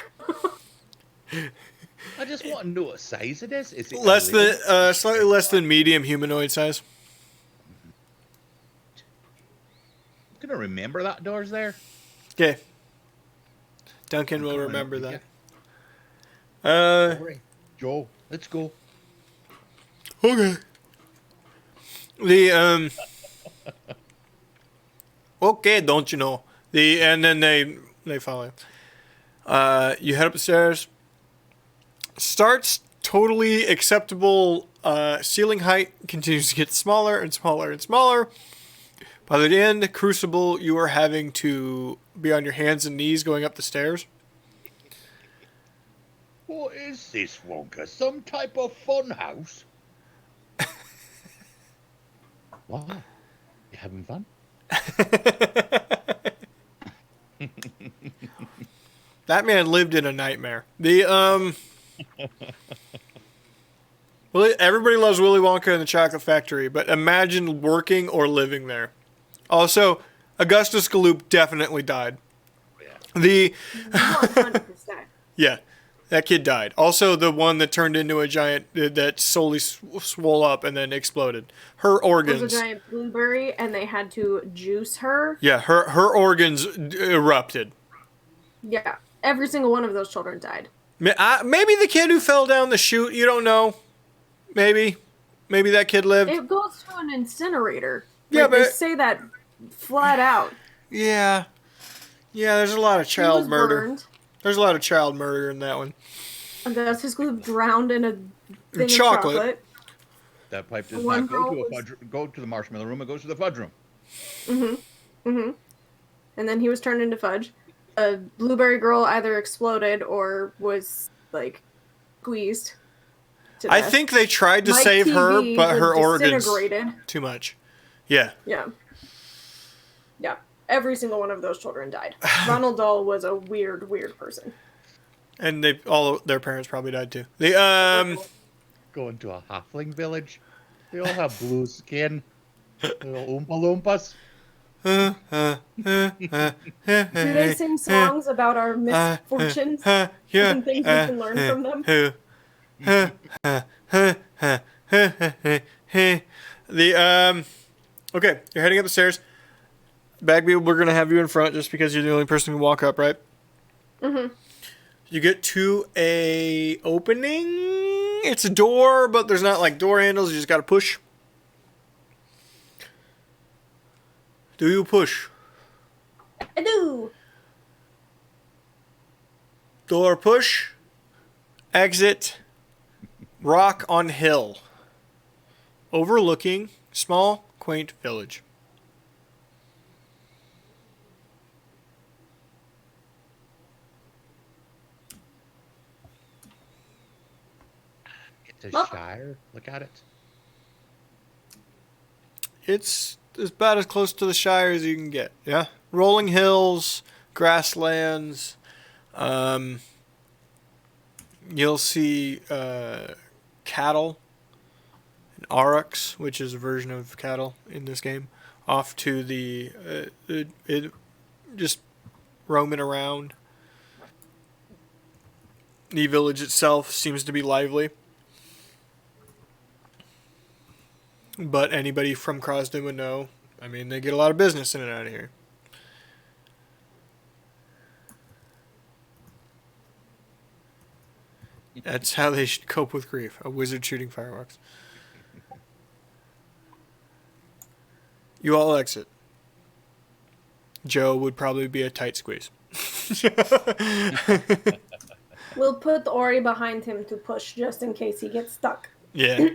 I just want to know what size it is. Is it less a than little- slightly less than medium humanoid size. I'm gonna remember that door's there. Okay. Duncan I'm will coming remember with that. All right, Joe, let's go. Okay. The Okay, don't you know? And then they follow. You head up the stairs. Starts totally acceptable ceiling height, continues to get smaller and smaller and smaller. By the end, Crucible, you are having to be on your hands and knees going up the stairs. What is this, Wonka? Some type of fun house? Wow, you having fun? That man lived in a nightmare. Well, everybody loves Willy Wonka and the Chocolate Factory, but imagine working or living there. Also, Augustus Gloop definitely died. The 100%. Yeah, that kid died. Also, the one that turned into a giant that slowly swole up and then exploded. Her It organs. was a giant blueberry, and they had to juice her. Yeah, her organs erupted. Yeah, every single one of those children died. Maybe the kid who fell down the chute. You don't know. Maybe that kid lived. It goes to an incinerator. Yeah, Like, they but- say that flat out. Yeah. There's a lot of He child was murder. burned. There's a lot of child murder in that one. Augustus Gloop drowned in a thing of chocolate. chocolate. That pipe does One not go to girl a fudge. Go to the marshmallow room. It goes to the fudge room. And then he was turned into fudge. A blueberry girl either exploded or was, like, squeezed to I death. think they tried to Mike save her, TV but was her organs disintegrated. too much. Yeah. Yeah. Every single one of those children died. Ronald Dahl was a weird, weird person. And all their parents probably died too. Going to a halfling village. They all have blue skin. Little Oompa Loompas. Do they sing songs about our misfortunes and things we can learn from them? Okay, you're heading up the stairs. Bagby, we're gonna have you in front just because you're the only person who can walk up, right? Mm-hmm. You get to a opening. It's a door, but there's not like door handles. You just gotta push. Do you push? I do. Door push. Exit. Rock on hill. Overlooking small, quaint village. It's a Look. shire. Look at it. It's about as close to the Shire as you can get. Yeah, rolling hills, grasslands. You'll see cattle, and aurochs, which is a version of cattle in this game, off to the just roaming around. The village itself seems to be lively. But anybody from Krasden would know. I mean, they get a lot of business in and out of here. That's how they should cope with grief. A wizard shooting fireworks. You all exit. Joe would probably be a tight squeeze. We'll put Ori behind him to push just in case he gets stuck. Yeah.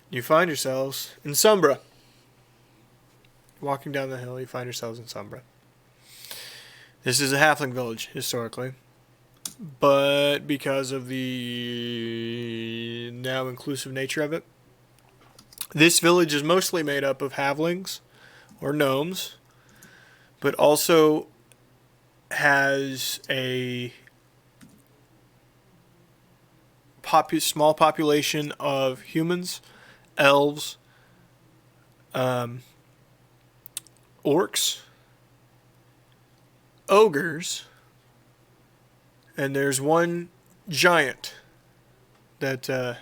You find yourselves in Sombra. Walking down the hill, you find yourselves in Sombra. This is a halfling village, historically. But because of the now inclusive nature of it, this village is mostly made up of halflings or gnomes, but also has a small population of humans, elves, orcs, ogres, and there's one giant that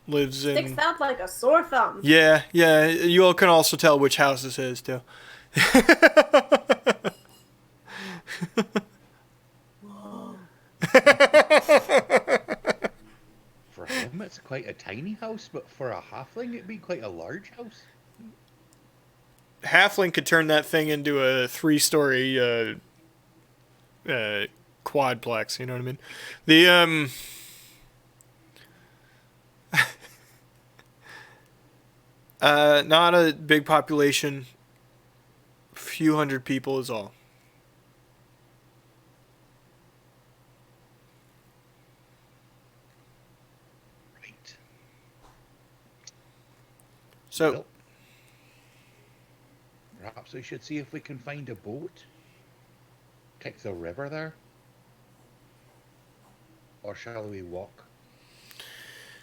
lives in. Sticks out like a sore thumb. Yeah. You all can also tell which house this is too. For him, it's quite a tiny house, but for a halfling, it'd be quite a large house. Halfling could turn that thing into a 3-story quadplex. You know what I mean? The not a big population. Few hundred people is all. Right. So. Well, perhaps we should see if we can find a boat. Take the river there. Or shall we walk?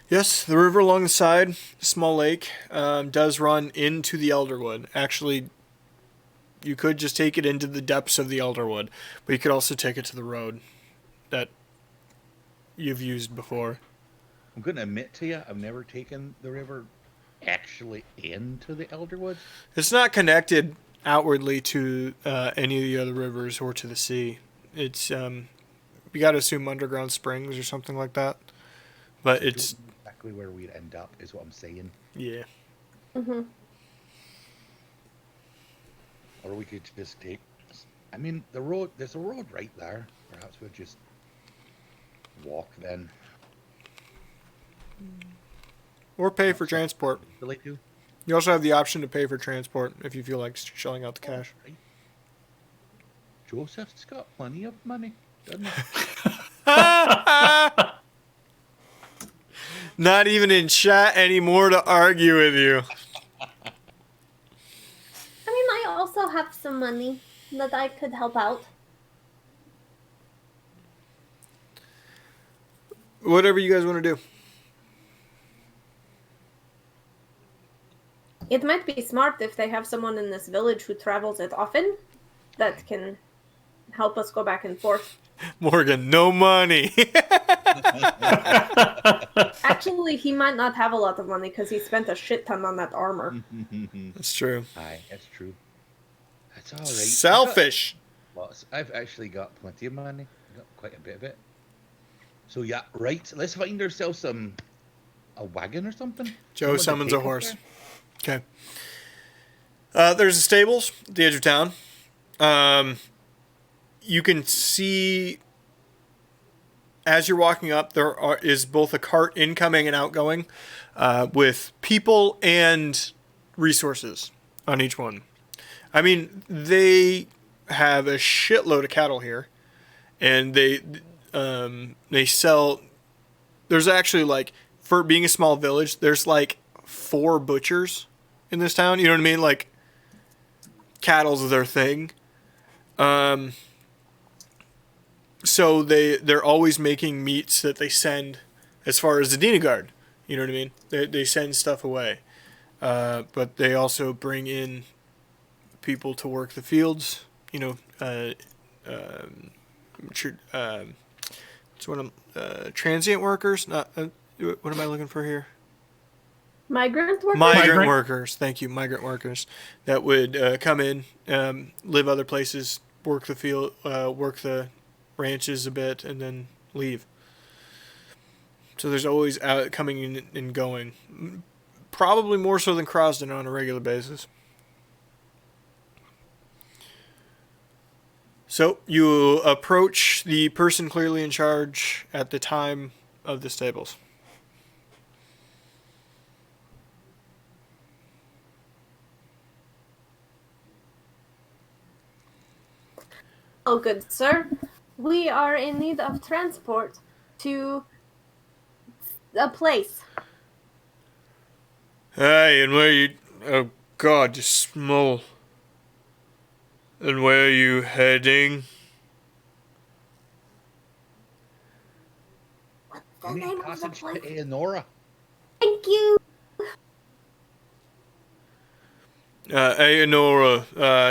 Yes, the river along the side, small lake, does run into the Elderwood. Actually, you could just take it into the depths of the Elderwood, but you could also take it to the road that you've used before. I'm going to admit to you, I've never taken the river actually into the Elderwoods. It's not connected outwardly to any of the other rivers or to the sea. It's you got to assume underground springs or something like that. But it's exactly where we'd end up, is what I'm saying. Yeah. Mm-hmm. Or we could just take. I mean, the road. There's a road right there. Perhaps we'll just walk then. Or pay for transport. Really do. You also have the option to pay for transport if you feel like shelling out the cash. Right. Joseph's got plenty of money, doesn't he? Not even in chat anymore to argue with you. I mean, I also have some money that I could help out. Whatever you guys want to do. It might be smart if they have someone in this village who travels it often that can help us go back and forth. Morgan, no money. Actually, he might not have a lot of money because he spent a shit ton on that armor. That's true. Aye, that's true. That's all right. Selfish. I've actually got plenty of money. I got quite a bit of it. So yeah, right. Let's find ourselves a wagon or something. Joe Someone to summons take a us horse. there. Okay. There's the stables at the edge of town. You can see as you're walking up, is both a cart incoming and outgoing with people and resources on each one. I mean, they have a shitload of cattle here, and they sell. There's actually, like, for being a small village, there's like 4 butchers in this town. You know what I mean? Like, cattle's their thing. So they're always making meats that they send as far as the Dinagard. You know what I mean? They send stuff away. But they also bring in people to work the fields. You know, it's transient workers. Not what am I looking for here? Migrant workers? Migrant workers. Thank you, migrant workers that would come in, live other places, work the field, work the ranches a bit, and then leave. So there's always coming in and going. Probably more so than Krasden on a regular basis. So you approach the person clearly in charge at the time of the stables. Oh, good sir. We are in need of transport to a place. Hey, and where you... Oh, God, you smell. And where are you heading? What's We the need name of the passage place? to Aenora. Thank you. Hey, Nora.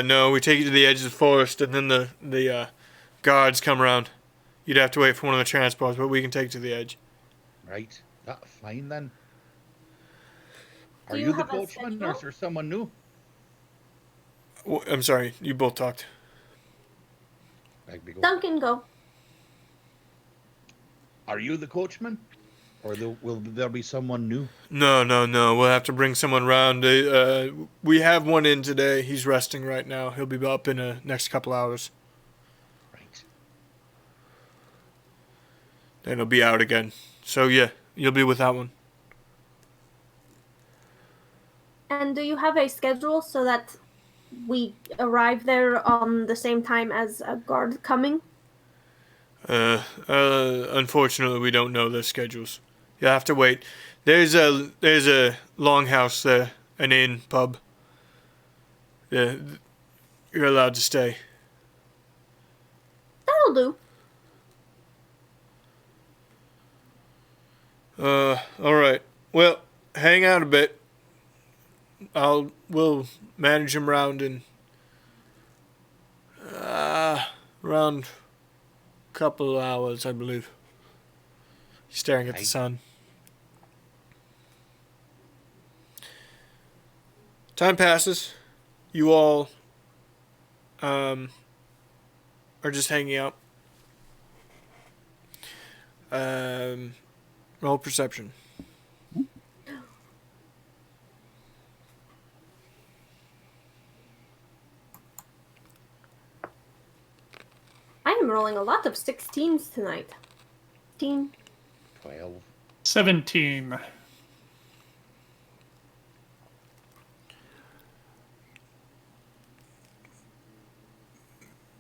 No, we take you to the edge of the forest, and then the guards come around. You'd have to wait for one of the transports, but we can take you to the edge. Right. That's fine then. Do Are you you the have a coachman, or schedule? is there someone new? I'm sorry, you both talked. Bagby, go. Duncan, go. Are you the coachman, or will there be someone new? No. We'll have to bring someone round. We have one in today. He's resting right now. He'll be up in the next couple hours. Right. Then he'll be out again. So yeah, you'll be with that one. And do you have a schedule so that we arrive there on the same time as a guard coming? Unfortunately, we don't know their schedules. You'll have to wait. There's a longhouse there, an inn pub. Yeah, you're allowed to stay. That'll do. All right. Well, hang out a bit. We'll manage him round in around a couple of hours, I believe. He's staring at the sun. Time passes. You all are just hanging out. Roll perception. I am rolling a lot of 16s tonight. 16. 12. 17.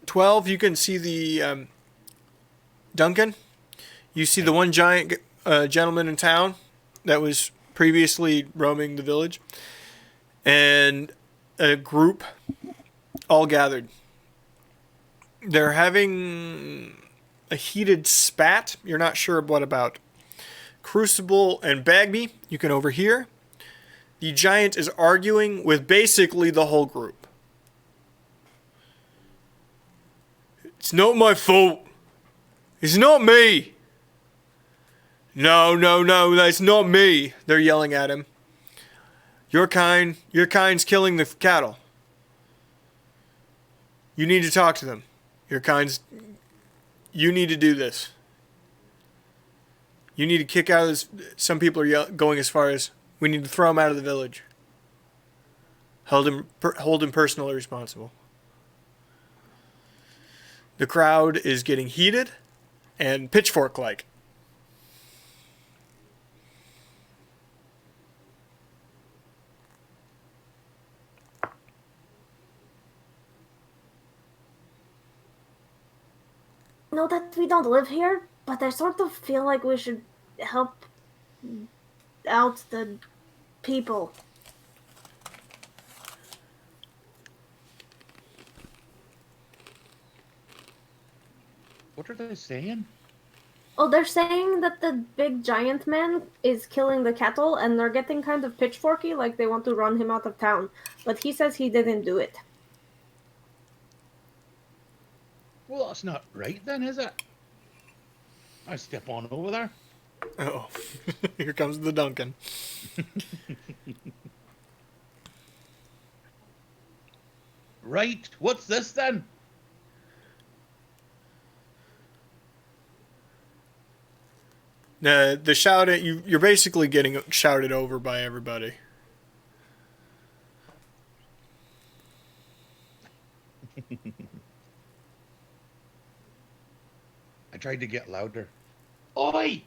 12, you can see the Duncan. You see the one giant gentleman in town that was previously roaming the village, and a group all gathered. They're having a heated spat. You're not sure what about. Crucible and Bagby, you can overhear. The giant is arguing with basically the whole group. It's not my fault. It's not me. No, that's not me. They're yelling at him. Your kind's killing the cattle. You need to talk to them. You need to do this. You need to kick out of this. Some people are going as far as, we need to throw him out of the village. Hold him personally responsible. The crowd is getting heated and pitchfork-like. Know that we don't live here, but I sort of feel like we should help out the people. What are they saying? Oh, they're saying that the big giant man is killing the cattle, and they're getting kind of pitchforky, like they want to run him out of town. But he says he didn't do it. Well, that's not right then, is it? I step on over there. Oh, here comes the Duncan. Right, what's this then? The shout at you, you're basically getting shouted over by everybody. I tried to get louder. Oi!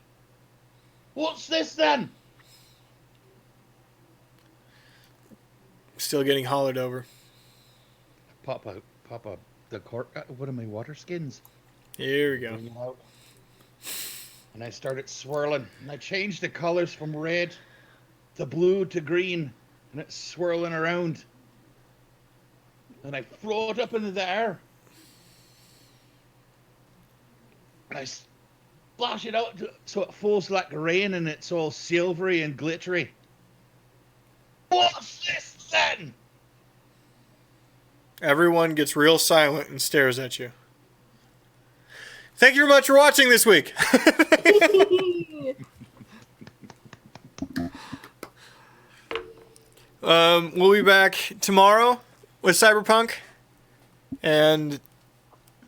What's this then? Still getting hollered over. Pop up the cork out of one of my water skins. Here we go. Bring it out. And I started swirling. And I changed the colors from red to blue to green. And it's swirling around. And I throw it up into the air. And I splash it out so it falls like rain and it's all silvery and glittery. What's this then? Everyone gets real silent and stares at you. Thank you very much for watching this week. We'll be back tomorrow with Cyberpunk. And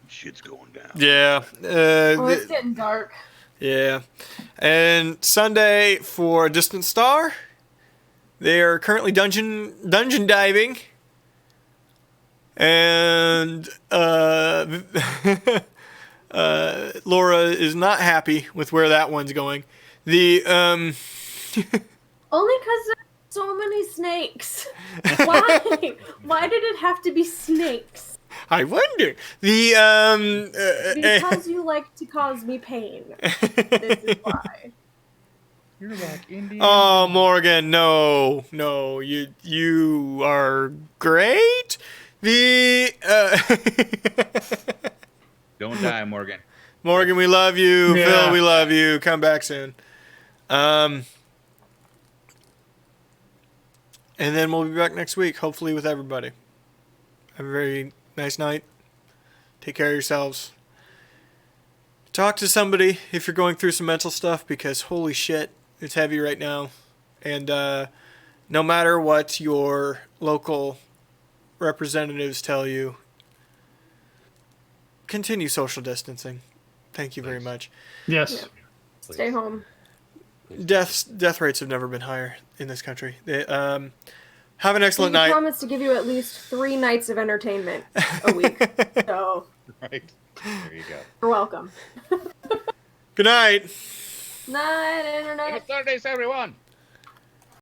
Shit's going down. yeah. Oh, it's getting dark. Yeah. And Sunday for Distant Star. They are currently dungeon diving. And Laura is not happy with where that one's going. The Only because there's so many snakes. Why? Why did it have to be snakes? I wonder. The Because you like to cause me pain. This is why. You're like Indian. Oh, Morgan, no, you are great. The Don't die, Morgan. Morgan, we love you. Yeah. Phil, we love you. Come back soon. And then we'll be back next week, hopefully with everybody. Have a very nice night. Take care of yourselves. Talk to somebody if you're going through some mental stuff, because holy shit, it's heavy right now. And no matter what your local representatives tell you, continue social distancing. Thank you very much. Yes. Stay home. Death rates have never been higher in this country. Have an excellent We night. promise to give you at least 3 nights of entertainment a week. So Right. There you go. you're welcome. Good night. Night, internet. Happy Saturdays, everyone.